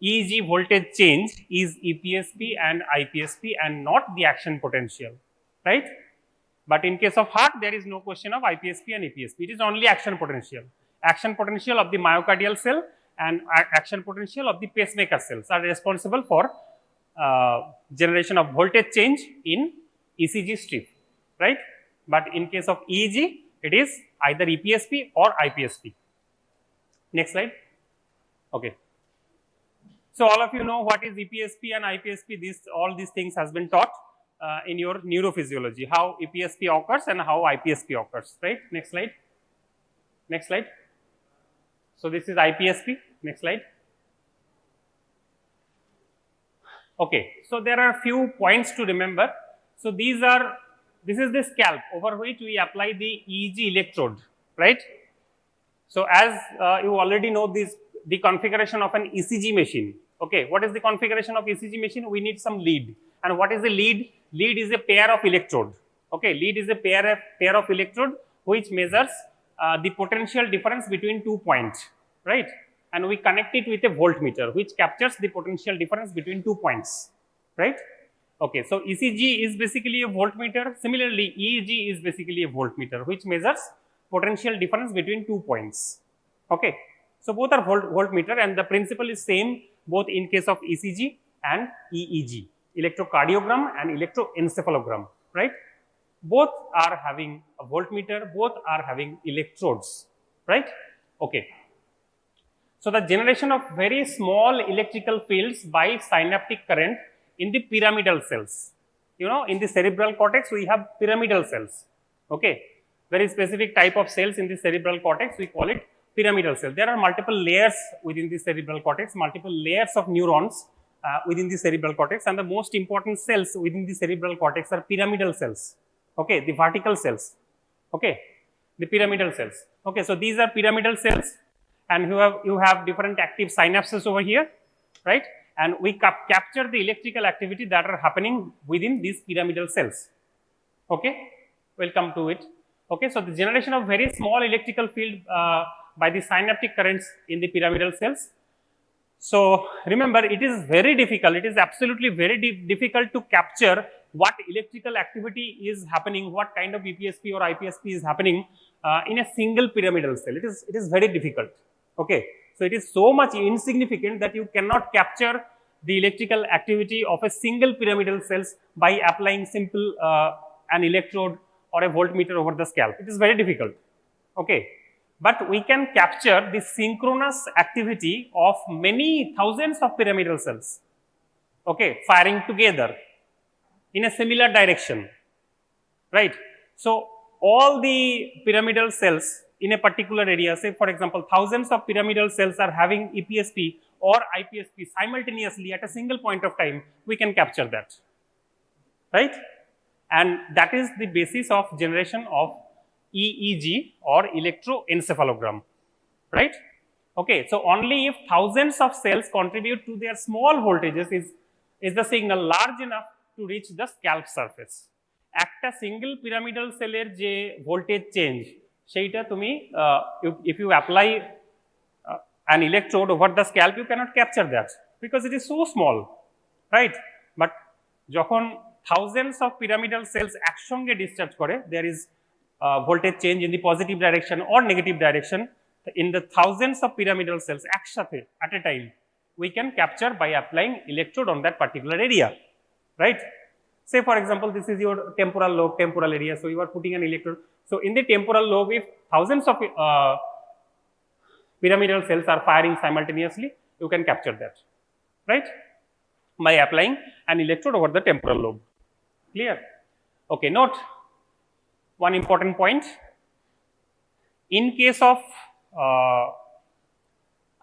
EEG voltage change is EPSP and IPSP and not the action potential, right? But in case of heart, there is no question of IPSP and EPSP. It is only action potential. Action potential of the myocardial cell and action potential of the pacemaker cells are responsible for generation of voltage change in ECG strip, right? But in case of EEG, it is either EPSP or IPSP. Next slide. Okay. So all of you know what is EPSP and IPSP. All these things has been taught in your neurophysiology, how EPSP occurs and how IPSP occurs, right? Next slide. Next slide. So this is IPSP. Next slide. Okay. So there are a few points to remember. So this is the scalp over which we apply the EEG electrode, right? So as you already know the configuration of an ECG machine. Okay, what is the configuration of ECG machine? We need some lead. And what is the lead? Lead is a pair of electrode. Okay, lead is a pair of electrode which measures the potential difference between 2 points, right? And we connect it with a voltmeter which captures the potential difference between 2 points, right? Okay, so ECG is basically a voltmeter. Similarly, EEG is basically a voltmeter which measures potential difference between 2 points. Okay, so both are voltmeter, and the principle is same both in case of ECG and EEG, electrocardiogram and electroencephalogram, right? Both are having a voltmeter, both are having electrodes, right? Okay. So the generation of very small electrical fields by synaptic current in the pyramidal cells. In the cerebral cortex, we have pyramidal cells. Okay. Very specific type of cells in the cerebral cortex, we call it pyramidal cells. There are multiple layers within the cerebral cortex, multiple layers of neurons within the cerebral cortex, and the most important cells within the cerebral cortex are pyramidal cells. Okay, the vertical cells. Okay, the pyramidal cells. Okay, so these are pyramidal cells, and you have different active synapses over here, right? And we capture the electrical activity that are happening within these pyramidal cells. Okay, we'll come to it. Okay, so the generation of very small electrical field by the synaptic currents in the pyramidal cells. So remember, it is very difficult. It is absolutely very difficult to capture what electrical activity is happening, what kind of EPSP or IPSP is happening in a single pyramidal cell. It is very difficult. Okay, so it is so much insignificant that you cannot capture the electrical activity of a single pyramidal cells by applying simple an electrode or a voltmeter over the scalp. It is very difficult. Okay, but we can capture the synchronous activity of many thousands of pyramidal cells, okay, firing together in a similar direction, right? So, all the pyramidal cells in a particular area, say for example, thousands of pyramidal cells are having EPSP or IPSP simultaneously at a single point of time, we can capture that, right? And that is the basis of generation of EEG or electroencephalogram, right? Okay, so only if thousands of cells contribute to their small voltages is the signal large enough to reach the scalp surface. একটা single pyramidal cell এর যে voltage change সেইটা তুমি if you apply an electrode over the scalp, you cannot capture that because it is so small, right? But যখন thousands of pyramidal cells একসঙ্গে discharge করে, there is voltage change in the positive direction or negative direction in the thousands of pyramidal cells একসাথে at a time, we can capture by applying electrode on that particular area, right? Say for example, this is your temporal lobe, temporal area, so you are putting an electrode. So in the temporal lobe, if thousands of pyramidal cells are firing simultaneously, you can capture that, right? By applying an electrode over the temporal lobe. Clear? Okay, note one important point. In case of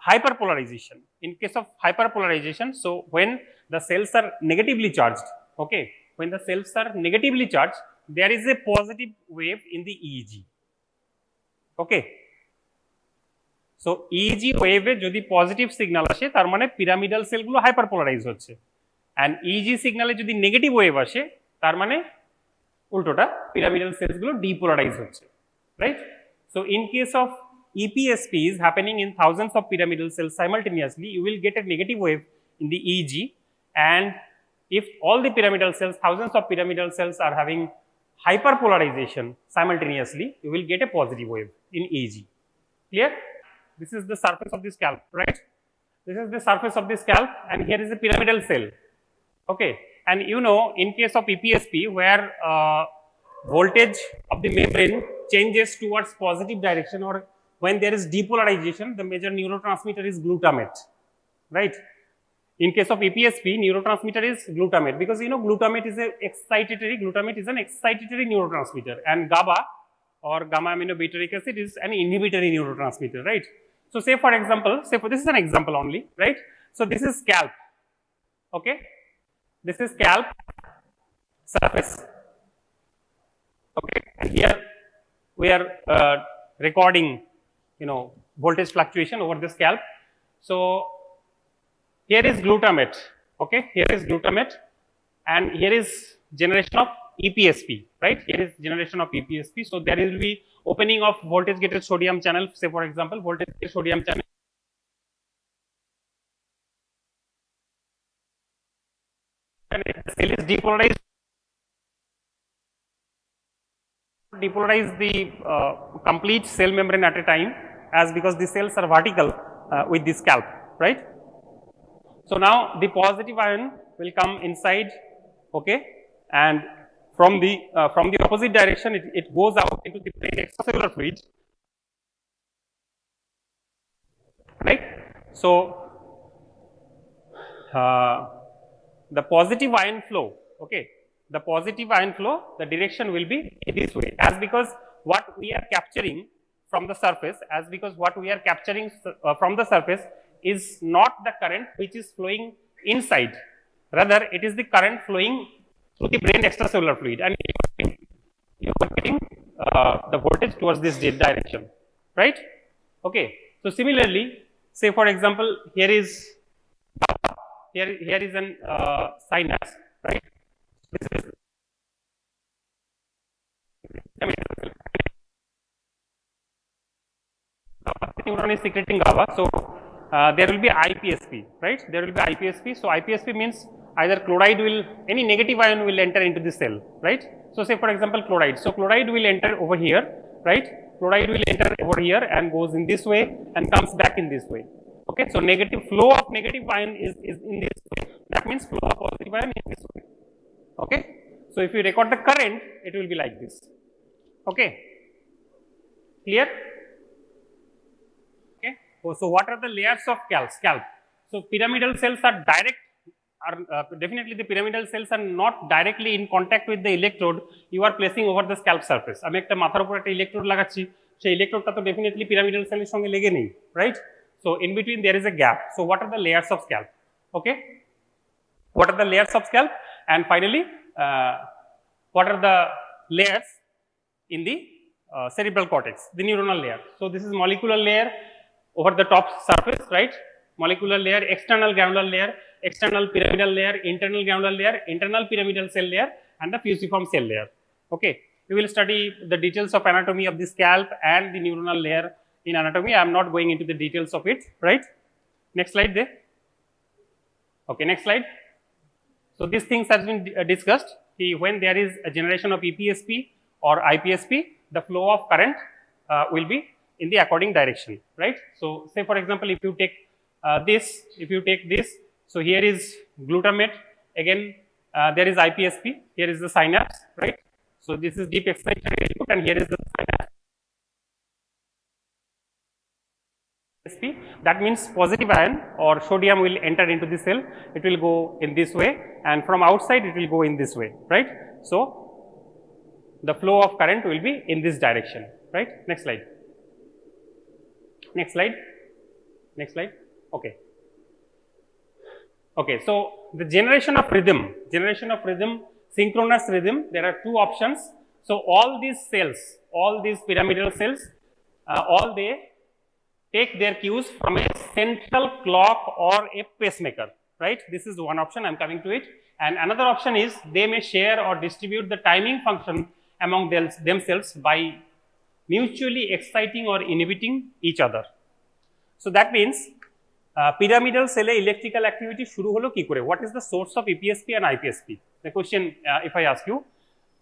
hyperpolarization, so when the cells are negatively charged, okay, when the cells are negatively charged, there is a positive wave in the EEG, okay. So EEG wave e jodi positive signal ashe tar mane pyramidal cell gulo hyperpolarize hocche, and EEG signal e jodi negative wave ashe tar mane ultota pyramidal cells gulo depolarize hocche, right? So in case of EPSP is happening in thousands of pyramidal cells simultaneously, you will get a negative wave in the EEG, and if all the pyramidal cells, thousands of pyramidal cells are having hyperpolarization simultaneously, you will get a positive wave in EEG. Clear? This is the surface of the scalp, right? This is the surface of the scalp, and here is a pyramidal cell, okay. And you know, in case of EPSP, where voltage of the membrane changes towards positive direction, or when there is depolarization, the major neurotransmitter is glutamate, right? In case of EPSP, neurotransmitter is glutamate, because you know glutamate is an excitatory neurotransmitter, and GABA or gamma aminobutyric acid is an inhibitory neurotransmitter, right? So say for example, this is an example only, right? So this is scalp, okay? This is scalp surface, okay? And here we are recording, you know, voltage fluctuation over the scalp. So here is glutamate, okay? Here is glutamate, and here is generation of EPSP, right? Here is generation of EPSP. So there will be opening of voltage gated sodium channel, say for example, voltage gated sodium channel. And the cell is depolarized. Depolarize the complete cell membrane at a time, as because the cells are vertical with the scalp, right? So now the positive ion will come inside, okay, and from the opposite direction it goes out into the brain extracellular fluid, right? So the positive ion flow, okay, the positive ion flow, the direction will be in this way, as because what we are capturing from the surface, from the surface is not the current which is flowing inside, rather it is the current flowing through the brain extracellular fluid, and you are getting the voltage towards this direction, right? Okay. So similarly, say for example, here is an synapse, right? This is neuron is secreting GABA, so there will be IPSP, right? There will be IPSP. So IPSP means either chloride will, any negative ion will enter into the cell, right? So say for example chloride. So chloride will enter over here, right? Chloride will enter over here and goes in this way and comes back in this way. Okay. So negative flow of negative ion is in this way. That means flow of positive ion in this way. Okay. So if you record the current, it will be like this. Okay. Clear? So what are the layers of scalp? So pyramidal cells are definitely the pyramidal cells are not directly in contact with the electrode you are placing over the scalp surface. আমি একটা মাথার উপর একটা electrode লাগাচ্ছি, সেই ইলেকট্রোডটা তো definitely pyramidal সেলের সঙ্গে লেগে নেই, right? So in between there is a gap. So what are the layers of scalp? Okay, what are the layers of scalp? And finally, what are the layers in the cerebral cortex, the neuronal layer? So this is molecular layer over the top surface, right? Molecular layer, external granular layer, external pyramidal layer, internal granular layer, internal pyramidal cell layer, and the fusiform cell layer. Okay, we will study the details of anatomy of the scalp and the neuronal layer in anatomy. I am not going into the details of it, right? Next slide there. Okay, next slide. So these things has been discussed. When there is a generation of EPSP or IPSP, the flow of current will be in the according direction, right? So say for example, if you take this, so here is glutamate, again there is IPSP, here is the synapse, right? So this is deep excited input and here is the synapse. That means positive ion or sodium will enter into the cell, it will go in this way, and from outside it will go in this way, right? So the flow of current will be in this direction, right? Next slide. Next slide. Next slide. Okay. Okay, so the generation of rhythm, synchronous rhythm, there are two options. So all these cells, all these pyramidal cells, all they take their cues from a central clock or a pacemaker, right? This is one option, I am coming to it. And another option is they may share or distribute the timing function among themselves by mutually exciting or inhibiting each other. So that means pyramidal cell electrical activity shuru holo ki kore? What is the source of EPSP and IPSP? The question, if I ask you.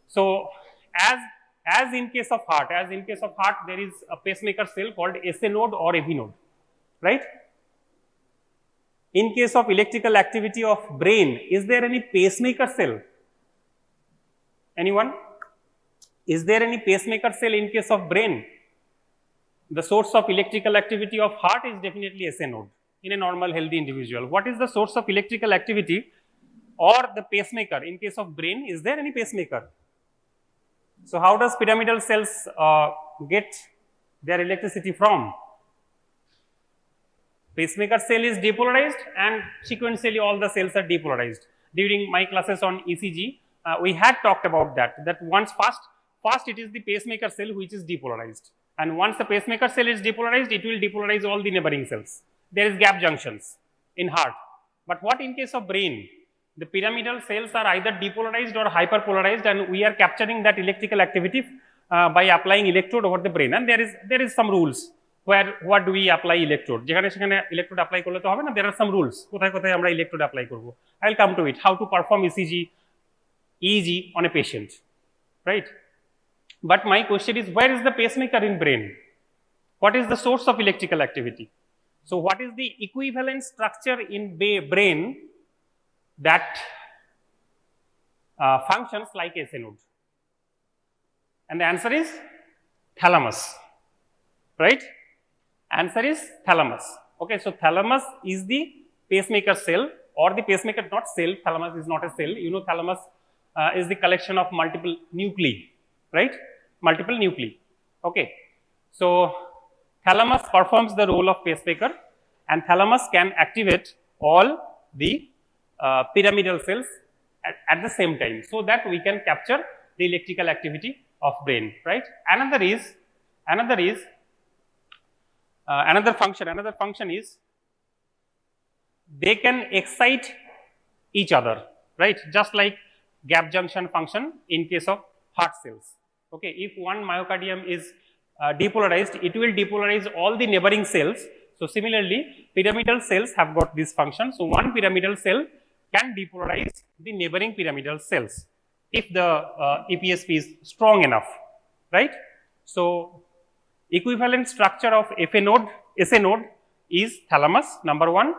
So as in case of heart, there is a pacemaker cell called SA node or AV node, right? In case of electrical activity of brain, is there any pacemaker cell? Anyone? Is there any pacemaker cell in case of brain? The source of electrical activity of heart is definitely SA node in a normal healthy individual. What is the source of electrical activity or the pacemaker in case of brain? Is there any pacemaker? So how does pyramidal cells get their electricity from? Pacemaker cell is depolarized and sequentially all the cells are depolarized. During my classes on ECG, we had talked about that once first it is the pacemaker cell which is depolarized, and once the pacemaker cell is depolarized, it will depolarize all the neighboring cells. There is gap junctions in heart. But what in case of brain? The pyramidal cells are either depolarized or hyperpolarized, and we are capturing that electrical activity by applying electrode over the brain. And there is some rules where what do we apply electrode? যেখানে সেখানে electrode apply করলে তো হবে না, there are some rules. কোথায় কোথায় আমরা electrode apply করব? I will come to it. How to perform EEG on a patient, right? But my question is, where is the pacemaker in brain? What is the source of electrical activity? So what is the equivalent structure in brain that functions like SA node? And the answer is thalamus, right? Answer is thalamus. Okay, so thalamus is the pacemaker cell, or the pacemaker, not cell, thalamus is not a cell. You know, thalamus is the collection of multiple nuclei, right? Multiple nuclei. Okay, so thalamus performs the role of pacemaker, and thalamus can activate all the pyramidal cells at the same time, so that we can capture the electrical activity of brain, right? Another function is they can excite each other, right? Just like gap junction function in case of heart cells. Okay, if one myocardium is depolarized, it will depolarize all the neighboring cells. So similarly, pyramidal cells have got this function. So one pyramidal cell can depolarize the neighboring pyramidal cells if the EPSP is strong enough, right? So equivalent structure of SA node is thalamus, number one,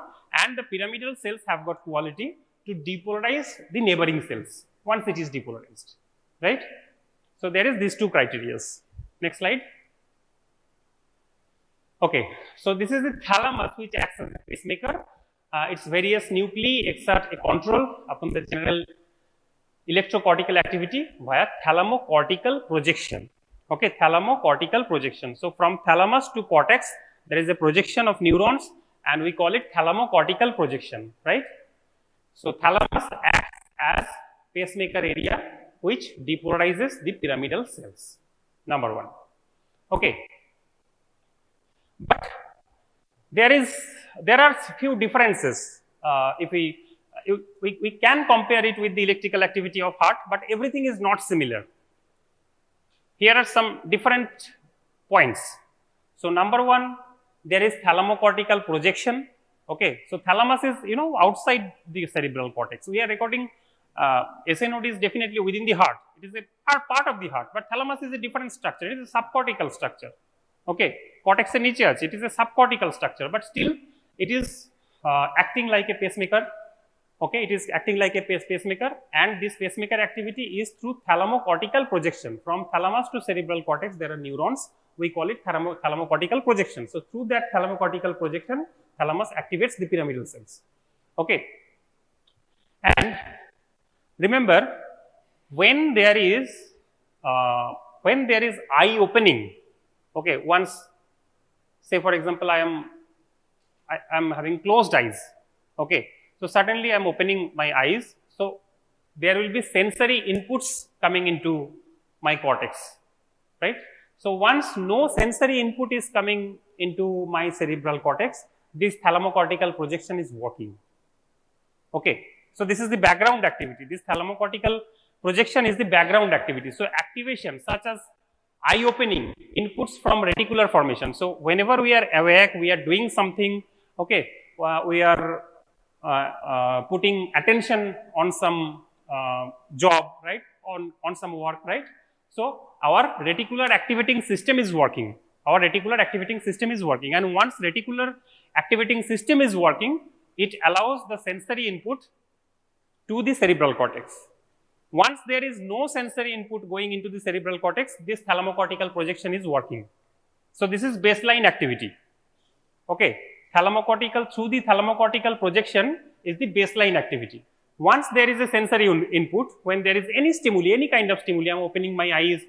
and the pyramidal cells have got quality to depolarize the neighboring cells once it is depolarized, right? So there is these two criteria. Next slide. Okay, so this is the thalamus which acts as a pacemaker. Its various nuclei exert a control upon the general electrocortical activity via thalamocortical projection. Okay, thalamocortical projection. So from thalamus to cortex, there is a projection of neurons, and we call it thalamocortical projection, right? So thalamus acts as pacemaker area which depolarizes the pyramidal cells. Number one. Okay. But there are few differences. If we can compare it with the electrical activity of heart, but everything is not similar. Here are some different points. So number one, there is thalamocortical projection. Okay, so thalamus is outside the cerebral cortex. We are recording SA node is definitely within the heart. It is a part of the heart, but thalamus is a different structure. It is a subcortical structure. Okay, cortex niche ache. It is a subcortical structure, but still it is acting like a pacemaker. Okay, it is acting like a pacemaker, and this pacemaker activity is through thalamocortical projection. From thalamus to cerebral cortex, there are neurons. We call it thalamocortical projection. So through that thalamocortical projection, thalamus activates the pyramidal cells. Okay, and remember, when there is eye opening, okay, once, say for example, I am having closed eyes. Okay, so suddenly I am opening my eyes. So there will be sensory inputs coming into my cortex, right? So once no sensory input is coming into my cerebral cortex, this thalamocortical projection is working. Okay, so this is the background activity. This thalamocortical projection is the background activity. So activation such as eye opening, inputs from reticular formation. So whenever we are awake, we are doing something. Okay, we are putting attention on some job, right? On some work, right? So our reticular activating system is working. Our reticular activating system is working, and once reticular activating system is working, it allows the sensory input to the cerebral cortex. Once there is no sensory input going into the cerebral cortex, this thalamocortical projection is working. So this is baseline activity. Okay, through the thalamocortical projection is the baseline activity. Once there is a sensory input, when there is any stimuli, any kind of stimuli, I am opening my eyes,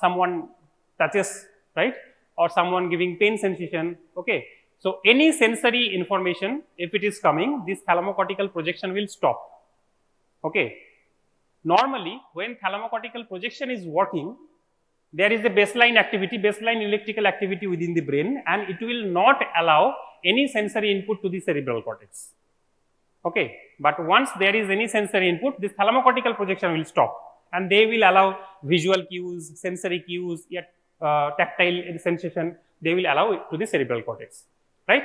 someone touches, right, or someone giving pain sensation. Okay, so any sensory information, if it is coming, this thalamocortical projection will stop. Okay, normally when thalamocortical projection is working, there is a baseline activity, baseline electrical activity within the brain, and it will not allow any sensory input to the cerebral cortex. Okay, but once there is any sensory input, this thalamocortical projection will stop, and they will allow visual cues, sensory cues, yet tactile sensation, they will allow it to the cerebral cortex, right?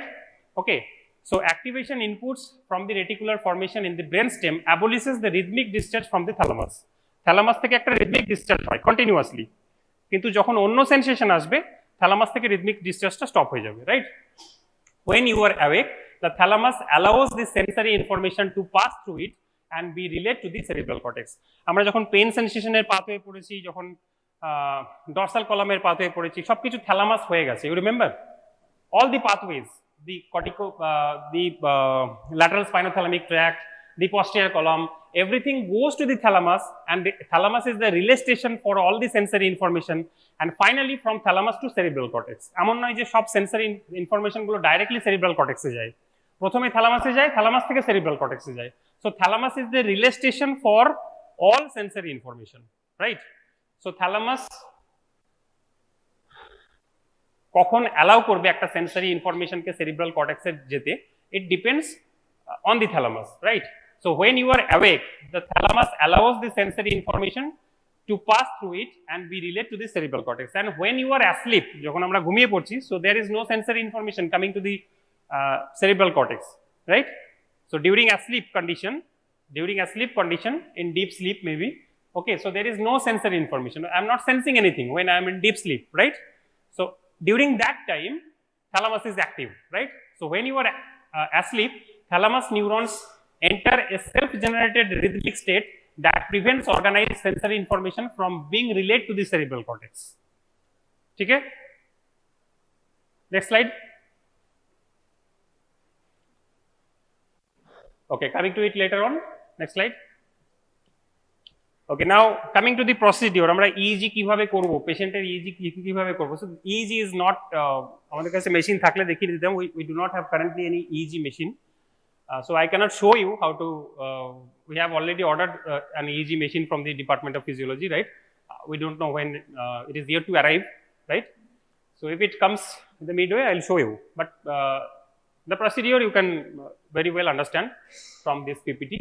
Okay, so activation inputs from the reticular formation in the brainstem abolishes the rhythmic discharge from the thalamus. Thalamus থেকে একটা rhythmic discharge হয় continuously, কিন্তু যখন অন্য sensation আসবে thalamus থেকে rhythmic discharge টা stop হয়ে যাবে, right? When you are awake, the thalamus allows the sensory information to pass through it and be relayed to the cerebral cortex. আমরা যখন পেন সেন্সেশনের পাথওয়ে পড়েছি, যখন ডরসাল কলামের পাথওয়ে পড়েছি, সবকিছু thalamus হয়ে গেছে. You remember all the pathways, the lateral spinothalamic tract, the posterior column, everything goes to the thalamus, and the thalamus is the relay station for all the sensory information, and finally from thalamus to cerebral cortex. এমন নয় যে সব sensory information গুলো directly cerebral কর্টেক্সে যায়, প্রথমে থ্যালামাসে যায়, thalamus থেকে cerebral কর্টেক্সে যায়. So thalamus is the relay station for all sensory information, right? So thalamus কখন অ্যালাউ করবে একটা সেন্সরি ইনফরমেশনকে সেরিব্রাল কর্টেক্সে যেতে, it depends on the thalamus, right? So when you are awake, the thalamus allows the sensory information to pass through it and be relayed to the cerebral cortex. And when you are asleep, যখন আমরা ঘুমিয়ে পড়ছি, so there is no sensory information coming to the cerebral cortex, right? So during a sleep condition, in deep sleep maybe, okay, so there is no sensory information. I am not sensing anything when I am in deep sleep, right? So during that time, thalamus is active, right? So when you are asleep, thalamus neurons enter a self-generated rhythmic state that prevents organized sensory information from being relayed to the cerebral cortex. ठीक है? Next slide. Okay, coming to it later on. Next slide. Okay, now coming to the procedure, আমরা EEG কিভাবে করব, পেশেন্টের EEG কিভাবে করব? So EEG is not আমাদের কাছে মেশিন থাকলে দেখিয়ে দিতাম. We do not have currently any EEG machine. So I cannot show you how to. We have already ordered an EEG machine from the Department of Physiology, right? We don't know when it is here to arrive, right? So if it comes in the midway, I will show you. But the procedure you can very well understand from this PPT.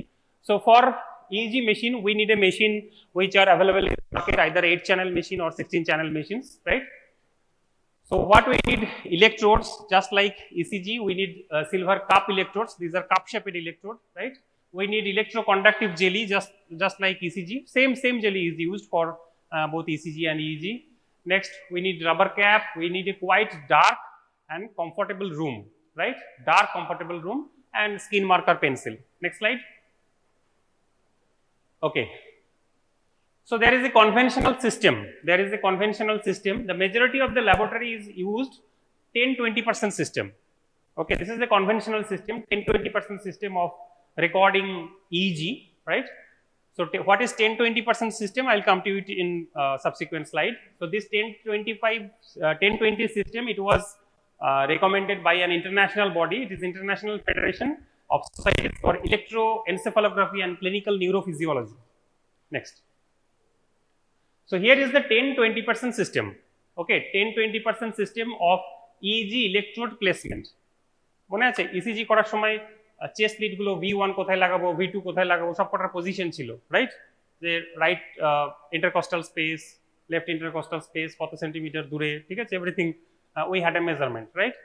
So for EEG machine, we need a machine which are available in the market, either 8-channel machine or 16-channel machines, right? So what we need, electrodes, just like ECG, we need silver cup electrodes. These are cup-shaped electrodes, right? We need electroconductive jelly, just like ECG. Same jelly is used for both ECG and EEG. Next, we need rubber cap. We need a quite dark and comfortable room, right? Dark, comfortable room, and skin marker pencil. Next slide. Okay. So there is a conventional system. There is a conventional system. The majority of the laboratory is used 10-20% system. Okay, this is the conventional system, 10-20% system of recording EEG, right? So what is 10-20% system? I'll come to it in subsequent slide. So this 10-20 system, it was recommended by an international body. It is International Federation of Societies for Electroencephalography and Clinical Neurophysiology. Next. So here is the 10-20% system. Okay, 10-20% system of EEG electrode placement. মনে আছে ECG করার সময় chest lead গুলো V1 কোথায় লাগাবো, V2 কোথায় লাগাবো, সব কটার পজিশন ছিল, রাইট? যে right intercostal space, left intercostal space কত সেন্টিমিটার দূরে, ঠিক আছে, everything we had a measurement, right?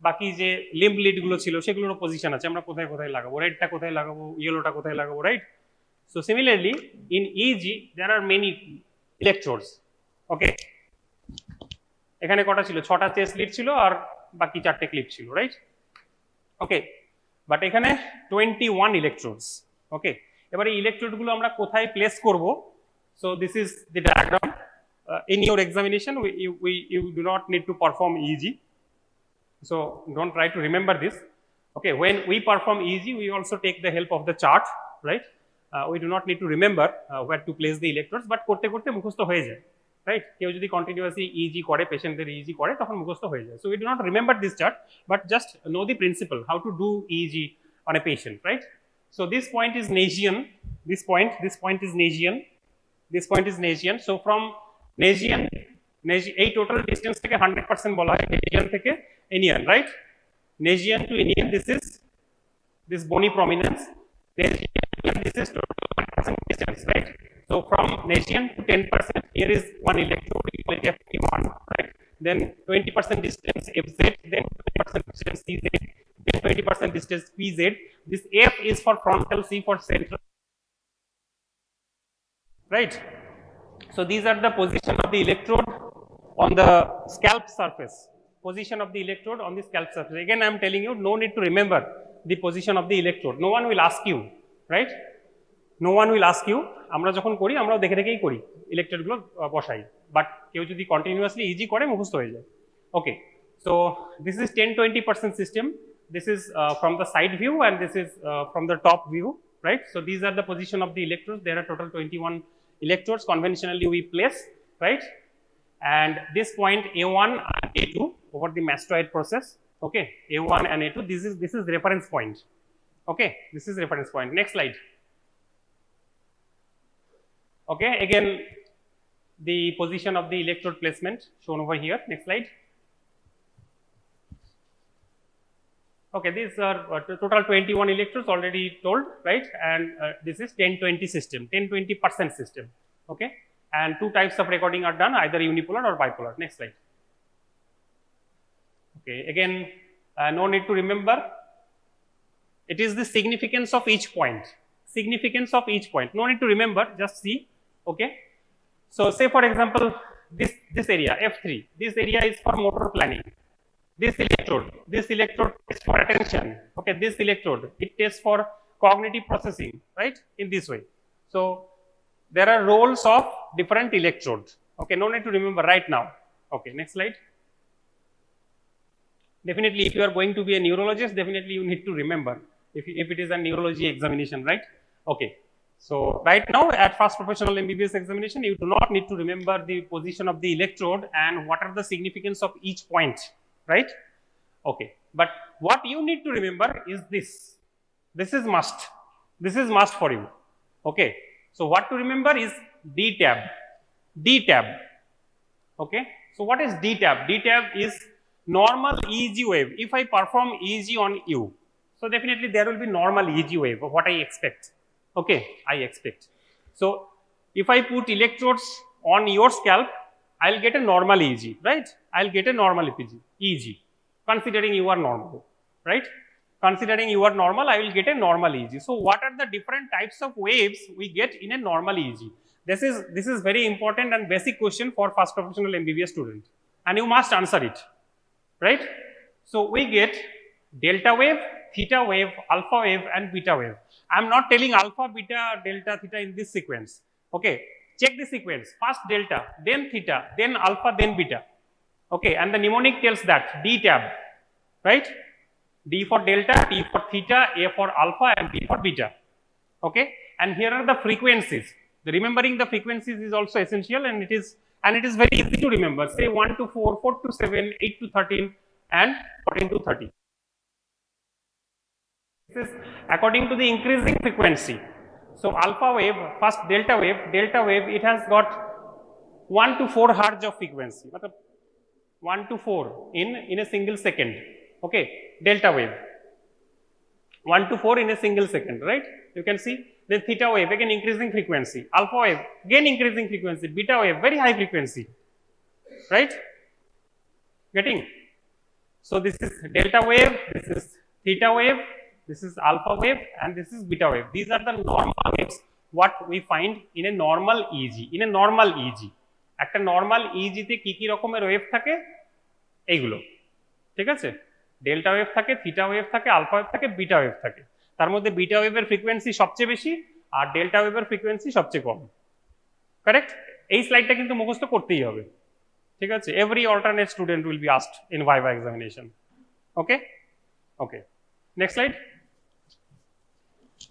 বাকি যে লিম্ব লিড গুলো ছিল সেগুলোর পজিশন আছে, আমরা কোথায় কোথায় লাগাবো, রেডটা কোথায় লাগাবো, ইয়েলোটা কোথায় লাগাবো, right? So similarly in EEG there are many electrodes. Okay, এখানে কটা ছিল, 6টা চেস্ট লিড ছিল আর বাকি 4টে ক্লিপ ছিল, রাইট? ওকে, বাট এখানে 21 ইলেকট্রোডস। ওকে, এবারে ইলেকট্রোড গুলো আমরা কোথায় প্লেস করব? So this is the diagram. In your examination you do not need to perform EEG, so don't try to remember this. Okay, when we perform EEG we also take the help of the chart, right? We do not need to remember where to place the electrodes, but করতে করতে মুখস্থ হয়ে যায়, right? কেউ যদি continuously EEG করে, পেশেন্টদের EEG করে, তখন মুখস্থ হয়ে যায়। So we do not remember this chart, but just know the principle how to do EEG on a patient, right? So this point is Nagian, this point is Nagian, this point is Nagian. So from Nagian এই total distance থেকে 100% বলা হয় Nagian থেকে Anian, right? Nagian to Anian, this is this bony prominence. Nagian, this is total 100% distance, right? So from Nagian to 10%, here is one electrode, equal FT1, right? Then 20% distance FZ, then 20% distance CZ, then 20% distance PZ. This F is for frontal, C for central, right? So these are the position of the electrode on the scalp surface. Position of the electrode on the scalp surface. Again, I am telling you, no need to remember the position of the electrode. No one will ask you, right? No one will ask you. আমরা যখন করি আমরাও দেখে দেখেই করি, electrode গুলো বসাই, but কেউ যদি কন্টিনিউয়াসলি EEG করে মুখস্থ হয়ে যায়। Okay, so this is 10-20% system. This is from the side view and this is from the top view, right? So these are the position of the electrodes. There are total 21 electrodes conventionally we place, right? And this point A1 and A2 over the mastoid process. Okay, A1 and A2. This is reference point. Okay, this is reference point. Next slide. Okay, again the position of the electrode placement shown over here. Next slide. Okay, these are total 21 electrodes already told, right? And this is 10-20 system, 10-20% system. Okay, and two types of recording are done, either unipolar or bipolar. Next slide. Okay, again no need to remember. It is the significance of each point. Significance of each point. No need to remember. Just see. Okay. So say for example this area F3. This area is for motor planning. This electrode is for attention. Okay. This electrode, it tests for cognitive processing. Right. In this way. So there are roles of different electrodes. Okay. No need to remember right now. Okay. Next slide. Definitely, if you are going to be a neurologist, definitely you need to remember if it is a neurology examination, right? Okay. So right now at first professional MBBS examination, you do not need to remember the position of the electrode and what are the significance of each point, right? Okay. But what you need to remember is this. This is must. This is must for you. Okay. So what to remember is D tab. D tab. Okay. So what is D tab? D tab is normal EEG wave. If I perform EEG on you, so definitely there will be normal EEG wave of what I expect. Okay, I expect. So if I put electrodes on your scalp, I'll get a normal EEG, right? I'll get a normal EEG, considering you are normal, right? Considering you are normal, I will get a normal EEG. So what are the different types of waves we get in a normal EEG? This is very important and basic question for first professional MBBS student, and you must answer it, right? So we get delta wave, theta wave, alpha wave, and beta wave. I am not telling alpha, beta, delta, theta in this sequence. Okay, check the sequence. First delta, then theta, then alpha, then beta. Okay, and the mnemonic tells that D tab, right? D for delta, T for theta, A for alpha, and B for beta. Okay, and here are the frequencies. The remembering the frequencies is also essential, and it is very easy to remember. Say 1 to 4, 4 to 7, 8 to 13, and 14 to 30. This is according to the increasing frequency. So alpha wave, first delta wave, it has got 1 to 4 hertz of frequency. 1 to 4 in a single second. Okay, delta wave. 1 to 4 in a single second, right? You can see. Then theta wave, again increasing frequency. Alpha wave, again increasing frequency. Beta wave, very high frequency, right? Getting? So this is delta wave, this is theta wave, this is alpha wave, and this is beta wave. These are the normal waves what we find in a normal EEG. In a normal EEG, একটা normal EEG তে কি কি রকমের wave থাকে এইগুলো, ঠিক আছে? Delta wave থাকে, থিটা ওয়েভ থাকে, আলফা ওয়েভ থাকে, বিটা ওয়েভ থাকে। তার মধ্যে বিটা ওয়েভের ফ্রিকোয়েন্সি সবচেয়ে বেশি আর ডেল্টা ওয়েভের ফ্রিকোয়েন্সি সবচেয়ে কম। কারেক্ট? এই স্লাইডটা কিন্তু মুখস্থ করতেই হবে, ঠিক আছে? Every alternate student will be asked in viva examination. Okay okay, next slide.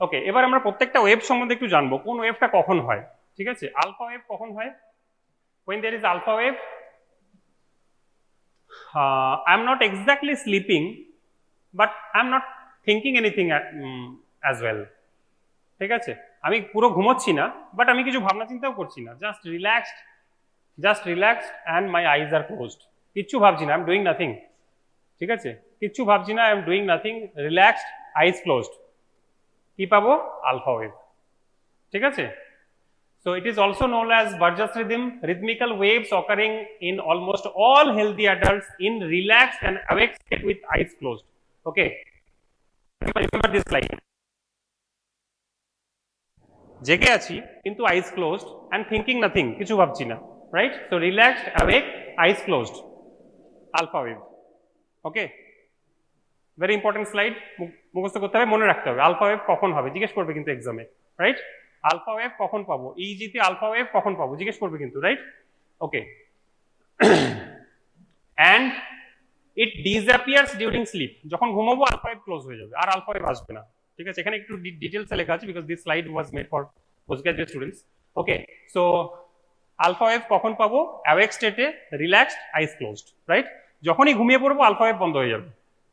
Okay, এবার আমরা প্রত্যেকটা ওয়েভ সম্বন্ধে একটু জানবো, কোন ওয়েভটা কখন হয়, ঠিক আছে? আলফা ওয়েভ কখন হয়? when there is alpha wave, I am not exactly sleeping, but I am not thinking anything as well, ঠিক আছে? আমি পুরো ঘুমোচ্ছি না, বাট আমি কিছু ভাবনা চিন্তাও করছি না, just relaxed and my eyes are closed. কিচ্ছু ভাবছি না, আই এম ডুইং নাথিং, ঠিক আছে? কিচ্ছু ভাবছি না, I am doing nothing, relaxed, eyes closed. কি পাবো? আলফা ওয়েভ, ঠিক আছে? So it is also known as Burgess rhythm, rhythmical waves occurring in almost all healthy adults in relaxed and awake state with eyes closed. Okay, remember this slide. জেগে আছি কিন্তু eyes closed and thinking nothing, কিছু ভাবছি না, right? So relaxed, awake, eyes closed, alpha wave. Okay, very important slide, মুখস্থ করতে হবে, মনে রাখতে হবে। আলফা ওয়েভ কখন হবে জিজ্ঞেস করবে কিন্তু এক্সামে, রাইট? আলফা ওয়েভ কখন পাবো, ইজিতে আলফা ওয়েভ কখন পাবো জিজ্ঞেস করবে কিন্তু, right? Okay, and it disappears during slip. যখন ঘুমাবো আলফা ওয়েভ ক্লোজ হয়ে যাবে, আর আলফা ওয়েভ আসবে না, ঠিক আছে? এখানে একটু ডিটেলসে লেখা আছে because this slide was made for post graduate students. Okay, so alpha wave কখন পাবো? অ্যাওয়েক স্টেটে, রিল্যাক্সড, আইস ক্লোজড, রাইট? যখনই ঘুমিয়ে পড়বো আলফা ওয়েভ বন্ধ হয়ে যাবে,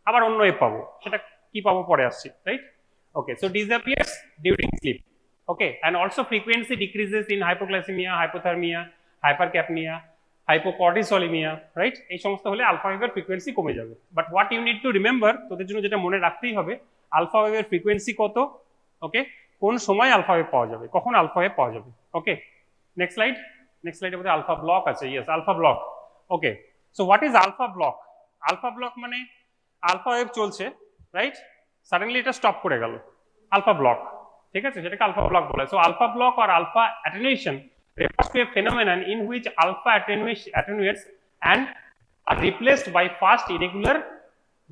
আবার অন্য ওয়েভ পাবো, সেটা কি পাবো পরে আসছি, right? Okay, so disappears during slip. Okay, and also frequency decreases in hypoglycemia, hypothermia, hypercapnia, hypocortisolemia, right? এই সমস্ত হলে আলফা ওয়েভের ফ্রিকোয়েন্সি কমে যাবে। But what you need to remember, তোদের জন্য যেটা মনে রাখতেই হবে, আলফা ওয়েভের ফ্রিকোয়েন্সি কত, ওকে? কোন সময় আলফা ওয়েভ পাওয়া যাবে, কখন আলফা ওয়েভ পাওয়া যাবে। ওকে, নেক্সট স্লাইড। নেক্সট স্লাইডের মধ্যে আলফা ব্লক আছে, yes, alpha block. Okay, so what is alpha block? Alpha block মানে আলফা ওয়েভ চলছে, রাইট? সাডেনলি এটা স্টপ করে গেল, আলফা ব্লক, ঠিক আছে? সেটাকে আলফা ব্লক বলে। So alpha block or alpha attenuation refers to a phenomenon in which alpha attenuates and are replaced by fast irregular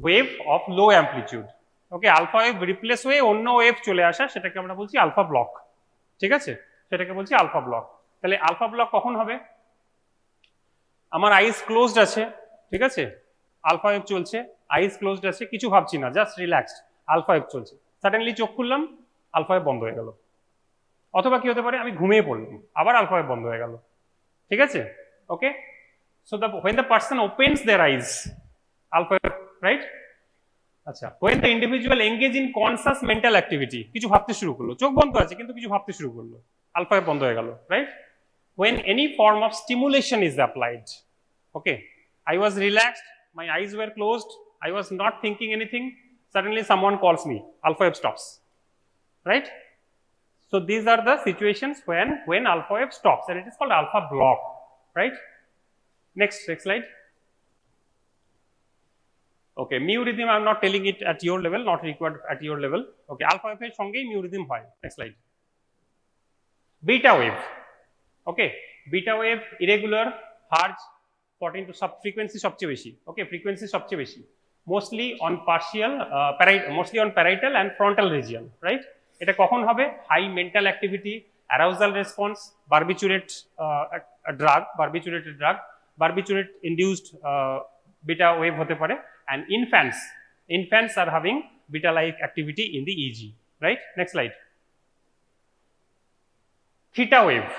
wave of low amplitude. Okay, alpha wave replace হয়ে অন্য wave চলে আসা, সেটাকে আমরা বলছি alpha block, ঠিক আছে? সেটাকে বলছি আলফা ব্লক। তাহলে আলফা ব্লক কখন হবে? আমার আইস ক্লোজড আছে, ঠিক আছে? আলফা ওয়েভ চলছে, আইস ক্লোজড আছে, কিছু ভাবছি না, জাস্ট রিল্যাক্সড, আলফা ওয়েভ চলছে। সাডেনলি চোখ খুললাম, আলফা ওয়েভ বন্ধ হয়ে গেল। অথবা কি হতে পারে, আমি ঘুমিয়ে পড়লাম, আবার আলফা ওয়েভ বন্ধ হয়ে গেল। ঠিক আছে, okay. So when the person opens their eyes, alpha wave, right? আচ্ছা, when the individual engage in conscious mental activity, কিছু ভাবতে শুরু করলো, চোখ বন্ধ আছে কিন্তু কিছু ভাবতে শুরু করলো, আলফা ওয়েভ বন্ধ হয়ে গেল, right? When any form of stimulation is applied, okay, I was relaxed, my eyes were closed, I was not thinking anything, suddenly someone calls me, alpha wave stops, right? So these are the situations when alpha wave stops, and it is called alpha block, right? Next slide. Okay, mu rhythm I am not telling it at your level, not required at your level. Okay, alpha wave এর সঙ্গেই mu rhythm হয়। Next slide. Beta wave. Okay, beta wave irregular, hertz 14 to sub frequency সবচেয়ে বেশি। Okay, frequency সবচেয়ে বেশি, mostly on partial mostly on parietal and frontal region, right? এটা কখন হবে? High mental activity, arousal response, barbiturate drug, barbiturate induced beta wave হতে পারে। And infants are having beta like activity in the EEG, right? Next slide. Theta wave.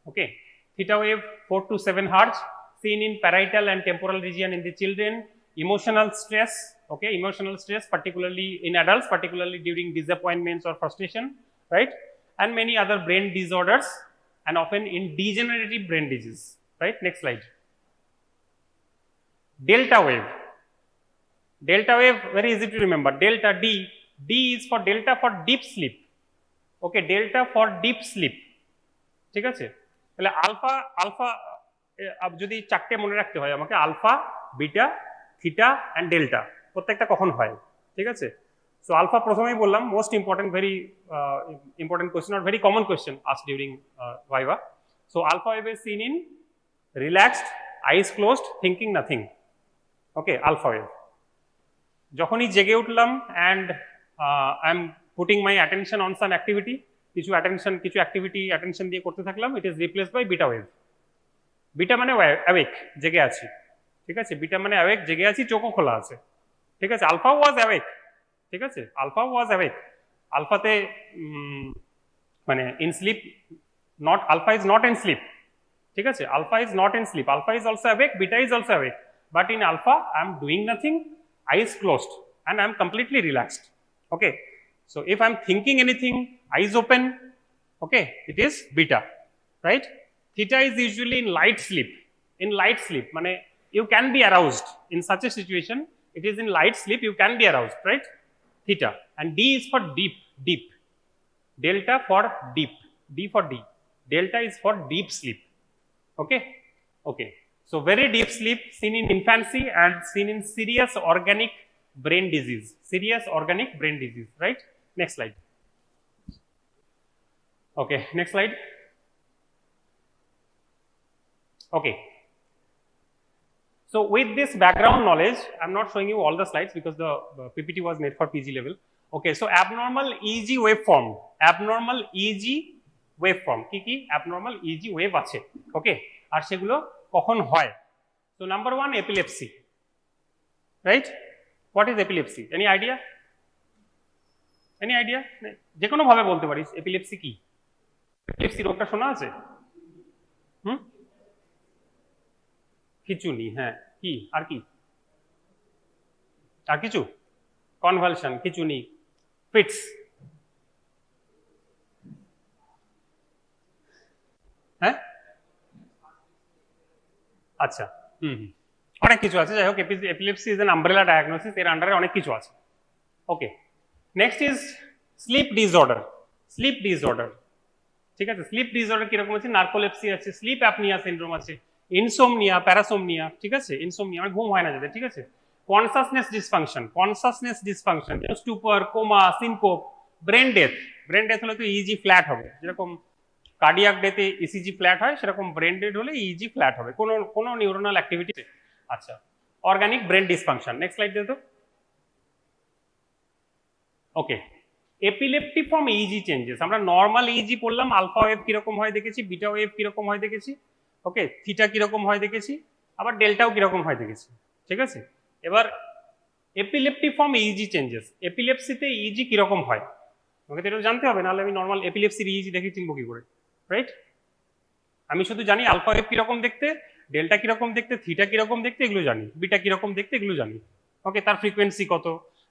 Okay, theta wave 4 to 7 hertz, seen in parietal and temporal region in the children. Emotional stress, okay, emotional stress particularly in adults, particularly during disappointments or frustration, right? And many other brain disorders, and often in degenerative brain disease, right? Next slide. Delta wave. Delta wave, very easy to remember, delta D. D is for delta for deep sleep. Okay, delta for deep sleep. ঠিক আছে, তাহলে alpha যদি চারটে মনে রাখতে হয় আমাকে, alpha, beta, theta and delta, প্রত্যেকটা কখন হয়, ঠিক আছে। সো আলফা প্রথমেই বললাম, most important, very important question or very common question asked during viva. So alpha wave is seen in relaxed, eyes closed, thinking nothing. Okay, alpha wave. যখনই জেগে উঠলাম and I am putting my attention on some activity, কিছু activity attention দিয়ে করতে থাকলাম, it is replace by beta wave. Beta মানে awake, জেগে আছি, ঠিক আছে। বিটা মানে অ্যাওয়েক, জেগে আছি, চোখও খোলা আছে, ঠিক আছে। আলফা ওয়াজ অ্যাওয়েক, ঠিক আছে, আলফা ওয়াজ অ্যাওয়েক। আলফাতে মানে in sleep, not alpha is not in sleep, ঠিক আছে। Alpha is not in sleep, alpha is also awake, beta is also awake, but in alpha I am doing nothing, eyes closed, and I am completely relaxed. Okay, so if I am thinking anything, eyes open, okay, it is beta, right? Theta is usually in light sleep. In light sleep, mane you can be aroused in such a situation. It is in light sleep, you can be aroused, right? Theta. And D is for deep. Delta for deep. D for D. Delta is for deep sleep. Okay, okay. So very deep sleep, seen in infancy and seen in serious organic brain disease. Serious organic brain disease, right? Next slide. Okay, next slide. Okay. So with this background knowledge, I'm not showing you all the slides because the PPT was made for PG level. Okay, so abnormal EEG waveform. Abnormal EEG waveform. কি abnormal EEG wave আছে? Okay, আর সেগুলো কখন হয়? So number one, epilepsy, right? What is epilepsy? Any idea? Any idea? যে কোনো ভাবে বলতে পারিস epilepsy কি? epilepsy রোগটা শোনা আছে? খিচুনি, হ্যাঁ, কি আর কি? আর কিছু? কনভালশন, খিচুনি, ফিটস, হ্যাঁ, আচ্ছা, অনেক কিছু আছে। যাই হোক, epilepsy is an umbrella diagnosis, এর আন্ডারে অনেক কিছু আছে। Okay, next is sleep disorder. Sleep disorder, ঠিক আছে। স্লিপ ডিসঅর্ডার কিরকম আছে? নার্কোলেপসি আছে, স্লিপ অ্যাপনিয়া সিনড্রোম আছে, ইনসোমনিয়া, প্যারাসোমনিয়া, ঠিক আছে। ইনসোমনিয়া মানে ঘুম হয় না যাদের, ঠিক আছে। Consciousness dysfunction, stupor, coma, syncope, brain death. Brain death হলে তো ইজি ফ্ল্যাট হবে, যেরকম কার্ডিয়াক ডেথে ইসিজি ফ্ল্যাট হয়, সেরকম ব্রেন ডেড হলে ইজি ফ্ল্যাট হবে, কোনো নিউরোনাল অ্যাক্টিভিটি। আচ্ছা, organic brain dysfunction. Next slide দিন তো। ওকে, এপিলেপটিফর্ম ইজি চেঞ্জেস। আমরা নর্মাল ইজি পড়লাম, আলফা ওয়েভ কিরকম হয় দেখেছি, বিটা ওয়েভ কিরকম হয় দেখেছি, ওকে, থিটা কিরকম হয় দেখেছি, আবার ডেল্টাও কিরকম হয় দেখেছি, ঠিক আছে। এবার এপিলেপ্টিফর্ম ইইজি চেঞ্জেস, এপিলেপসিতে ইইজি কিরকম হয় আমাকে তো এটা জানতে হবে, নাহলে আমি নর্মাল এপিলেপসির ইইজি দেখে চিনবো কি করে, রাইট? আমি শুধু জানি আলফা ওয়েভ কিরকম দেখতে, ডেল্টা কিরকম দেখতে, থিটা কিরকম দেখতে, এগুলো জানি, বিটা কিরকম দেখতে, এগুলো জানি। ওকে, তার ফ্রিকোয়েন্সি কত,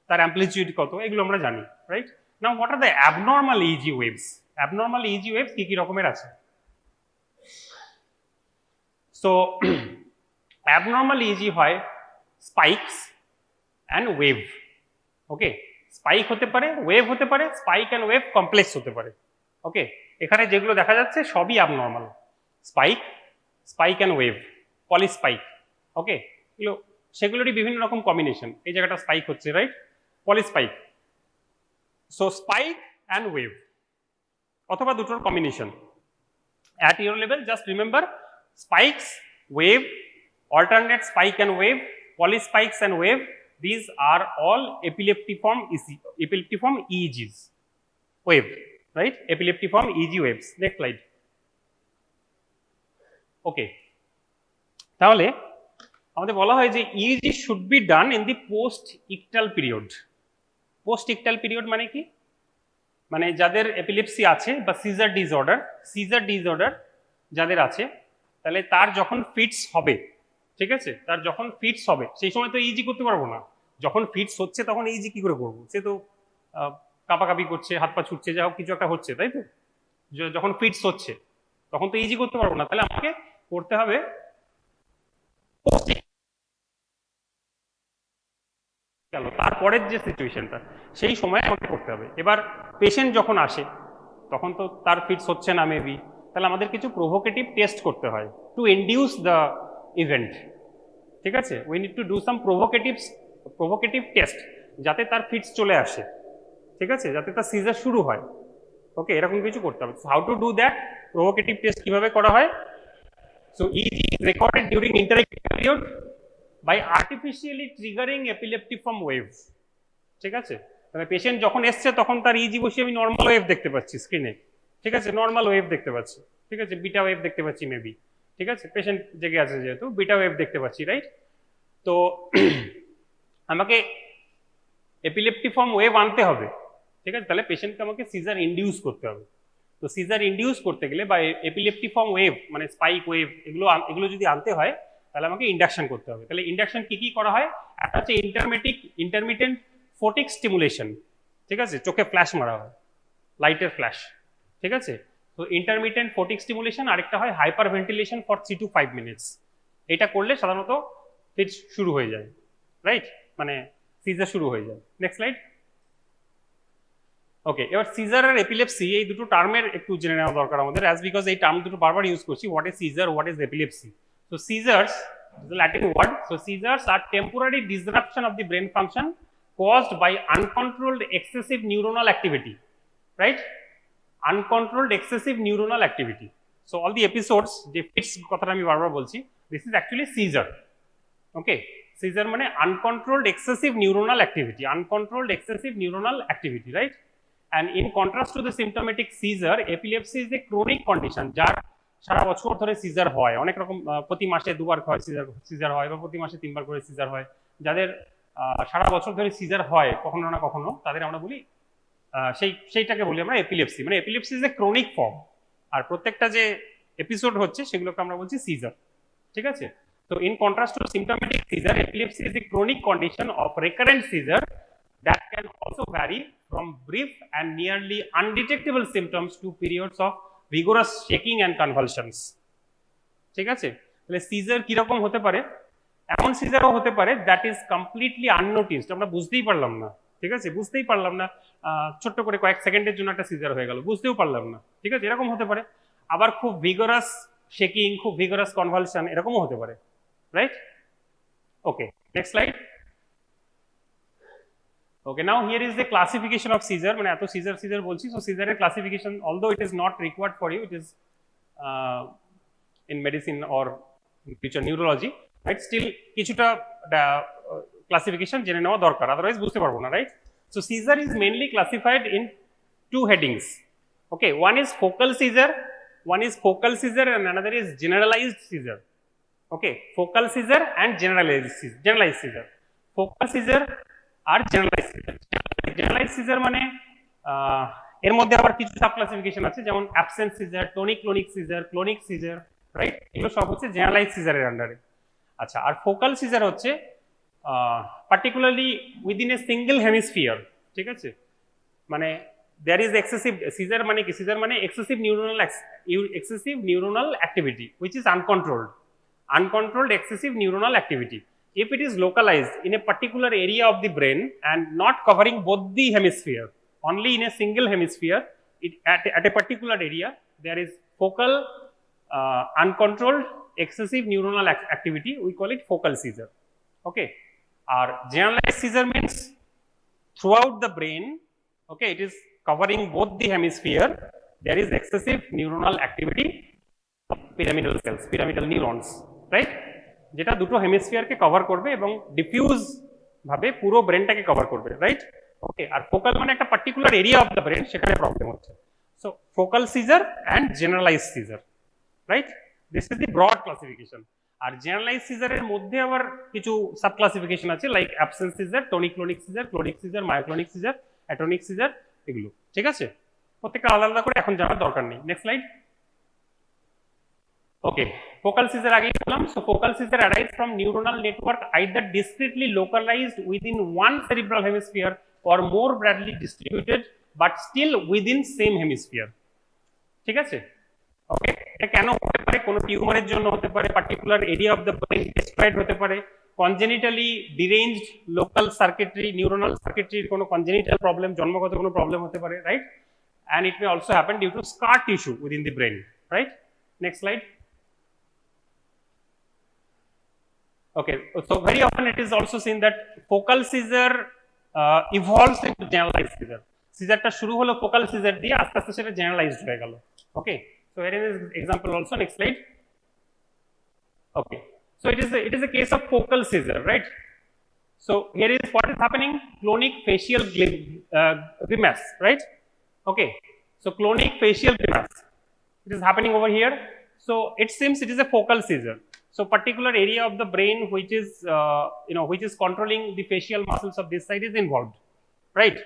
তার অ্যাম্পলিটিউড কত, এগুলো আমরা জানি, right? Now what are the abnormal EEG waves? Abnormal EEG waves কি কি রকমের আছে? সো অ্যাবনর্মাল ইইজি হয় spikes and wave. Okay, spike হতে পারে, ওয়েভ হতে পারে, স্পাইক অ্যান্ড ওয়েভ কমপ্লেক্স হতে পারে। ওকে, এখানে যেগুলো দেখা যাচ্ছে সবই abnormal, spike, spike and wave, polyspike. Okay, এগুলো সেগুলোরই বিভিন্ন রকম কম্বিনেশন। এই জায়গাটা স্পাইক হচ্ছে, right? Polyspike. So spike and wave অথবা দুটোর combination. At your level just remember spikes, wave, alternate spike and wave, polyspikes and wave, these are all epileptiform EEGs, wave, right? Epileptiform EEG waves. Next slide. Okay, তাহলে আমাদের বলা হয় যে EEG should be done in the post-ictal period. Post-ictal period মানে কি? মানে যাদের epilepsy আছে বা সিজার ডিসঅর্ডার যাদের আছে, তাহলে তার যখন ফিটস হবে, ঠিক আছে, তার যখন ফিটস হবে সেই সময় তো ইজি করতে পারবো না। যখন ফিটস হচ্ছে তখন ইজি কি করে করবো? সে তো কাঁপাকাঁপি করছে, হাত পা ছুটছে, যা হোক কিছু একটা হচ্ছে, তাই তো? যখন ফিটস হচ্ছে তখন তো ইজি করতে পারবো না, তাহলে আমাকে করতে হবে গেল তারপরের যে সিচুয়েশনটা, সেই সময় আমাকে করতে হবে। এবার পেশেন্ট যখন আসে তখন তো তার ফিটস হচ্ছে না মেবি, তাহলে আমাদের কিছু প্রোভোকেটিভ টেস্ট করতে হয় টু ইন্ডিউস দ্য ইভেন্ট, ঠিক আছে? We need to do some provocative test যাতে তার ফিটস চলে আসে, ঠিক আছে, যাতে তার সিজার শুরু হয়। ওকে, এরকম কিছু করতে হবে। How to do that? Provocative test কিভাবে করা হয়? So EEG is recorded during interactive period by artificially triggering epileptiform waves, ঠিক আছে? তাহলে পেশেন্ট যখন এসছে তখন তার ইজি বসে আমি নর্মাল ওয়েভ দেখতে পাচ্ছি স্ক্রিনে, ঠিক আছে, নর্মাল ওয়েভ দেখতে পাচ্ছি, ঠিক আছে, বিটা ওয়েভ দেখতে পাচ্ছি মেবি, ঠিক আছে, পেশেন্ট জেগে আছে যেহেতু বিটা ওয়েভ দেখতে পাচ্ছি, রাইট? তো আমাকে এপিলেপ্টিফর্ম ওয়েভ আনতে হবে, ঠিক আছে, তাহলে পেশেন্টকে আমাকে সিজার ইন্ডিউস করতে হবে। তো সিজার ইন্ডিউস করতে গেলে বা এপিলেপ্টিফর্ম ওয়েভ মানে স্পাইক ওয়েভ এগুলো যদি আনতে হয় তাহলে আমাকে ইন্ডাকশন করতে হবে। তাহলে ইন্ডাকশন কি কি করা হয়? একটা হচ্ছে ইন্টারমিটেন্ট ফোটিক স্টিমুলেশন, ঠিক আছে, চোখে ফ্ল্যাশ মারা হয়, লাইটের ফ্ল্যাশ, ঠিক আছে। তো ইন্টারমিটেন্ট ফোটিক স্টিমুলেশন, আরেকটা হয় hyper ventilation for 3 to 5 minutes. এটা করলে সাধারণত ফিটস শুরু হয়ে যায়, রাইট, মানে সিজার শুরু হয়ে যায়। Next slide. ওকে, এবার সিজার আর এপিলেপসি এই দুটো টার্মের একটু জেনে নেওয়া দরকার আমাদের, অ্যাজ বিকজ এই টার্ম দুটো বারবার ইউজ করছি। What is seizure, what is epilepsy? So seizures is a Latin word. So seizures are temporary disruption of the brain function caused by uncontrolled excessive neuronal activity, right? Uncontrolled excessive neuronal activity. So all the episodes যে fits কথাটা আমি বারবার বলছি, this is actually seizure. Okay, seizure মানে uncontrolled excessive neuronal activity, right? And in contrast to the symptomatic seizure, epilepsy is a chronic condition যার সারা বছর ধরে caesar হয়। অনেক রকম, প্রতি মাসে 2 বার সিজার হয় বা প্রতি মাসে 3 বার করে সিজার হয়। যাদের সারা বছর ধরে সিজার হয় কখনো না কখনো, তাদের আমরা বলি সেইটাকে বলি আমরা এপিলেপসি। মানে epilepsy is a chronic form, আর প্রত্যেকটা যে এপিসোড হচ্ছে সেগুলোকে আমরা বলছি সিজার, ঠিক আছে। তো in contrast to symptomatic seizure, epilepsy is a chronic condition of recurrent seizure that can also vary from brief and nearly undetectable symptoms to periods of vigorous shaking and convulsions, ঠিক আছে। তাহলে caesar কিরকম হতে পারে? এমন সিজারও হতে পারে that is completely আননোটিসড, আমরা বুঝতেই পারলাম না, ঠিক আছে, বুঝতেই পারলাম না, ছোট্ট করে কয়েক সেকেন্ডের জন্য একটা সিজার হয়ে গেল, বুঝতেও পারলাম না, ঠিক আছে, এরকম হতে পারে। আবার খুব ভিগরাস শেকিং, খুব ভিগরাস কনভালশন, এরকমও হতে পারে, right? Okay, next slide. Okay, now here is the classification of seizure. মানে এত সিজার বলছি, so seizure classification, although it is not required for you, it is in medicine or in future neurology, right? Still কিছুটা classification জেনে নেওয়া দরকার, otherwise বুঝতে পারবো না, right? So seizure is mainly classified in 2 headings. Okay, one is focal seizure and another is generalized seizure. Okay, focal seizure and generalized seizure. Focal seizure আর generalize seizure মানে এর মধ্যে আবার কিছু সাব ক্লাসিফিকেশন আছে, যেমন absent seizure, tonic clonic seizure, clonic seizure, right? এগুলো সব হচ্ছে জেনারেলাইজ সিজারের আন্ডারে। আচ্ছা, আর ফোকাল সিজার হচ্ছে particularly within a single hemisphere, ঠিক আছে? মানে there is excessive seizure মানে কি? seizure মানে excessive neuronal activity which is uncontrolled excessive neuronal activity. If it is localized in a particular area of the brain and not covering both the hemisphere, only in a single hemisphere, at a particular area, there is focal uncontrolled excessive neuronal activity, we call it focal seizure. Okay, our generalized seizure means throughout the brain, okay, it is covering both the hemisphere, there is excessive neuronal activity of pyramidal cells, pyramidal neurons, right? যেটা দুটো হেমিস্ফিয়ারকে cover করবে এবং diffuse ভাবে পুরো ব্রেনটাকে cover করবে, right? Okay, আর focal মানে একটা particular area of the brain, সেখানে প্রবলেম হচ্ছে। So focal seizure and generalise seizure, right? This is the broad classification. আর জেনারেলাইজ সিজারের মধ্যে আবার কিছু সাব ক্লাসিফিকেশন আছে, like absent seizure, tonic clonic seizure, clonic seizure, myoclonic seizure, atonic seizure, এগুলো, ঠিক আছে? প্রত্যেকটা আলাদা আলাদা করে এখন জানার দরকার নেই। Next slide. Okay, focal seizure আগেই বললাম। So focal seizure arise from neuronal network either discretely localized within one cerebral hemisphere or more broadly distributed but still within same hemisphere, ঠিক আছে? ওকে, এটা কেন হতে পারে? কোনো টিউমারের জন্য হতে পারে, particular area of the brain destroyed হতে পারে, congenitally deranged local circuitry, neuronal সার্কিটরির কোনো কনজেনিটাল প্রবলেম, জন্মগত কোনো প্রবলেম হতে পারে, right? And it may also happen due to scar tissue within the brain, right? Next slide. Okay, so very often it is also seen that focal seizure evolves into generalized seizure. Seizure শুরু হলো focal seizure দিয়ে, আস্তে আস্তে সেটা generalized হয়ে গেল। Okay, so here is an example also. Next slide. Okay, so it is a case of focal seizure, right? So here is what is happening: clonic facial grimace, right? Okay, so clonic facial grimace, it is happening over here. So it seems it is a focal seizure. So particular area of the brain which is which is controlling the facial muscles of this side is involved, right?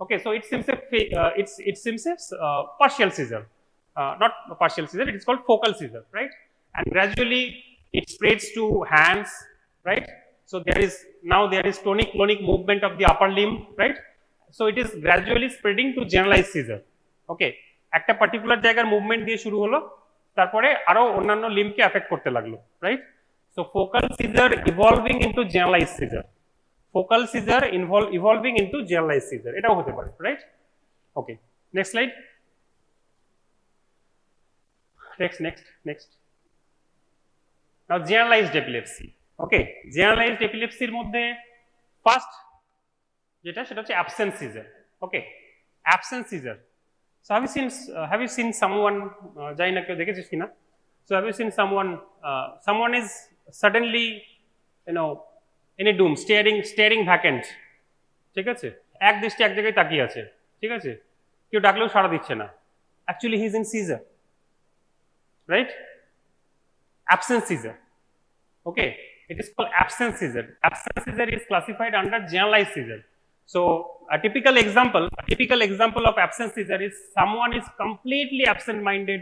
Okay, so it seems a partial seizure, not a partial seizure, it is called focal seizure, right? And gradually it spreads to hands, right? So there is clonic movement of the upper limb, right? So it is gradually spreading to generalized seizure. Okay, একটা particular জায়গার movement দিয়ে শুরু হলো, তারপরে আরো অন্যান্য লিম্বকে effect করতে লাগলো, right? So focal seizure evolving into generalized seizure, focal seizure evolving into generalized seizure, এটাও হতে পারে, right? Okay, next slide. Next now generalized epilepsy. Okay, generalized এপিলেপসির মধ্যে ফার্স্ট যেটা, সেটা হচ্ছে absent seizure. Okay, absent seizure. So have you seen someone, জানি না কেউ দেখেছিস কিনা? So have you seen someone is suddenly in a doom, staring vacant, ঠিক আছে? এক দৃষ্টি এক জায়গায় তাকিয়ে আছে, ঠিক আছে? কেউ ডাকলেও সাড়া দিচ্ছে না। Actually he is in seizure, right? Absent seizure. Okay, it is called absent seizure. Absent seizure is classified under generalized seizure. So a typical example of absent seizure is someone is completely absent-minded,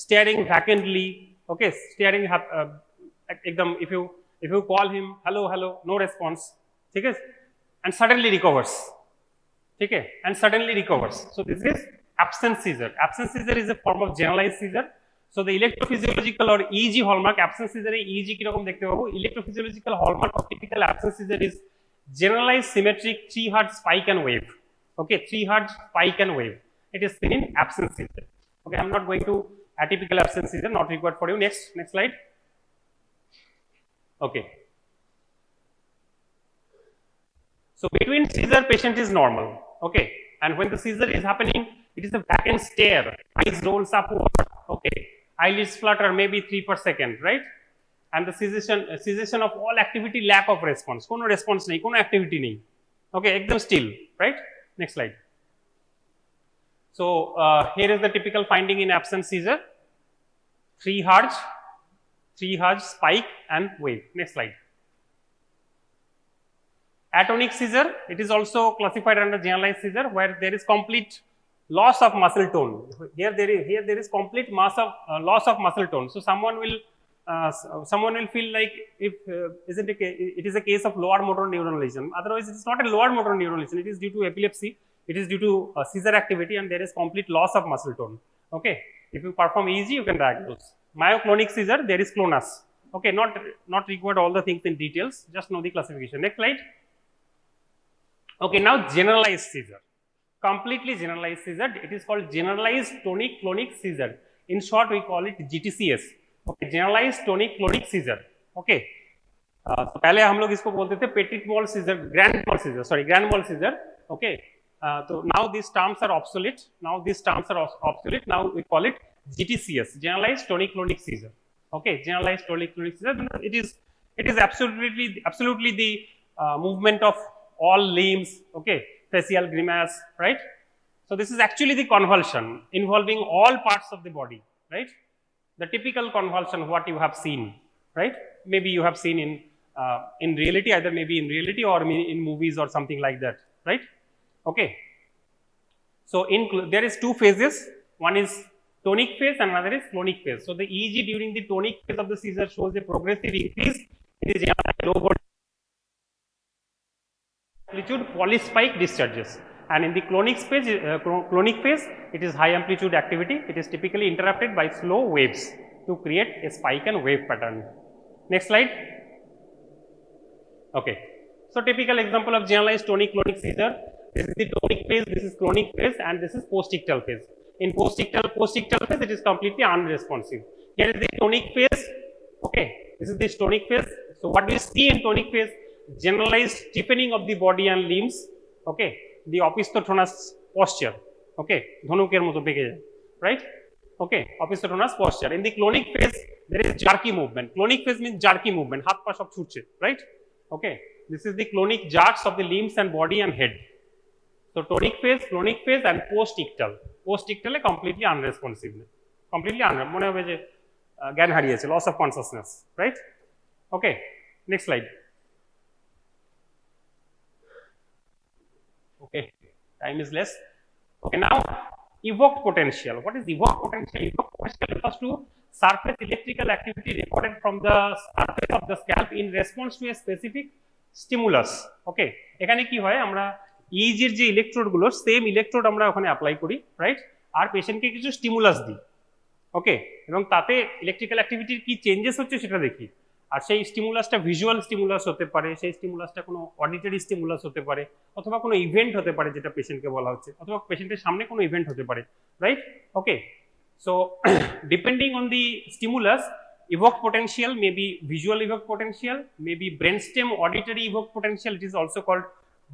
staring vacantly. Okay, staring. If you call him hello, no response. Okay, and suddenly recovers. Okay, and suddenly recovers. So this is absent seizure. Absent seizure is a form of generalized seizure. So the electrophysiological or EEG hallmark, absent seizure EEG কিরকম দেখতে পাবো? Electrophysiological hallmark of typical absent seizure is generalized symmetric 3 Hz spike and wave. Okay, 3 Hz spike and wave. It is seen in absent seizure. Okay, I'm not going to atypical absent seizure, not required for you. Next slide. Okay. So between seizure, patient is normal. Okay, and when the seizure is happening, it is a vacant stare. Eyes rolls upward. Okay, eyelids flutter maybe 3 per second, right? And the cessation of all activity, lack of response. Kono response nahi, kono activity nahi. Okay, ekdam still, right? Next slide. So here is the typical finding in absent seizure: 3 Hz spike and wave. Next slide. Atonic seizure, it is also classified under generalized seizure, where there is complete loss of muscle tone. Here there is complete loss of muscle tone. So someone will feel like if it is a case of lower motor neuron lesion. Otherwise, it is not a lower motor neuron lesion. It is due to epilepsy. It is due to seizure activity, and there is complete loss of muscle tone. Okay, if you perform EEG, you can diagnose. Myoclonic seizure, there is clonus. Okay, not required all the things in details. Just know the classification. Next slide. Okay, now generalized seizure. Completely generalized seizure. It is called generalized tonic-clonic seizure. In short, we call it GTCS. Okay, generalized tonic-clonic seizure. Okay. तो पहले हम लोग इसको बोलते थे petit mole seizure, grand mole seizure. Sorry, grand mole seizure. Okay. So now these terms are obsolete. Now we call it GTCS, generalized tonic-clonic seizure. Okay, generalized tonic-clonic seizure. It is absolutely the movement of all limbs. Okay, facial grimace, right? So this is actually the convulsion involving all parts of the body, right? The typical convulsion what you have seen, right? Maybe you have seen in reality, either maybe in reality or in movies or something like that, right? Okay. So there is two phases. One is tonic phase and another is clonic phase. So the EEG during the tonic phase of the seizure shows a progressive increase in the low body amplitude polyspike discharges, and in the clonic phase, it is high amplitude activity. It is typically interrupted by slow waves to create a spike and wave pattern. Next slide. Okay, so typical example of generalized tonic-clonic seizure. This is the tonic phase, this is clonic phase, and this is postictal phase. In postictal phase, it is completely unresponsive. Here is the tonic phase. Okay, this is the tonic phase. So what we see in tonic phase? Generalized stiffening of the body and limbs. Okay, the opisthotonous posture. Okay, dhanuker moto beke jay, right? Okay, opisthotonous posture. In the clonic phase, there is jerky movement. Clonic phase means jerky movement. Hat pa sob chhutche, right? Okay, this is the clonic jerks of the limbs and body and head. So tonic phase, clonic phase, and postictal. Postictal completely unresponsive. Completely unresponsive. Mone hobe je gyan hariyeche, loss of consciousness, right? Okay, next slide. Okay, time is less. Okay, now evoked potential. What is evoked potential? Evoked potential refers to surface electrical activity recorded from the surface of the scalp in response to a specific stimulus. Okay, এখানে কি হয় আমরা EEG এর যে electrode গুলো same electrode আমরা ওখানে apply করি, রাইট? আর পেশেন্টকে কিছু স্টিমুলাস দিই। ওকে, এবং তাতে ইলেকট্রিক্যাল অ্যাক্টিভিটির কি চেঞ্জেস হচ্ছে সেটা দেখি। আর সেই স্টিমুলাসটা ভিজুয়াল স্টিমুলাস হতে পারে, সেই স্টিমুলাসটা কোনো অডিটরি স্টিমুলাস হতে পারে, অথবা কোনো ইভেন্ট হতে পারে যেটা পেশেন্টকে বলা হচ্ছে, অথবা পেশেন্টের সামনে কোনো ইভেন্ট হতে পারে, right? Okay, so depending on the stimulus, evoked potential may be visual evoked potential, may be brainstem auditory evoked potential. It is also called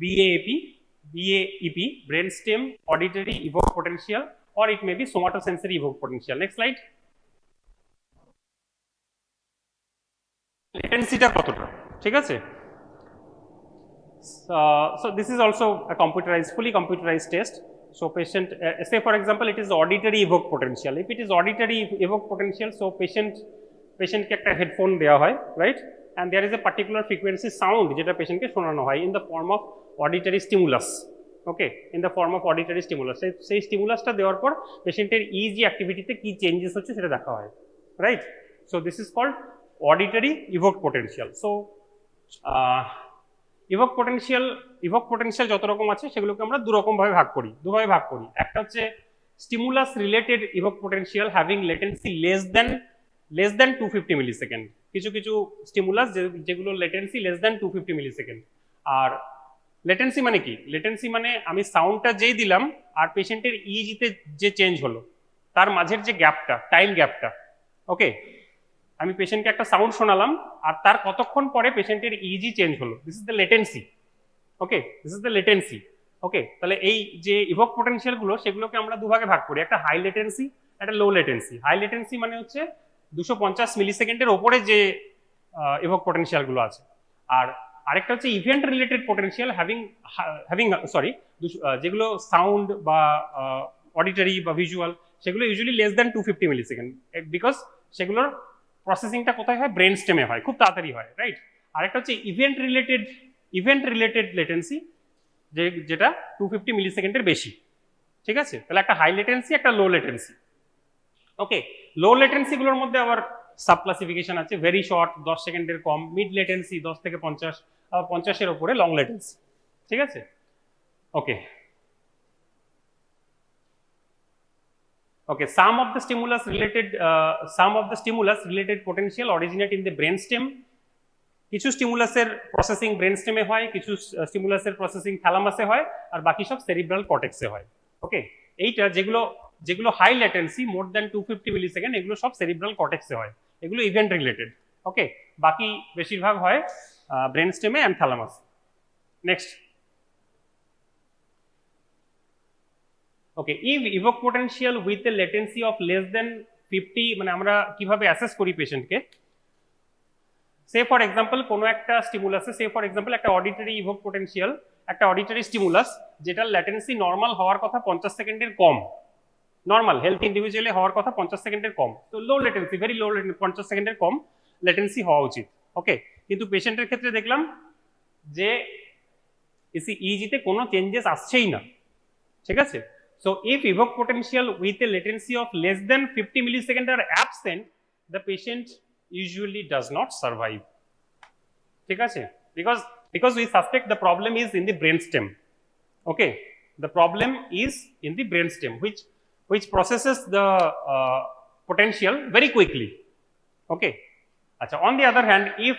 BAEP, brainstem auditory evoked potential, or it may be somatosensory evoked potential. Next slide. Latency ta kotota, thik ache? So this is also a fully computerized test. So patient, say for example, it is auditory evoked potential. If it is auditory evoked potential, so patient কে একটা headphone দেওয়া হয়, right? And there is a particular frequency sound যেটা পেশেন্টকে শোনানো হয় in the form of auditory stimulus. Okay, in the form of auditory stimulus. সেই স্টিমুলাসটা দেওয়ার পর পেশেন্টের ইজি অ্যাক্টিভিটিতে কি চেঞ্জেস হচ্ছে সেটা দেখা হয়, right? So this is called auditory evoked potential. So evoke potential যত রকম আছে সেগুলোকে আমরা দুভাবে ভাগ করি। একটা হচ্ছে stimulus related evoke potential having latency less than 250 millisecond. কিছু স্টিমুলাস যেগুলো লেটেন্সি লেস দেন 250 মিলিসেকেন্ড। আর লেটেন্সি মানে কি? লেটেন্সি মানে আমি সাউন্ডটা যেই দিলাম আর পেশেন্টের ইজিতে যে চেঞ্জ হলো তার মাঝের যে গ্যাপটা, টাইম গ্যাপটা। ওকে, আমি পেশেন্টকে একটা সাউন্ড শোনালাম আর তার কতক্ষণ পরে পেশেন্টের ইজি চেঞ্জ হলো, this is the latency. Okay, this is the latency. Okay, তাহলে এই যে ইভোক পোটেনশিয়ালগুলো সেগুলোকে আমরা দুভাগে ভাগ করি, একটা হাই লেটেন্সি, একটা লো লেটেন্সি। হাই লেটেন্সি মানে হচ্ছে 250 মিলিসেকেন্ডের ওপরে যে ইভোক পোটেনশিয়ালগুলো আছে। আর আরেকটা হচ্ছে ইভেন্ট রিলেটেড পোটেনশিয়াল যেগুলো সাউন্ড বা অডিটরি বা ভিজুয়াল, সেগুলো usually less than 250 millisecond, because সেগুলোর প্রসেসিংটা কোথায় হয়? ব্রেন স্টেমে হয়, খুব তাড়াতাড়ি হয়, রাইট? আরেকটা হচ্ছে event related event related latency যেটা 250 মিলিসেকেন্ডের বেশি, ঠিক আছে? তাহলে একটা হাই লেটেন্সি, একটা লো লেটেন্সি। ওকে, লো লেটেন্সিগুলোর মধ্যে আবার সাব ক্লাসিফিকেশন আছে, ভেরি শর্ট 10 সেকেন্ডের কম, মিড লেটেন্সি 10 থেকে 50, আবার 50-এর ওপরে লং লেটেন্সি, ঠিক আছে? ওকে, okay, some of the stimulus related potential originate in the brainstem. কিছু স্টিমুলাসের প্রসেসিং ব্রেনস্টেমে হয়, কিছু স্টিমুলাসের প্রসেসিং থ্যালামাসে হয়, আর বাকি সব সেরিব্রাল কর্টেক্সে হয়। ওকে, এইটা যেগুলো high latency more than 250 millisecond, এগুলো সব সেরিব্রাল কর্টেক্সে হয়, এগুলো ইভেন্ট রিলেটেড। ওকে, বাকি বেশিরভাগ হয় ব্রেনস্টেমে and thalamus. Next, okay, if evoke potential with a latency of less than 50, মানে আমরা কিভাবে অ্যাসেস করি পেশেন্টকে, সে ফর এক্সাম্পল কোনো একটা স্টিমুলাসে, সে ফর এক্সাম্পল একটা অডিটরি ইভোক পোটেনশিয়াল, একটা অডিটরি স্টিমুলাস যেটার ল্যাটেন্সি নর্মাল হওয়ার কথা 50 সেকেন্ডের কম, নর্মাল হেলথ ইন্ডিভিজুয়ালে হওয়ার কথা 50 সেকেন্ডের কম, তো লো লেটেন্সি, ভেরি লো লেটেন্সি, 50 সেকেন্ডের কম লেটেন্সি হওয়া উচিত। ওকে, কিন্তু পেশেন্টের ক্ষেত্রে দেখলাম যে ইজিতে কোনো চেঞ্জেস আসছেই না, ঠিক আছে? So if evoke potential with a latency of less than 50 millisecond are absent, the patient usually does not survive. ঠিক আছে? Because we suspect the problem is in the brainstem. Okay, the problem is in the brainstem, which processes the potential very quickly. Okay. আচ্ছা, on the other hand, if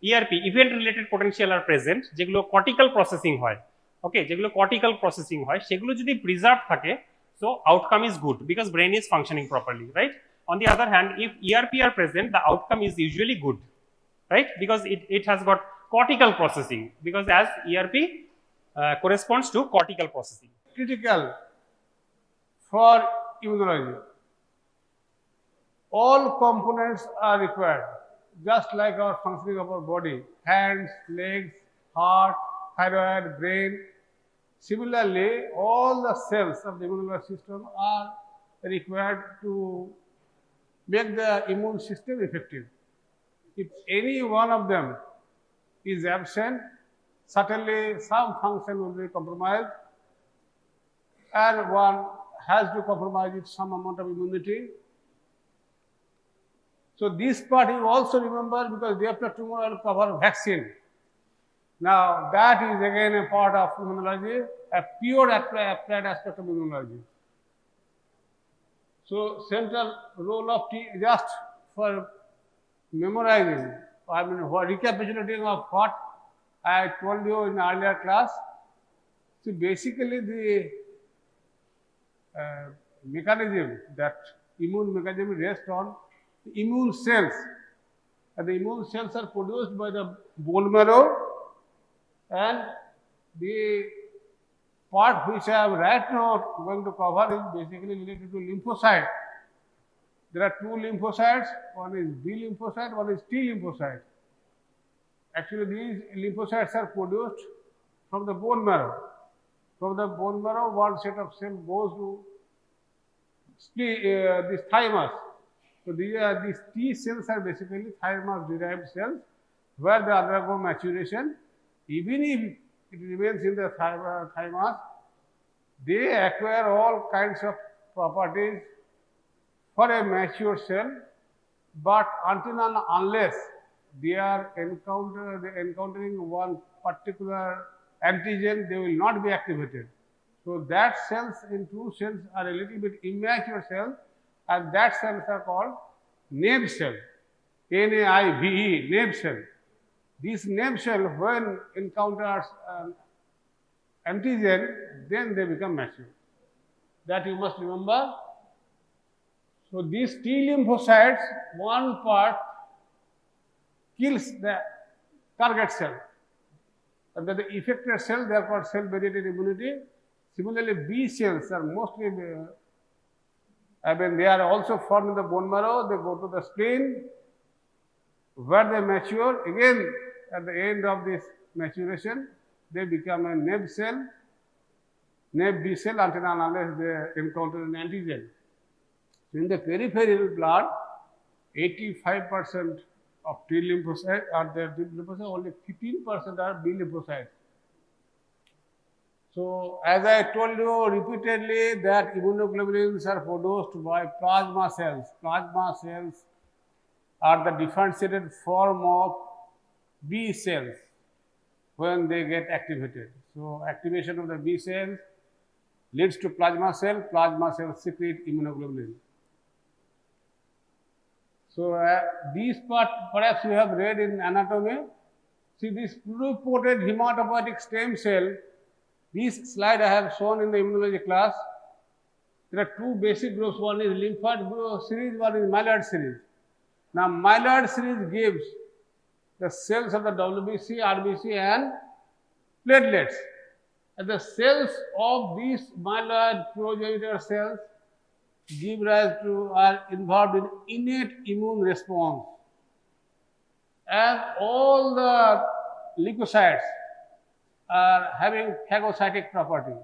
ERP, event related potential are present, যেগুলো cortical processing হয়, ওকে, যেগুলো cortical processing হয়, সেগুলো যদি preserve থাকে, so outcome is good because brain is functioning properly, right? On the other hand, if ERP are present, the outcome is usually good, right? Because it has got cortical processing, because as ERP corresponds to cortical processing. Critical for immunology. All components are required, just like our functioning of our body, hands, legs, heart, thyroid, brain. Similarly, all the cells of the immune system are required to make the immune system effective. If any one of them is absent, certainly some function will be compromised, and one has to compromise with some amount of immunity. So this part you also remember, because day after tomorrow I will cover vaccine. Now that is again a part of immunology, a pure applied aspect of immunology. So central role of T, just for memorizing, I mean recapitulating of what I told you in earlier class. So basically the mechanism, that immune mechanism rests on the immune cells, and the immune cells are produced by the bone marrow, and the part which I am right now going to cover is basically related to lymphocyte. There are two lymphocytes, one is B lymphocyte, one is T lymphocyte. Actually these lymphocytes are produced from the bone marrow. From the bone marrow, one set of cells goes to this thymus. So these T cells are basically thymus derived cells, where they undergo maturation. Even if it remains in the thymus, they acquire all kinds of properties for a mature cell, but until and unless they are encountering one particular antigen, they will not be activated. So that cells in true cells are a little bit immature cells, and that cells are called naive cell, N-A-I-V-E, naive cell. This naive cell, when encounters antigen, then they become mature. That you must remember. So these T lymphocytes, one part kills the target cell, and the effector cell, they are called cell-mediated immunity. Similarly, B cells are mostly, they are also formed in the bone marrow. They go to the spleen, where they mature. Again, at the end of this maturation, they become a naive cell, naive B cell, until and unless they encounter an antigen. So in the peripheral blood, 85% of T lymphocytes are there. T lymphocytes, only 15% are B lymphocytes. So, as I told you repeatedly that immunoglobulins are produced by plasma cells. Plasma cells are the differentiated form of B cells when they get activated. So, activation of the B cells leads to plasma cells secrete immunoglobulin. So, these part perhaps you have read in anatomy. See this pluripotent hematopoietic stem cell, this slide I have shown in the immunology class. There are two basic groups, one is lymphoid group series, one is myeloid series. Now, myeloid series gives the cells of the WBC, RBC and platelets. And the cells of these myeloid progenitor cells give rise to, are involved in innate immune response. And all the leukocytes are having phagocytic property.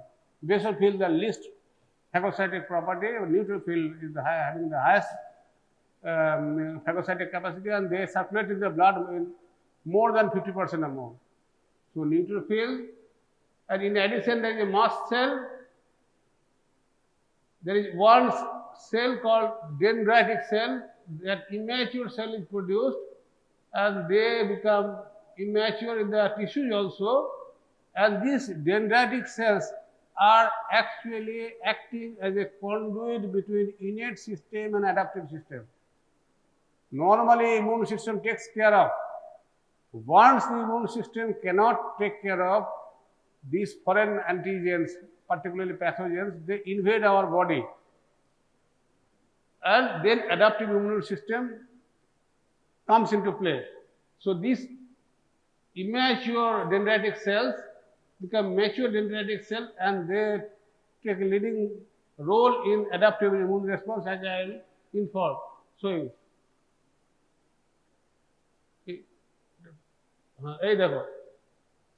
Basophil the least phagocytic property, neutrophil is having the highest phagocytic capacity, and they circulate in the blood in more than 50% amount. So, neutrophil, and in addition there is a mast cell. There is one cell called dendritic cell. That immature cell is produced and they become immature in the tissues also, and these dendritic cells are actually acting as a conduit between innate system and adaptive system. Normally immune system takes care of. Once the immune system cannot take care of these foreign antigens, particularly pathogens, they invade our body, and then adaptive immune system comes into play. So, these immature dendritic cells become mature dendritic cells, and they take a leading role in adaptive immune response, as I will inform. So,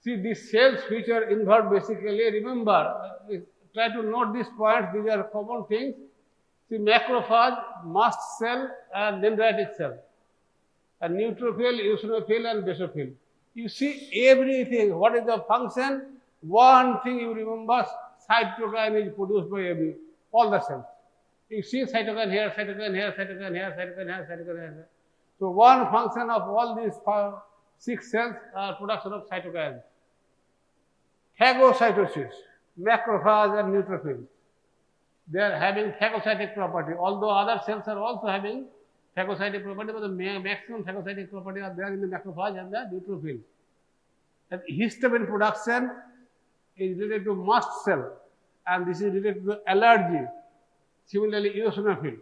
see these cells which are involved basically, remember, try to note these points, these are common things. See macrophage, mast cell and dendritic cell, and neutrophil, eosinophil and basophil. You see everything, what is the function? One thing you remember, cytokine is produced by all the cells. You see cytokine here, cytokine here, cytokine here, cytokine here, cytokine here. So, one function of all these 6 cells are production of cytokines. Phagocytosis, macrophage and neutrophil, they are having phagocytic property, although other cells are also having phagocytic property, but the maximum phagocytic property are there in the macrophage and the neutrophil. And histamine production is related to mast cell, and this is related to allergy. Similarly, eosinophil,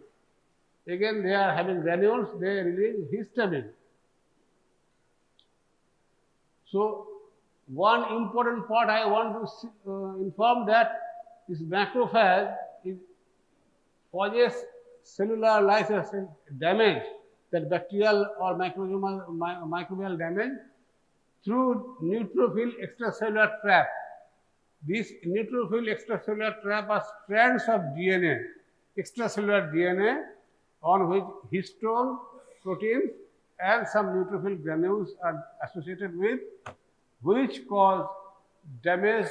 again they are having granules, they release histamine. So, one important part I want to inform that this macrophage causes cellular lysis damage, that bacterial or microbial damage through neutrophil extracellular trap. This neutrophil extracellular trap are strands of DNA, extracellular DNA, on which histone, proteins and some neutrophil granules are associated with, which cause damage,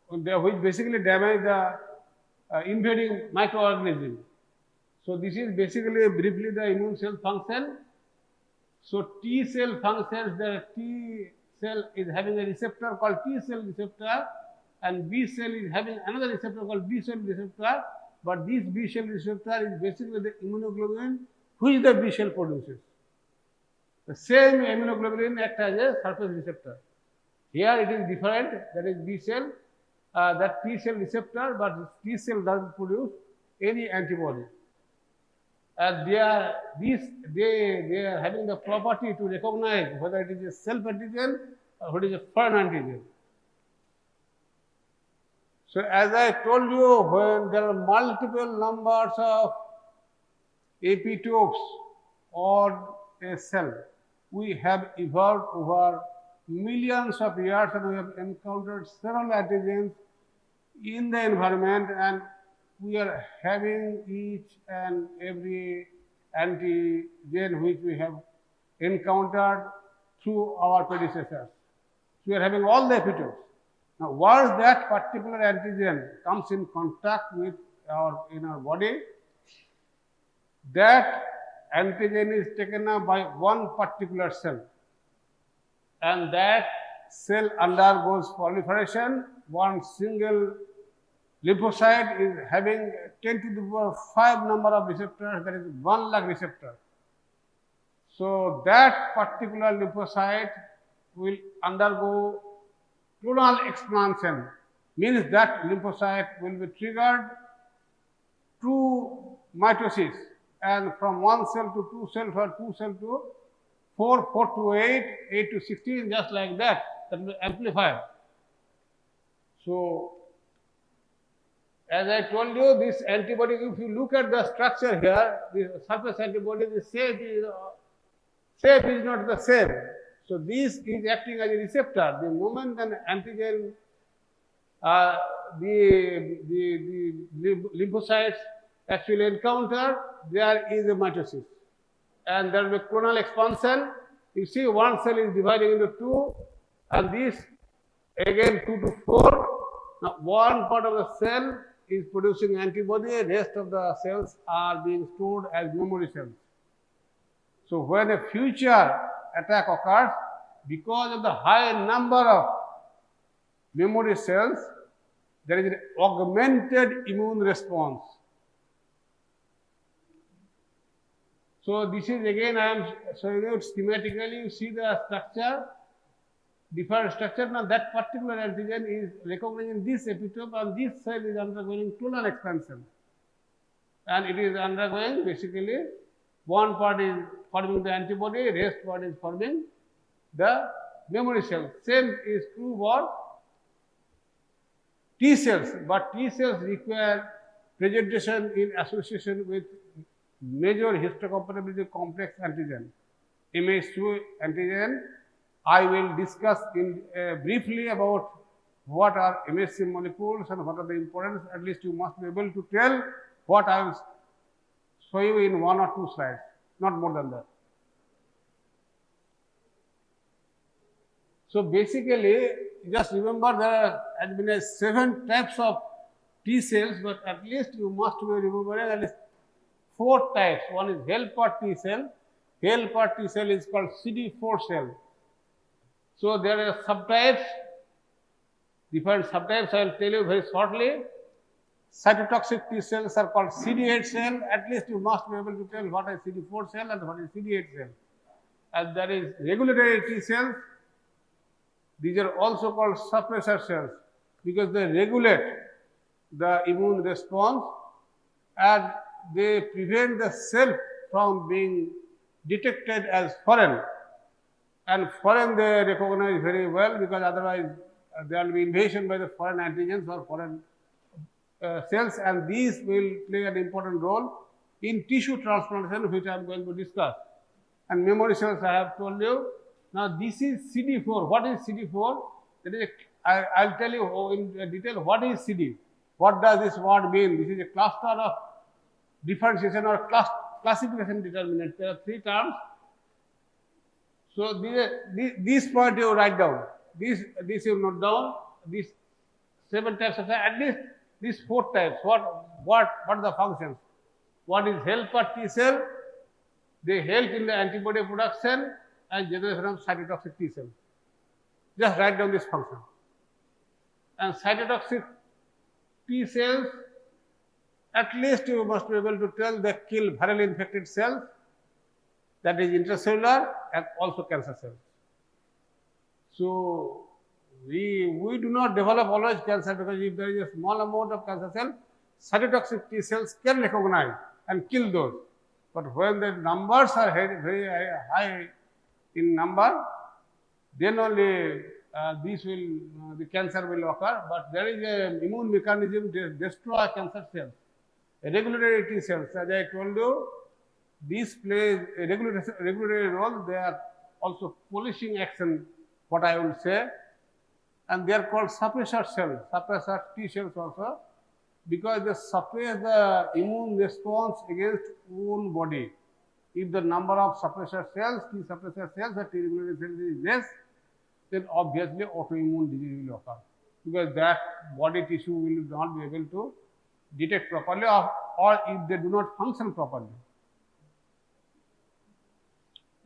which basically damage the invading microorganism. So, this is basically briefly the immune cell function. So, T cell functions, the T cell is having a receptor called T cell receptor, and B cell is having another receptor called B cell receptor, but this B cell receptor is basically the immunoglobulin which the B cell produces. The same immunoglobulin acts as a surface receptor. Here it is different, that is B cell, that T cell receptor, but T cell does not produce any antibody. And they are having the property to recognize whether it is a self antigen or whether it is a foreign antigen. So, as I told you, when there are multiple numbers of epitopes on a cell, we have evolved over millions of years, and we have encountered several antigens in the environment, and we are having each and every antigen which we have encountered through our predecessors. So we are having all the epitopes. Now, once that particular antigen comes in contact with in our body, that antigen is taken up by one particular cell, and that cell undergoes proliferation. One single lymphocyte is having 10 to the power 5 number of receptors, that is 1 lakh receptors. So that particular lymphocyte will undergo clonal expansion, means that lymphocyte will be triggered to mitosis, and from 1 cell to 2 cell, from 2 cell to 4, 4 to 8, 8 to 16, just like that, that will be amplified. So, as I told you, this antibody, if you look at the structure here, the surface antibody, the shape is not the same. So, this is acting as a receptor. The moment an antigen, the lymphocytes actually encounter, there is a mitosis. And there will be clonal expansion. You see, one cell is dividing into 2, and this again 2 to 4. Now, one part of the cell is producing antibody, rest of the cells are being stored as memory cells. So, when a future attack occurs, because of the high number of memory cells, there is an augmented immune response. So, this is again I am showing you schematically, you see the structure, different structure. Now, that particular antigen is recognizing this epitope, and this cell is undergoing clonal expansion. And it is undergoing basically, one part is forming the antibody, rest part is forming the memory cell. Same is true for T cells, but T cells require presentation in association with major histocompatibility complex antigen, MH2 antigen. I will discuss briefly about what are MHC molecules and what are the importance. At least you must be able to tell what I will show you in 1 or 2 slides, not more than that. So basically, just remember there has been 7 types of T cells, but at least you must be remembering at least 4 types. One is helper T cell. Helper T cell is called CD4 cell. So there are subtypes, different subtypes. I will tell you very shortly. Cytotoxic T cells are called CD8 cell. At least you must be able to tell what is CD4 cell and what is CD8 cell. And there is regulatory T cells. These are also called suppressor cells because they regulate the immune response and they prevent the cell from being detected as foreign. And foreign they recognize very well because otherwise there will be invasion by the foreign antigens or foreign cells, and these will play an important role in tissue transplantation, which I am going to discuss. And memory cells I have told you. Now this is CD4. What is CD4? That is I'll tell you in detail what is CD. What does this word mean? This is a cluster of differentiation or classification determinant. There are 3 terms. So this part you write down. This you note down. These 7 types of at least these 4 types. What are the functions? What is helper T cell? They help in the antibody production and generation of cytotoxic T cell. Just write down this function. And cytotoxic T cells, at least you must be able to tell they kill virally infected cells, that is intracellular and also cancer cells. So we do not develop always cancer because if there is a small amount of cancer cell, cytotoxic T cells can recognize and kill those. But when the numbers are very high in number, then only the cancer will occur. But there is an immune mechanism to destroy cancer cells. A regulatory T cells, as I told you, these plays a regulatory role. They are also polishing action, what I will say, and they are called suppressor cells, suppressor T cells also, because they suppress the immune response against own body. If the number of suppressor cells, T suppressor cells or T regulatory cells is less, then obviously autoimmune disease will occur, because that body tissue will not be able to detect properly, or if they do not function properly.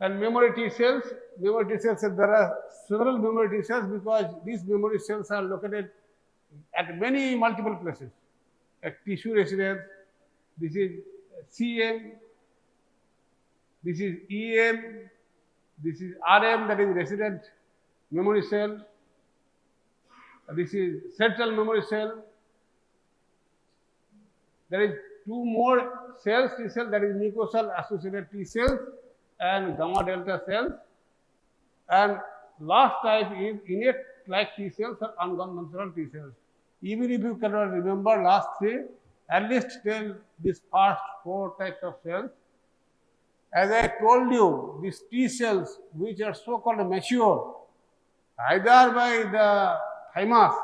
And memory T cells, there are several memory T cells, because these memory cells are located at many multiple places. A tissue residence, this is CM, this is EM, this is RM, that is resident memory cell, this is central memory cell. There is two more cells, T cells, that is mucosal associated T cells and gamma delta cells, and last type is innate like T cells or unconventional T cells. Even if you cannot remember last three, at least tell these first four types of cells. As I told you, these T cells which are so-called mature, either by the thymus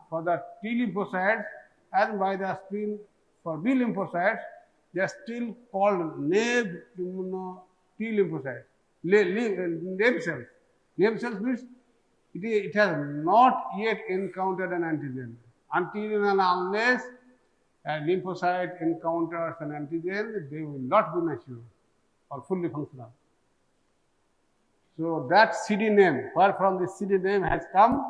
for the T lymphocytes and by the spleen for B lymphocytes, they are still called naive T lymphocytes, naive cells. Naive cells means it has not yet encountered an antigen. Until and unless a lymphocyte encounters an antigen, they will not be mature or fully functional. So that CD name, where from this CD name has come,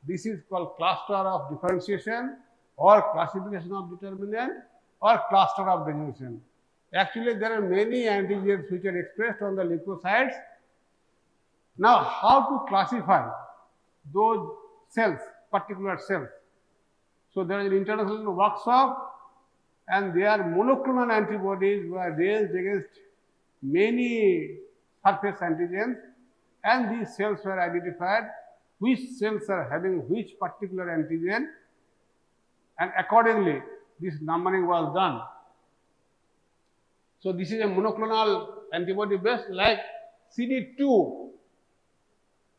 this is called cluster of differentiation or classification of determinant or cluster of diminution. Actually, there are many antigens which are expressed on the lymphocytes. Now, how to classify those cells, particular cells? So, there is an international workshop, and their monoclonal antibodies were raised against many surface antigens, and these cells were identified which cells are having which particular antigen, and accordingly this numbering was done. So, this is a monoclonal antibody based like CD2,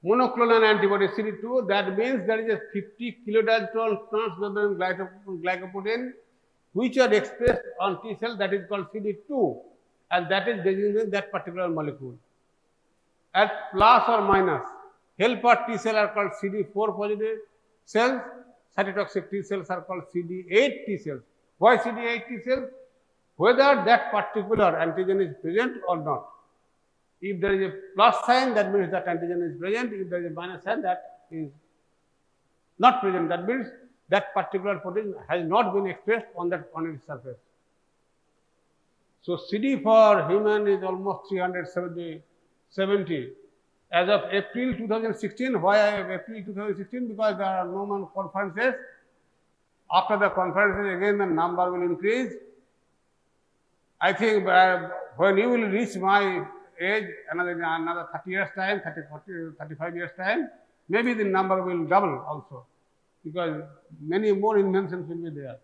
monoclonal antibody CD2, that means there is a 50 kilodalton transmembrane glycoprotein which are expressed on T cell, that is called CD2, and that is designated that particular molecule. At plus or minus, helper T cell are called CD4 positive cells, cytotoxic T cells are called CD8 T cells. Why CD8 T cells? Whether that particular antigen is present or not. If there is a plus sign, that means that antigen is present. If there is a minus sign, that is not present. That means that particular protein has not been expressed on its surface. So CD for human is almost 370. As of April 2016, why April 2016? Because there are no more conferences. After the conferences, again the number will increase. I think when you will reach my age, another 30 years time, 30, 40, 35 years time, maybe the number will double also, because many more inventions will be there.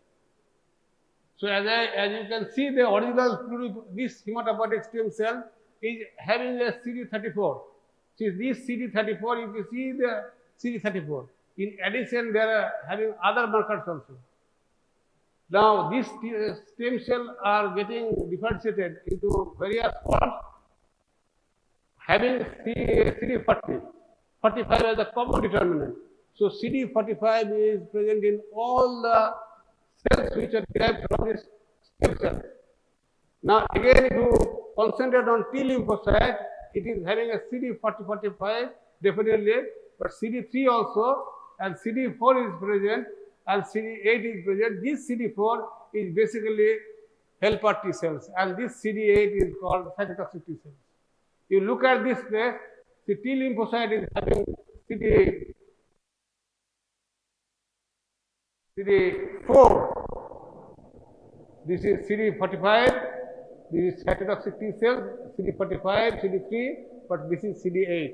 So as you can see, the original this hematopoietic stem cell is having a CD34. See this CD34, you can see the CD34. In addition, they are having other markers also. Now, these stem cells are getting differentiated into various forms, having CD40, 45 as a common determinant. So, CD45 is present in all the cells which are derived from this stem cell. Now, again, if you concentrate on T lymphocyte, it is having a CD40-45 definitely, but CD3 also, and CD4 is present, and CD8 is present. This CD4 is basically helper T cells, and this CD8 is called cytotoxic T cells. You look at this place, the T lymphocyte is having CD4. This is CD45. This is cytotoxic T cells, CD45, CD3, but this is CD8.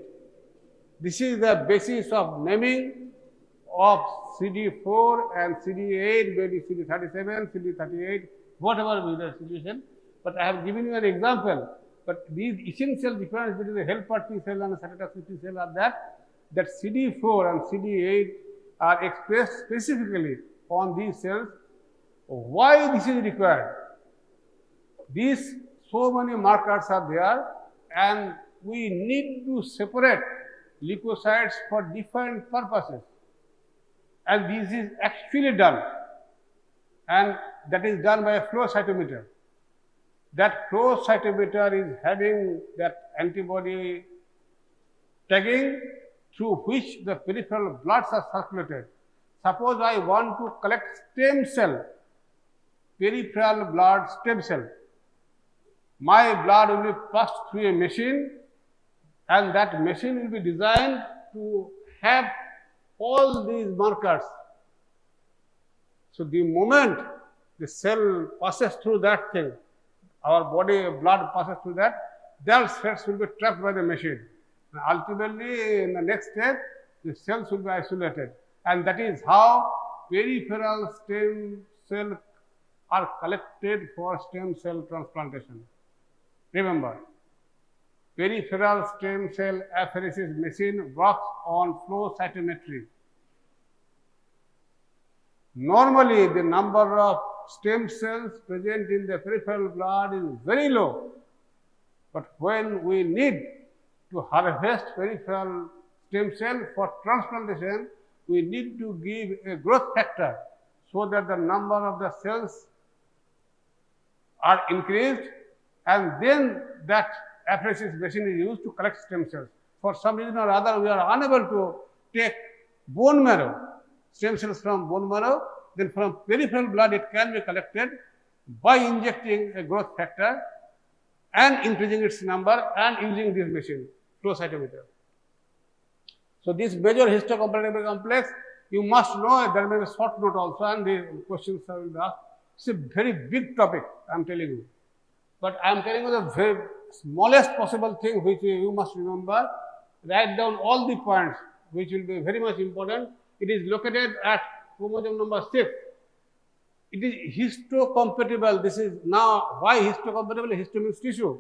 This is the basis of naming of CD4 and CD8, maybe CD37, CD38, whatever be the situation. But I have given you an example. But these essential difference between the helper T cell and the cytotoxic T cell are that CD4 and CD8 are expressed specifically on these cells. Why this is required? These so many markers are there, and we need to separate leukocytes for different purposes. And this is actually done, and that is done by a flow cytometer. That flow cytometer is having that antibody tagging through which the peripheral bloods are circulated. Suppose I want to collect stem cell, peripheral blood stem cell. My blood will be passed through a machine, and that machine will be designed to have all these markers. So the moment the cell passes through that thing, our body blood passes through that, those cells will be trapped by the machine. And ultimately, in the next step, the cells will be isolated. And that is how peripheral stem cells are collected for stem cell transplantation. Remember, peripheral stem cell apheresis machine works on flow cytometry. Normally, the number of stem cells present in the peripheral blood is very low. But when we need to harvest peripheral stem cell for transplantation, we need to give a growth factor so that the number of the cells are increased, and then that apheresis machine is used to collect stem cells. For some reason or other, we are unable to take bone marrow, stem cells from bone marrow, then from peripheral blood it can be collected by injecting a growth factor and increasing its number and using this machine, flow cytometer. So this major histocompatibility complex, you must know, there may be a short note also, and the questions are will be asked. It's a very big topic, I am telling you. But I am telling you the very smallest possible thing which you must remember. Write down all the points which will be very much important. It is located at chromosome number 6. It is histocompatible. This is now why histocompatible. Histo means tissue.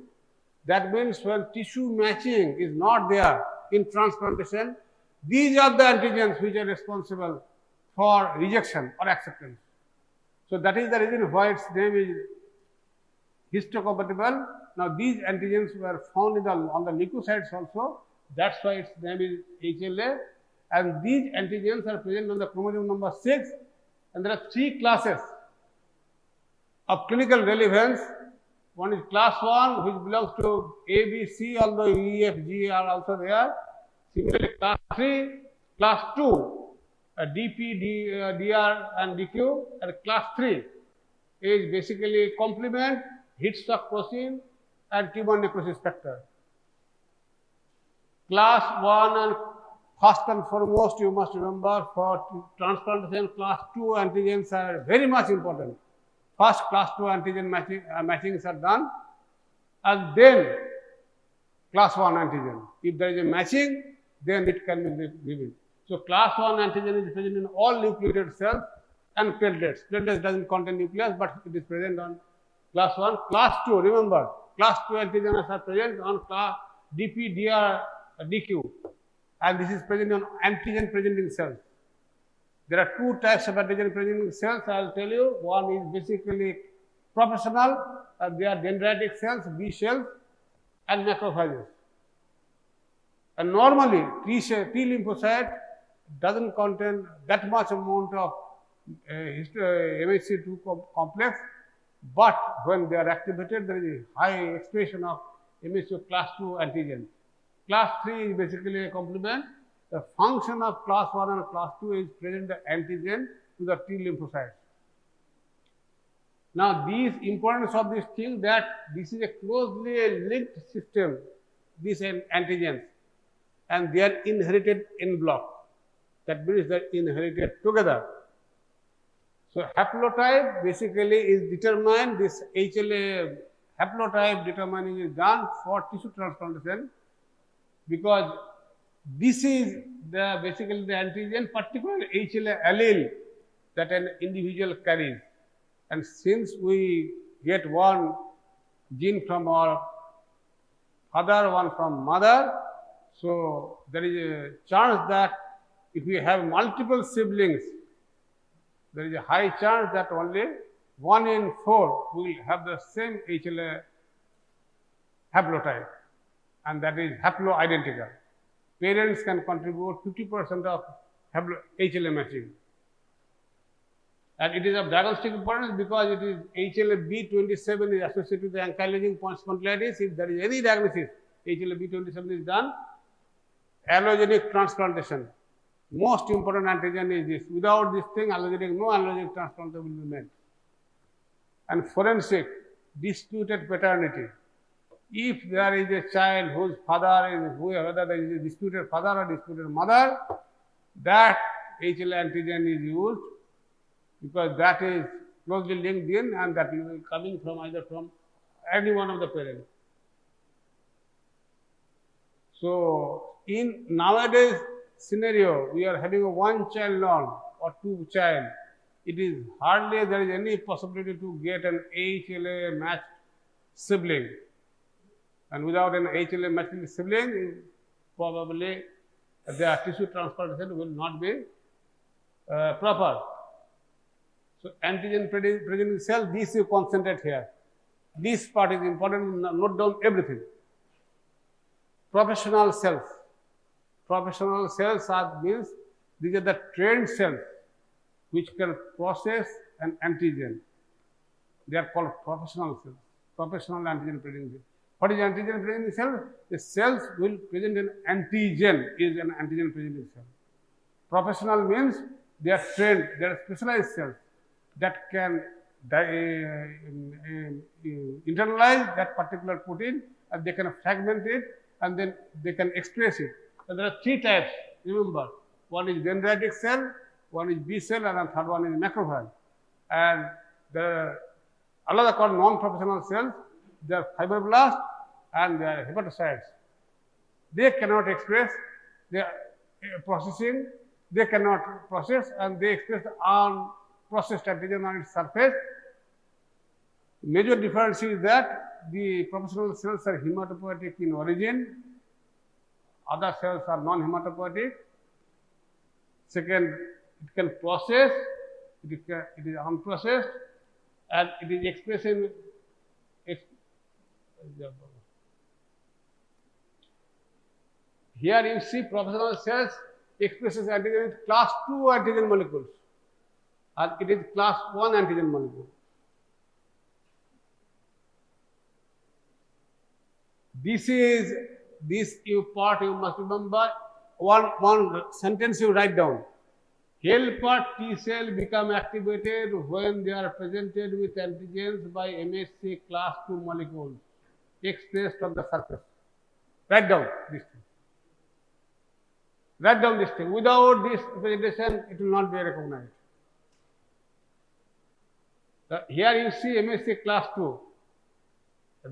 That means when tissue matching is not there in transplantation, these are the antigens which are responsible for rejection or acceptance. So that is the reason why its name is histocompatible. Now these antigens were found in on the leukocytes also. That's why its name is HLA. And these antigens are present on the chromosome number 6. And there are 3 classes of clinical relevance. One is class 1, which belongs to A, B, C, although E, F, G are also there. Similarly, class 3, class 2, DP, DR and DQ, and class 3 is basically complement, heat shock protein and tumor necrosis factor. Class 1 and first and foremost, you must remember, for transplantation, class 2 antigens are very much important. First, class 2 antigen matchings are done, and then class 1 antigen. If there is a matching, then it can be given. So, class 1 antigen is present in all nucleated cells and platelets. Platelets doesn't contain nucleus, but it is present on class 1. Class 2, remember, class 2 antigens are present on class DP, DR, DQ, and this is present on antigen presenting cells. There are 2 types of antigen presenting cells, I will tell you. One is basically professional, they are dendritic cells, B cells, and macrophages. And normally, T lymphocyte doesn't contain that much amount of MHC2 complex, but when they are activated, there is a high expression of MHC class 2 antigen. Class 3 is basically a complement. The function of class 1 and class 2 is present the antigen to the T lymphocytes. Now, these importance of this thing that this is a closely linked system, these antigens, and they are inherited en bloc. That means they are inherited together. So, haplotype basically is determined, this HLA haplotype determining is done for tissue transplantation, because this is the basically the antigen, particular HLA allele that an individual carries. And since we get one gene from our father, one from mother, so there is a chance that if we have multiple siblings, there is a high chance that only 1 in 4 will have the same HLA haplotype, and that is haploidentical. Parents can contribute 50% of HLA matching. And it is of diagnostic importance because it is HLA-B27 is associated with the ankylosing spondylitis. If there is any diagnosis, HLA-B27 is done. Allogenic transplantation. Most important antigen is this. Without this thing, no allogenic transplantation will be made. And forensic, disputed paternity. If there is a child whose father is, whether there is a disputed father or disputed mother, that HLA antigen is used because that is closely linked in and that will be coming from either from any one of the parents. So, in nowadays scenario, we are having a one child norm or two child. It is hardly there is any possibility to get an HLA matched sibling. And without an HLA matching sibling, probably the tissue transplantation will not be proper. So, antigen presenting cell, this you concentrate here. This part is important, note down everything. Professional cells. Professional cells means these are the trained cells which can process an antigen. They are called professional cells, professional antigen presenting cells. What is antigen presenting cell? The cells will present an antigen, is an antigen presenting cell. Professional means they are trained, they are specialized cells that can internalize that particular protein and they can fragment it and then they can express it. So there are three types, remember. One is dendritic cell, one is B cell, and the third one is macrophage. And the another called non-professional cells, they are fibroblasts and they are hepatocytes. They cannot express, they are processing, they cannot process and they express unprocessed antigen on its surface. Major difference is that the professional cells are hematopoietic in origin, other cells are non-hematopoietic. Second, it can process, it is unprocessed, and it is expressing. Here you see professional cells expresses antigen with class 2 antigen molecules, and it is class 1 antigen molecule. This part you must remember. One sentence you write down. Helper T cell become activated when they are presented with antigens by MHC class 2 molecules expressed on the surface. Write down this thing. Write down this thing. Without this presentation, it will not be recognized. Here you see MHC class 2.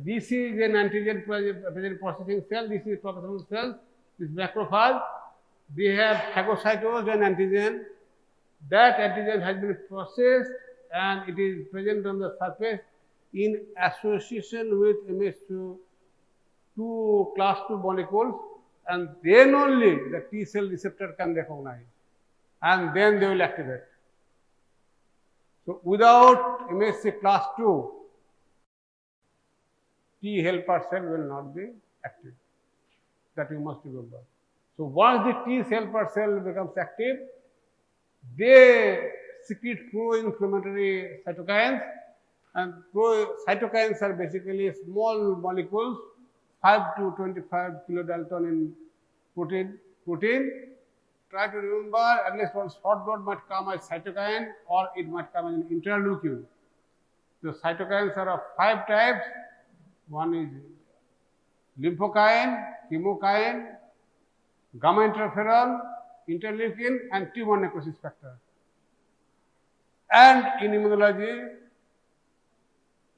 This is an antigen present processing cell. This is professional cell. This macrophage. They have phagocytosed an antigen. That antigen has been processed and it is present on the surface in association with MHC2 class 2 molecules, and then only the T cell receptor can recognize and then they will activate. So, without MHC class 2, T helper cell will not be active. That you must remember. So, once the T helper cell becomes active, they secrete pro-inflammatory cytokines, and cytokines are basically small molecules, 5 to 25 kilodalton in protein. Try to remember at least one short note might come as cytokine or it might come as an interleukin. The cytokines are of 5 types. One is lymphokine, chemokine, gamma interferon, interleukin, and tumor necrosis factor. And in immunology,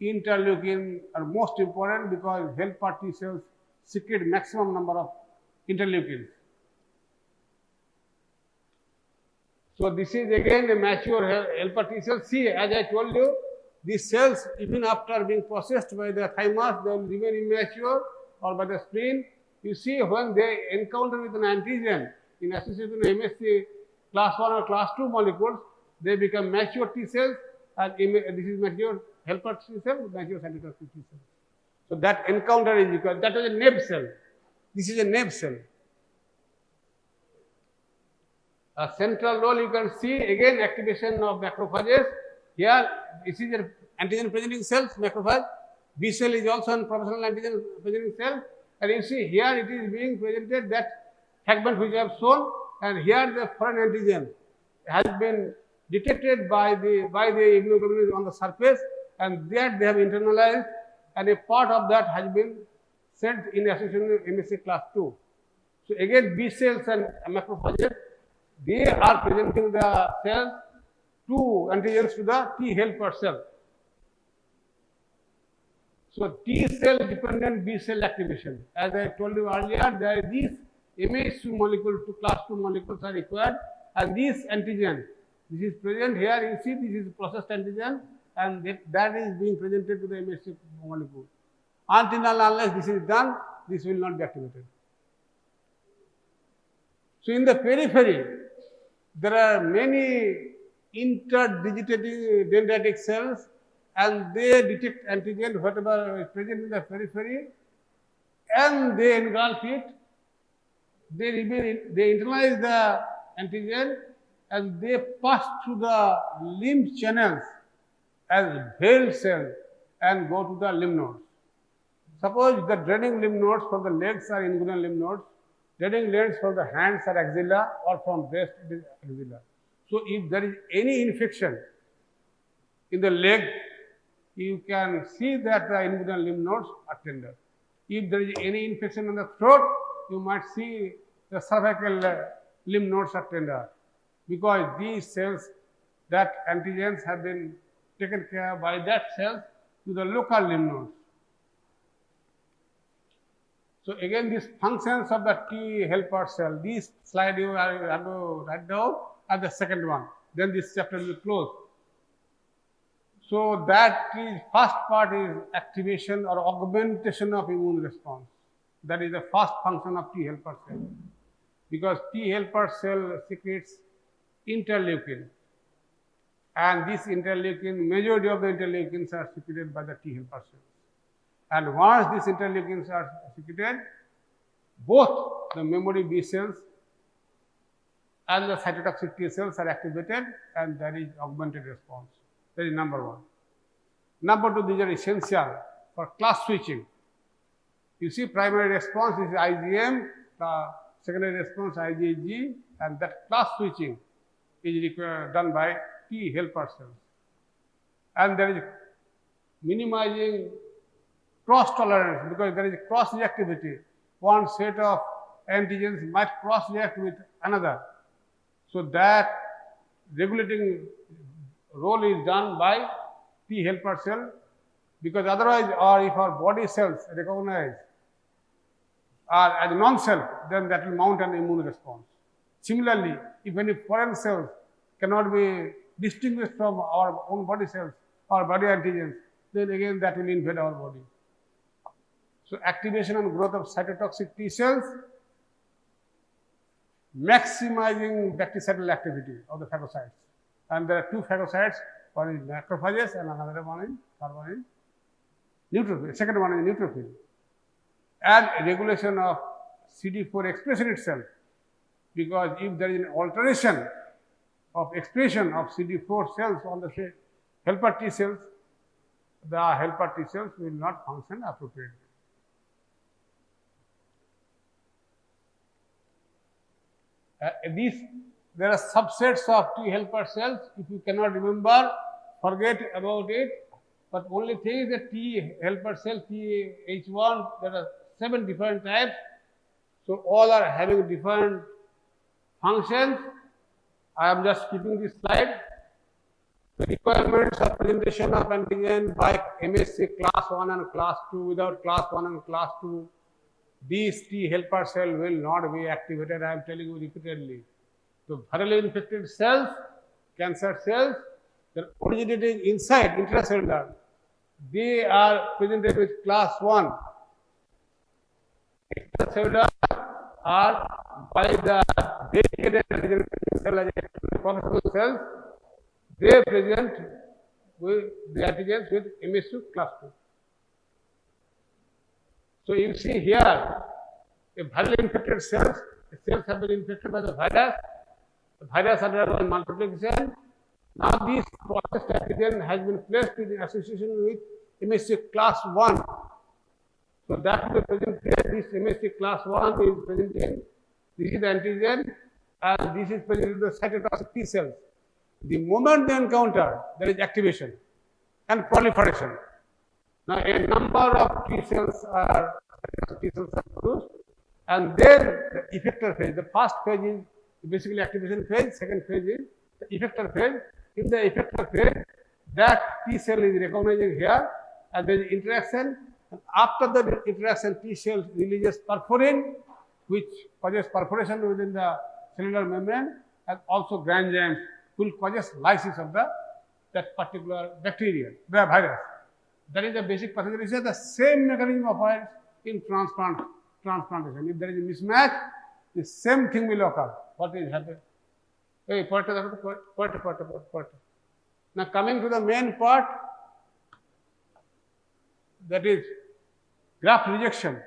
interleukin are most important because helper T cells secrete maximum number of interleukins. So, this is again a mature helper T cell. See, as I told you, these cells, even after being processed by the thymus, they will remain immature, or by the spleen. You see, when they encounter with an antigen in association with MHC class 1 or class 2 molecules, they become mature T cells, and this is mature helper T cell, mature cytotoxic T cells. So that encounter is required. That is a nerve cell. This is a nerve cell. A central role you can see again activation of macrophages. Here this is an antigen presenting cells, macrophage. B cell is also a professional antigen presenting cell. And you see here it is being presented that fragment which I have shown, and here the foreign antigen has been detected by the immunoglobulins on the surface, and that they have internalized, and a part of that has been sent in association with MSC class 2. So again B cells and macrophages, they are presenting the cells two antigens to the T helper cell. So T cell dependent B cell activation. As I told you earlier, there is these MHC molecule to class 2 molecules are required, and this antigen, this is present here. You see, this is processed antigen, and that is being presented to the MHC molecule. Until and unless this is done, this will not be activated. So in the periphery, there are many interdigitating dendritic cells, and they detect antigen whatever is present in the periphery, and they engulf it. They internalize the antigen, and they pass through the lymph channels as veiled cells and go to the lymph nodes. Suppose the draining lymph nodes from the legs are inguinal lymph nodes, draining legs from the hands are axilla, or from breast it is axilla. So if there is any infection in the leg, you can see that the inguinal lymph nodes are tender. If there is any infection in the throat, you might see the cervical lymph nodes are tender, because these cells, that antigens have been taken care of by that cells to the local lymph nodes. So again, these functions of the T helper cell, these slide you have to write down as the second one. Then this chapter will close. So that is first part is activation or augmentation of immune response. That is the first function of T helper cell, because T helper cell secretes interleukin, and this interleukin, majority of the interleukins are secreted by the T helper cells. And once these interleukins are secreted, both the memory B cells and the cytotoxic T cells are activated, and there is augmented response. That is number one. Number two, these are essential for class switching. You see, primary response is IgM, the secondary response IgG, and that class switching is done by T helper cells. And there is minimizing cross tolerance, because there is cross reactivity. One set of antigens might cross react with another. So that regulating role is done by T helper cell, because otherwise, or if our body cells recognize as non-self, then that will mount an immune response. Similarly, if any foreign cells cannot be distinguished from our own body cells or body antigens, then again that will invade our body. So activation and growth of cytotoxic T cells, maximizing bactericidal activity of the phagocytes. And there are two phagocytes, one is macrophages and another one is neutrophil. Second one is neutrophil. And regulation of CD4 expression itself, because if there is an alteration of expression of CD4 cells on the helper T cells, the helper T cells will not function appropriately. There are subsets of T helper cells. If you cannot remember, forget about it. But only thing is that T helper cell, TH1, there are 7 different types. So all are having different functions. I am just keeping this slide. The requirements of presentation of antigen by MSC class 1 and class 2, without class 1 and class 2, these T helper cell will not be activated. I am telling you repeatedly. So virally infected cells, cancer cells, they are originating inside intracellular. They are presented with class 1. Extracellular are by the dedicated professional cells. They present with the antigens with MSC class 2. So you see here, a virally infected cells, the cells have been infected by the virus undergoes multiplication. Now this processed antigen has been placed in association with MSC class 1. So that will present here, this MSC class 1 is presenting, this is the antigen and this is presenting the cytotoxic T cells. The moment they encounter, there is activation and proliferation. Now a number of T cells are produced, and then the effector phase. The first phase is basically activation phase, second phase is the effector phase. In the effector phase, that T cell is recognizing here and there is interaction. And after the interaction, T cell releases perforin, which causes perforation within the cellular membrane, and also granzymes will causes lysis of that particular bacteria, the virus. That is the basic pathology. The same mechanism operates in transplantation. If there is a mismatch, the same thing will occur. What is happening? Now coming to the main part, that is graft rejection.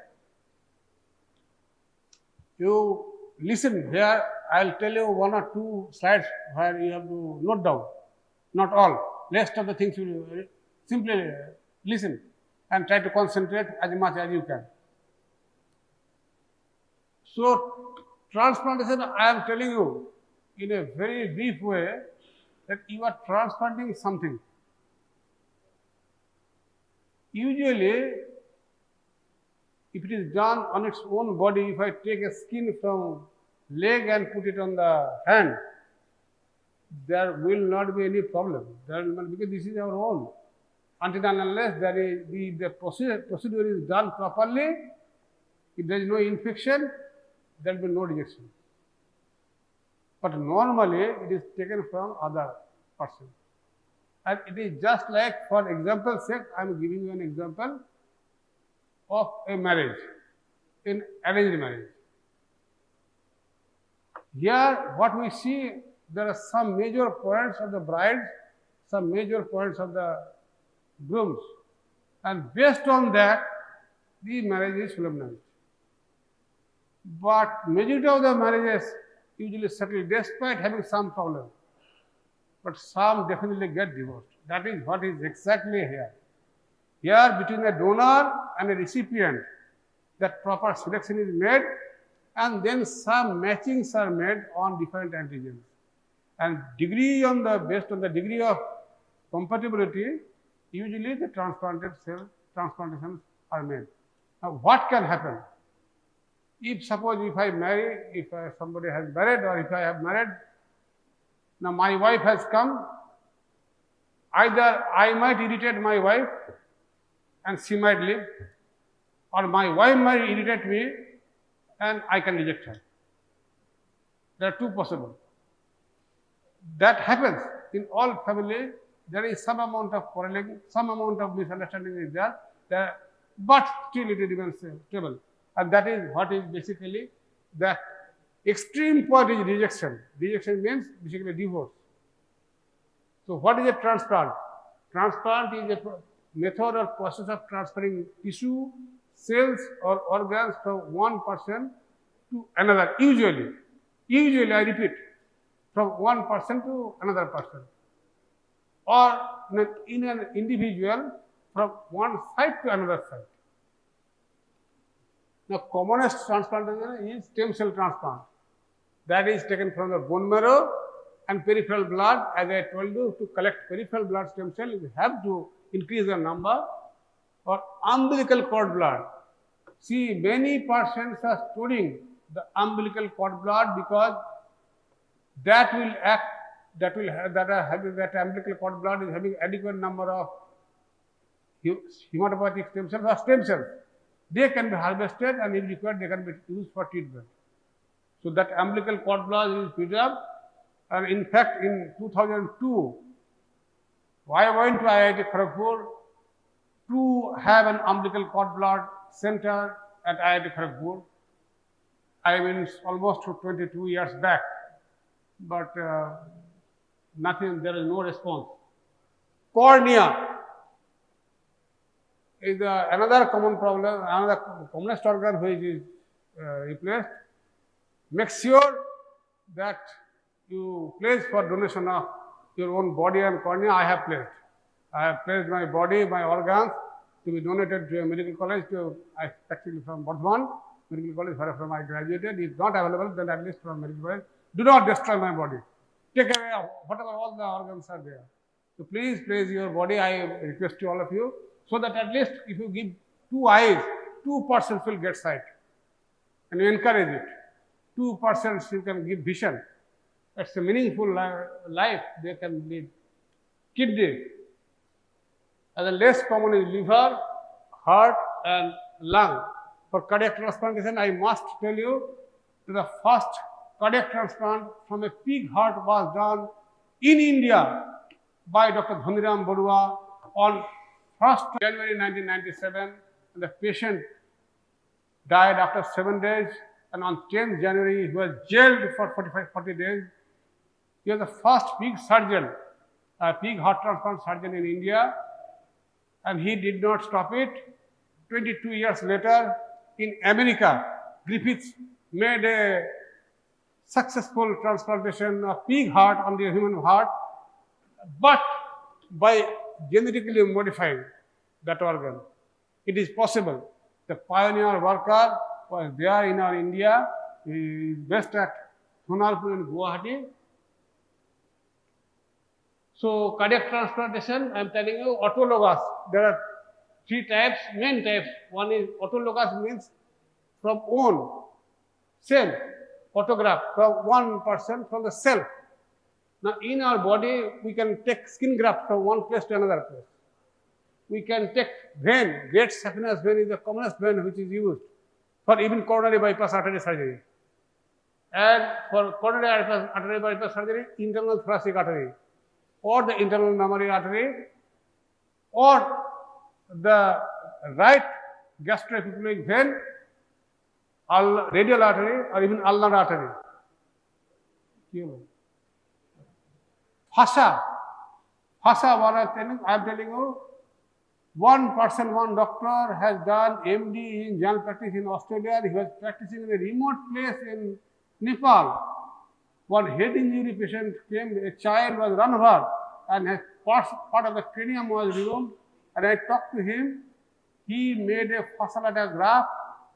You listen here, I will tell you 1 or 2 slides where you have to note down, not all. Rest of the things you will simply listen and try to concentrate as much as you can. So, transplantation, I am telling you in a very brief way that you are transplanting something. Usually, if it is done on its own body, if I take a skin from leg and put it on the hand, there will not be any problem. There will not, because this is our own. Until and unless there is the procedure is done properly, if there is no infection, there will be no rejection. But normally it is taken from other person. And it is just like, for example's sake, I am giving you an example of a marriage, in arranged marriage. Here what we see, there are some major points of the bride, some major points of the grooms, and based on that, the marriage is solemnized. But majority of the marriages usually settle despite having some problem. But some definitely get divorced. That is what is exactly here. Here between a donor and a recipient, that proper selection is made, and then some matchings are made on different antigens. And based on the degree of compatibility, usually the transplanted cell transplantations are made. Now what can happen? If suppose if I marry, if somebody has married, or if I have married, now my wife has come, either I might irritate my wife and she might leave, or my wife might irritate me and I can reject her. There are two possible. That happens in all families. There is some amount of quarreling, some amount of misunderstanding is there, but still it remains stable. And that is what is basically that extreme point is rejection. Rejection means basically divorce. So what is a transplant? Transplant is a method or process of transferring tissue, cells or organs from one person to another. Usually I repeat, from one person to another person, or in an individual from one side to another side. Now, commonest transplantation is stem cell transplant. That is taken from the bone marrow and peripheral blood. As I told you, to collect peripheral blood stem cell, you have to increase the number, or umbilical cord blood. See, many persons are storing the umbilical cord blood because that will act, that umbilical cord blood is having adequate number of hematopoietic stem cells or stem cells. They can be harvested, and if required, they can be used for treatment. So that umbilical cord blood is preserved. And in fact, in 2002, I went to IIT Kharagpur to have an umbilical cord blood center at IIT Kharagpur. I mean, it's almost 22 years back, but nothing, there is no response. Cornea. is another common problem, another commonest organ which is replaced. Make sure that you place for donation of your own body and cornea. I have placed my body, my organs to be donated to a medical college, actually from Burdwan Medical College, where I graduated. If not available, then at least from medical college. Do not destroy my body. Take away whatever all the organs are there. So please place your body, I request to all of you, so that at least if you give 2 eyes, 2 persons will get sight. And you encourage it. 2 persons you can give vision. That's a meaningful life they can lead. Kidney. And the less common is liver, heart and lung. For cardiac transplantation, I must tell you that the first cardiac transplant from a pig heart was done in India by Dr. Dhaniram Barua on 1st January 1997, and the patient died after 7 days, and on 10th January he was jailed for 40 days. He was the first pig surgeon, a pig heart transplant surgeon in India, and he did not stop it. 22 years later, in America, Griffiths made a successful transplantation of pig heart on the human heart, but by genetically modifying that organ. It is possible. The pioneer worker was there in our India. He is based at Sonarpur in Guwahati. So cardiac transplantation, I am telling you, autologous. There are 3 types, main types. One is autologous, means from own cell, autograft from one person, from the cell. Now in our body, we can take skin graft from one place to another place. We can take vein, great saphenous vein is the commonest vein which is used for even coronary bypass artery surgery. And for coronary artery bypass surgery, internal thoracic artery, or the internal mammary artery, or the right gastroepithelial vein, radial artery, or even ulnar artery. Fascia, what I am telling you, one person, one doctor has done MD in general practice in Australia. He was practicing in a remote place in Nepal. One head injury patient came, a child was run over, and his part of the cranium was removed. And I talked to him. He made a fasciolata graft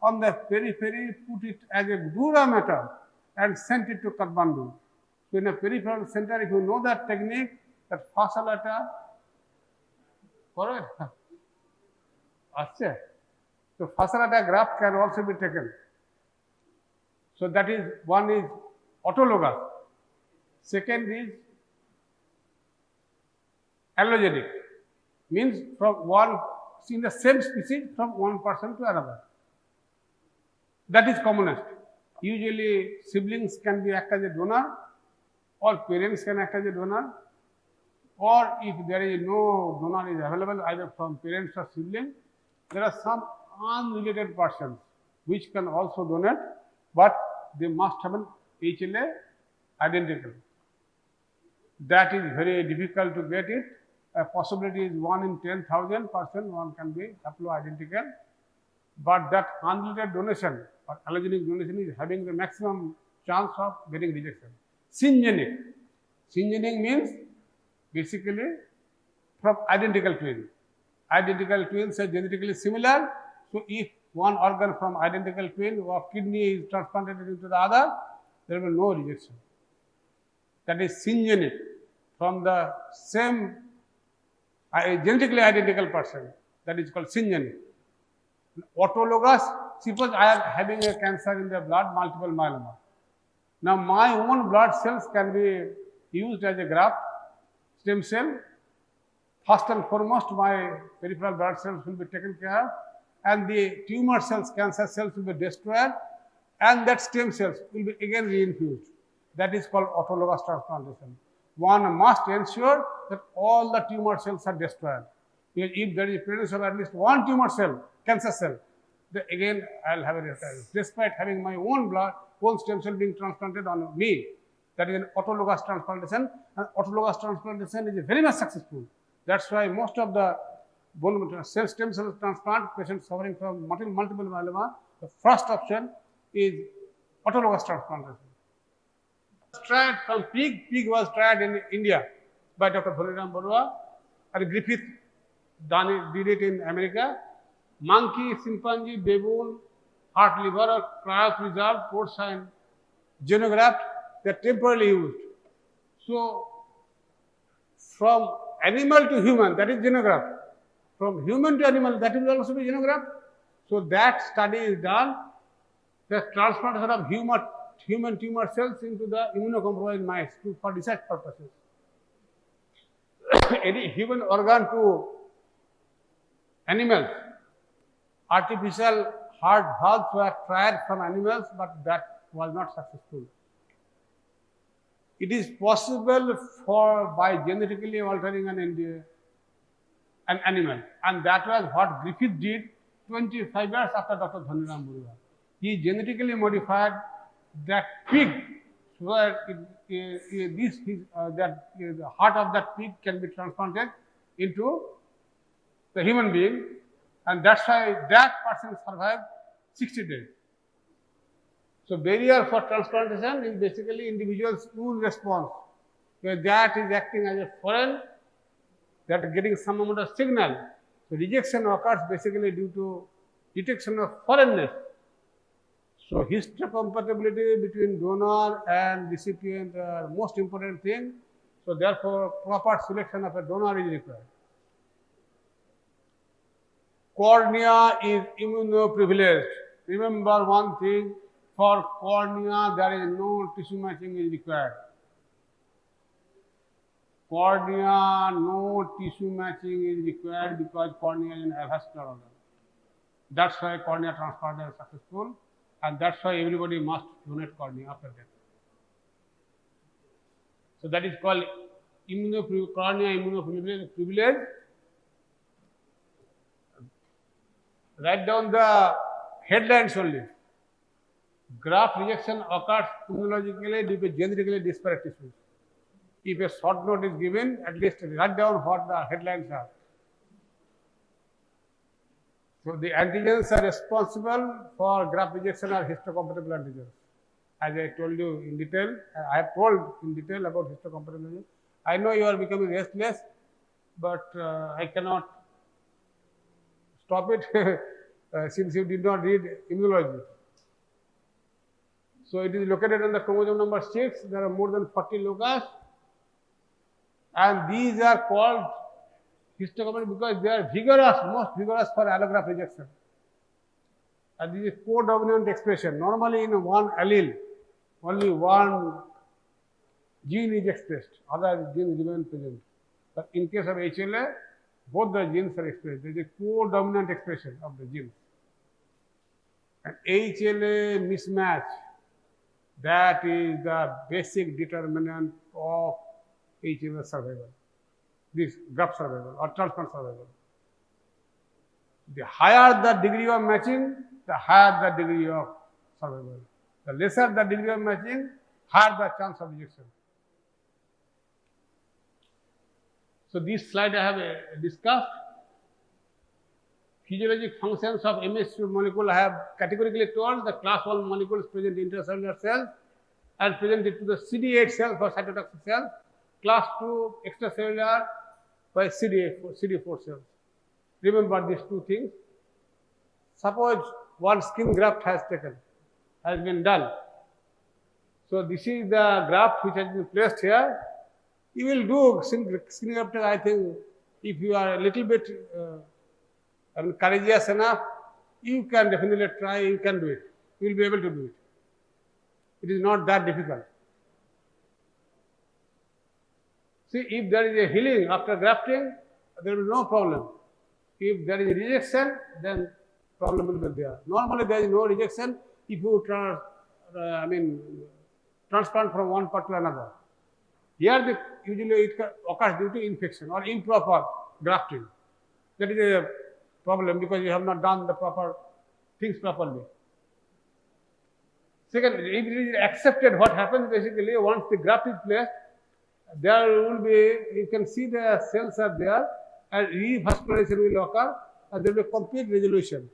on the periphery, put it as a dura matter, and sent it to Kathmandu. So in a peripheral center, if you know that technique, that fasciolata, correct? So fasciolata graft can also be taken. So that is, one is autologous. Second is allogenic, means from one, in the same species, from one person to another. That is commonest. Usually siblings can be act as a donor, or parents can act as a donor, or if there is no donor is available either from parents or siblings, there are some unrelated persons which can also donate, but they must have an HLA identical. That is very difficult to get it. A possibility is 1 in 10,000 person, one can be haploidentical, but that unrelated donation or allogenic donation is having the maximum chance of getting rejection. Syngenic. Syngenic means basically from identical twins. Identical twins are genetically similar, so if one organ from identical twin or kidney is transplanted into the other, there will be no rejection. That is syngenic, from the same genetically identical person. That is called syngenic. Autologous, suppose I am having a cancer in the blood, multiple myeloma. Now my own blood cells can be used as a graft, stem cell. First and foremost, my peripheral blood cells will be taken care of, and the tumor cells, cancer cells will be destroyed, and that stem cells will be again reinfused. That is called autologous transplantation. One must ensure that all the tumor cells are destroyed. Because if there is presence of at least one tumor cell, cancer cell, then again I will have a recurrence. Despite having my own blood, own stem cell being transplanted on me, that is an autologous transplantation, and autologous transplantation is very much successful. That's why most of the bone stem cell transplant, patient suffering from multiple myeloma, the first option is autologous transplantation. Tried from pig was tried in India by Dr. Dhoniram Barua, and Griffith did it in America. Monkey, chimpanzee, baboon, heart, liver, or cryopreserved, porcine, xenograft, they are temporarily used. So, from animal to human, that is xenograft. From human to animal, that will also be xenograft. So, that study is done. The transplantation of human tumor cells into the immunocompromised mice for research purposes. Any human organ to animals, artificial heart valves were tried from animals, but that was not successful. It is possible by genetically altering an animal, and that was what Griffith did 25 years after Dr. Dhoniram Barua. He genetically modified that pig so that the heart of that pig can be transplanted into the human being, and that's why that person survived 60 days. So barrier for transplantation is basically individual's immune response, where that is acting as a foreign, that is getting some amount of signal. So rejection occurs basically due to detection of foreignness. So histocompatibility between donor and recipient are most important thing. So therefore, proper selection of a donor is required. Cornea is immunoprivileged. Remember one thing, for cornea there is no tissue matching is required. Cornea, no tissue matching is required because cornea is an avascular organ. That's why cornea transplant is successful, and that's why everybody must donate cornea after death. So that is called cornea immunoprivilege. Write down the headlines only. Graft rejection occurs immunologically due to genetically disparate tissues. If a short note is given, at least write down what the headlines are. So the antigens are responsible for graft rejection are histocompatible antigens. As I told you in detail, I have told in detail about histocompatibility. I know you are becoming restless, but I cannot stop it since you did not read immunology. So it is located on the chromosome number 6. There are more than 40 locus, and these are called histocompatible because they are vigorous, most vigorous for allograft rejection. And this is codominant expression. Normally in one allele, only one gene is expressed, other genes remain present. But in case of HLA, both the genes are expressed. There is a codominant expression of the genes. And HLA mismatch, that is the basic determinant of HLA survival, this graft survival or transplant survival. The higher the degree of matching, the higher the degree of survival. The lesser the degree of matching, higher the chance of rejection. So this slide I have discussed. Physiologic functions of MHC molecule I have categorically told. The class 1 molecules present in intracellular cells and presented to the CD8 cells for cytotoxic cells. Class 2 extracellular by CD4 cells. Remember these two things. Suppose one skin graft has been done. So this is the graft which has been placed here. You will do skin graft, I think, if you are a little bit courageous enough, you can definitely try, you can do it. You will be able to do it. It is not that difficult. See, if there is a healing after grafting, there will be no problem. If there is rejection, then problem will be there. Normally there is no rejection if you transplant from one part to another. Here usually it occurs due to infection or improper grafting. That is a problem because you have not done the proper things properly. Second, if it is accepted, what happens basically once the graft is placed, there will be, you can see the cells are there, and revascularization will occur, and there will be complete resolution.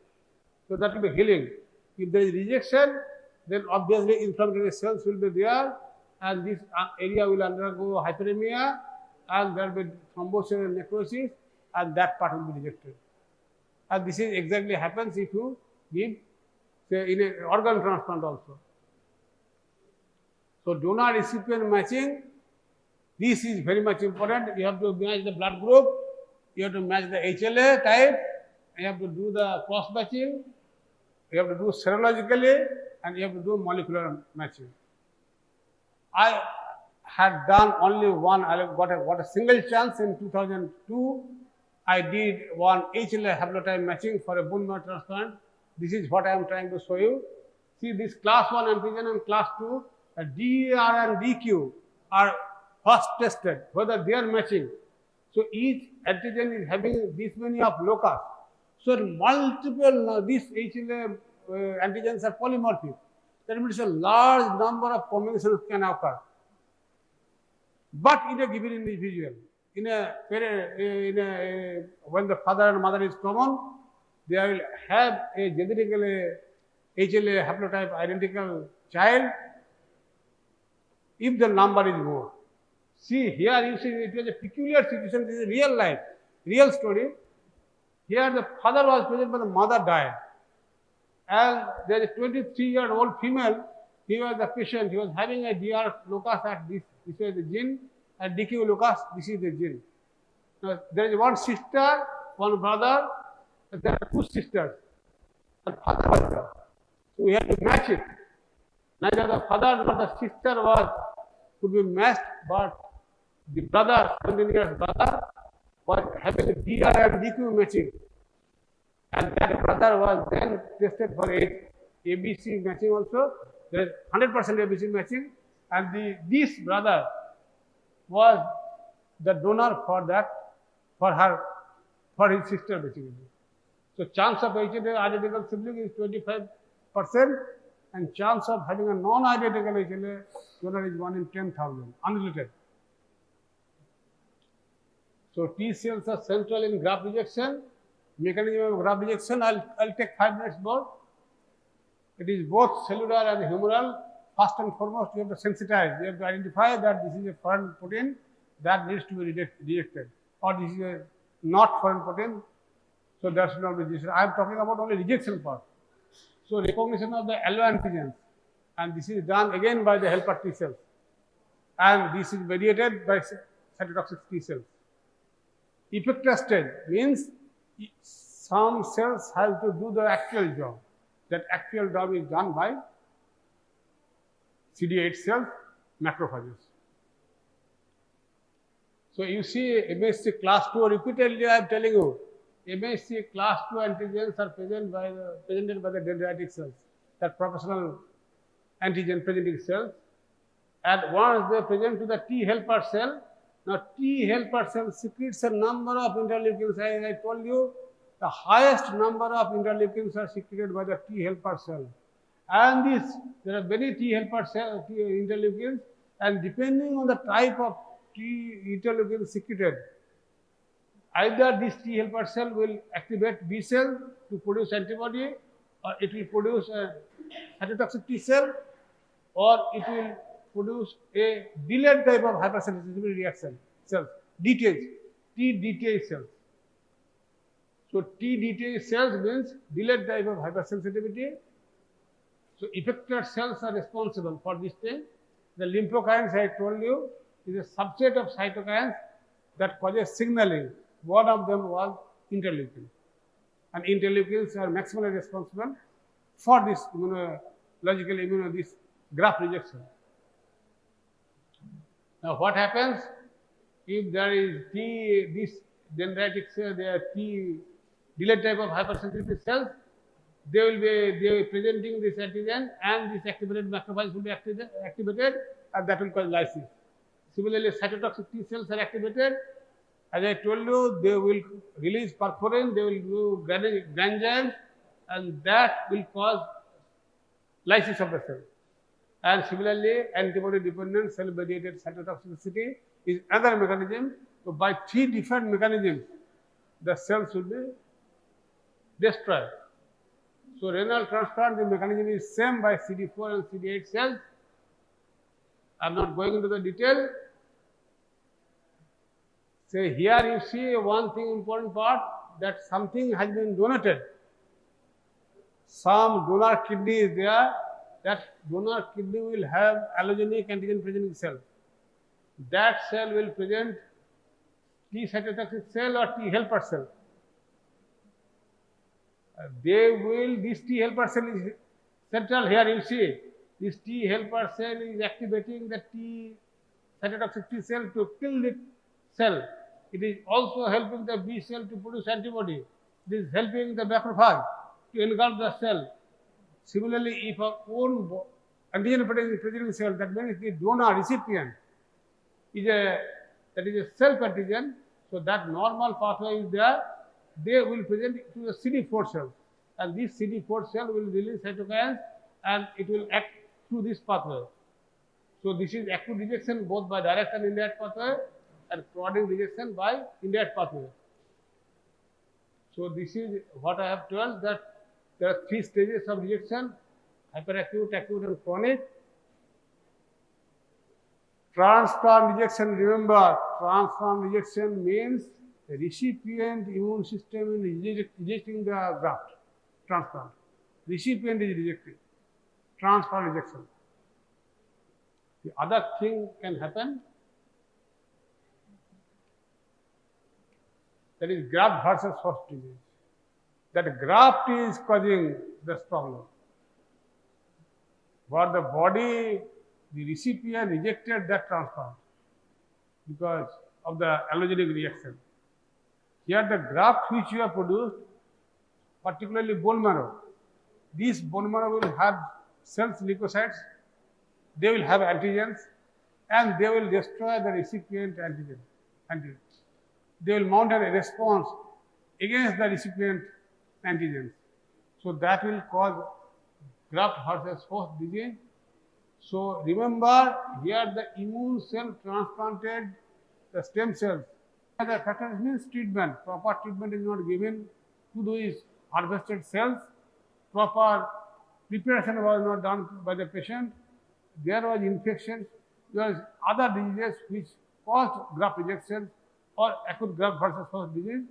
So that will be healing. If there is rejection, then obviously inflammatory cells will be there, and this area will undergo hyperemia, and there will be thrombosis and necrosis, and that part will be rejected. And this is exactly happens if you give, say, in an organ transplant also. So donor recipient matching, this is very much important. You have to match the blood group, you have to match the HLA type, you have to do the cross matching, you have to do serologically, and you have to do molecular matching. I had done only one, I got a single chance in 2002. I did one HLA haplotype matching for a bone marrow transplant. This is what I am trying to show you. See, this class 1 antigen and class 2, DER and DQ are first tested, whether they are matching. So each antigen is having this many of locus. So multiple, these HLA antigens are polymorphic. That means a large number of combinations can occur. But in a given individual, when the father and mother is common, they will have a genetically HLA haplotype identical child if the number is more. See, here you see it was a peculiar situation. This is real life, real story. Here the father was present, but the mother died. And there is a 23-year-old female, he was the patient, he was having a DR locus at this is the gene, and DQ locus, this is the gene. Now, there is one sister, one brother, and there are two sisters. And father was there. So we have to match it. Neither the father nor the sister could be matched, but the brother, 17 years brother, was having a DR and DQ matching. And that brother was then tested for ABC matching also. There is 100% ABC matching, and this brother was the donor for that, for his sister basically. So chance of HLA identical sibling is 25%, and chance of having a non-identical HLA donor is 1 in 10,000, unrelated. So T cells are central in graft rejection. Mechanism of graft rejection, I'll take 5 minutes more. It is both cellular and humoral. First and foremost, you have to sensitize. You have to identify that this is a foreign protein that needs to be rejected, or this is a not foreign protein, so that should not be rejected. I am talking about only rejection part. So recognition of the alloantigens, and this is done again by the helper T cells, and this is mediated by cytotoxic T cells. Effector stage means some cells have to do the actual job. That actual job is done by CD8 cells, macrophages. So you see MHC class 2, repeatedly I am telling you, MHC class 2 antigens are presented by the dendritic cells, that proportional antigen presenting cells. And once they present to the T helper cell, now T helper cell secretes a number of interleukins. As I told you, the highest number of interleukins are secreted by the T helper cell. And there are many T helper cell interleukins, and depending on the type of T interleukin secreted, either this T helper cell will activate B cell to produce antibody, or it will produce a cytotoxic T cell, or it will produce a delayed type of hypersensitivity reaction cells, DTH, T DTH cells. So T DTH cells means delayed type of hypersensitivity. So effector cells are responsible for this thing. The lymphokines I told you is a subset of cytokines that causes signaling. One of them was interleukin. And interleukins are maximally responsible for this this graft rejection. Now what happens if there is this dendritic cell, there are T delayed type of hypersensitivity cells, they will be presenting this antigen, and this activated macrophages will be activated, and that will cause lysis. Similarly, cytotoxic T cells are activated. As I told you, they will release perforin, they will do granzymes, and that will cause lysis of the cell. And similarly, antibody-dependent cell-mediated cytotoxicity is another mechanism. So by 3 different mechanisms, the cells will be destroyed. So renal transplant, the mechanism is same by CD4 and CD8 cells. I am not going into the detail. So here you see one thing important part, that something has been donated. Some donor kidney is there. That donor kidney will have allogenic antigen presenting cell. That cell will present T cytotoxic cell or T helper cell. This T helper cell is central here, you see. This T helper cell is activating the T cytotoxic T cell to kill the cell. It is also helping the B cell to produce antibody. It is helping the macrophage to engulf the cell. Similarly, if our own antigen presenting cell, that means the donor recipient is a self-antigen, so that normal pathway is there, they will present it to the CD4 cell, and this CD4 cell will release cytokines and it will act through this pathway. So this is acute rejection both by direct and indirect pathway, and chronic rejection by indirect pathway. So this is what I have told, that there are 3 stages of rejection: hyperacute, acute and chronic. Transplant rejection, remember, transplant rejection means the recipient immune system is rejecting the graft. Transplant. Recipient is rejecting. Transplant rejection. The other thing can happen, that is graft versus host disease. That graft is causing this problem. But the body, the recipient rejected that transplant because of the allogenic reaction. Here the graft which you have produced, particularly bone marrow, this bone marrow will have cells, leukocytes, they will have antigens, and they will destroy the recipient antigen. They will mount a response against the recipient antigens. So that will cause graft versus host disease. So remember, here the immune cell transplanted the stem cells. The factor means treatment. Proper treatment is not given to these harvested cells. Proper preparation was not done by the patient. There was infection. There was other diseases which caused graft rejection or acute graft versus host disease.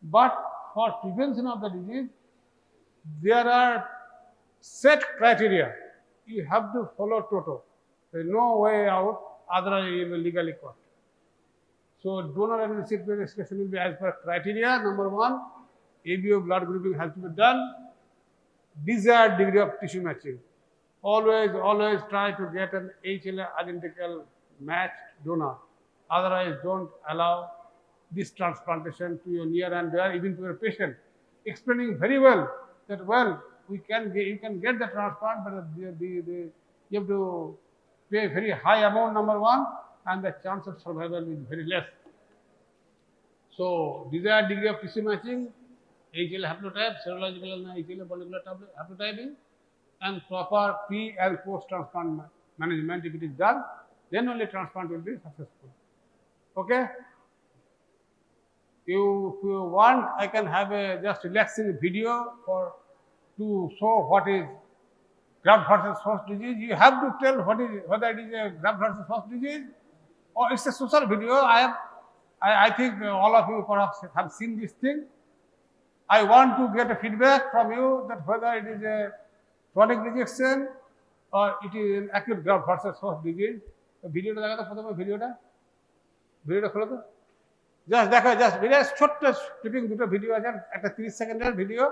But for prevention of the disease, there are set criteria. You have to follow toto. There is no way out, otherwise you will be legally caught. So donor and recipient excretion will be as per criteria. Number 1, ABO blood grouping has to be done. Desired degree of tissue matching. Always try to get an HLA identical matched donor. Otherwise, don't allow this transplantation to your near and dear, even to your patient. Explaining very well that, well, you can get the transplant, but you have to pay very high amount, number 1, and the chance of survival is very less. So, desired degree of tissue matching, HLA haplotype, serological and HLA molecular haplotyping, and proper pre and post transplant management. If it is done, then only transplant will be successful. Okay? If you want, I can have a just relaxing video to show what is graft versus host disease. You have to tell whether it is a graft versus host disease or it's a social video. I think all of you perhaps have seen this thing. I want to get a feedback from you that whether it is a chronic rejection or it is an acute graft versus host disease. Video ta dekha to video kholo to just দেখা just very ছোট্ট clipping দুটো video আছে একটা 30 সেকেন্ডের video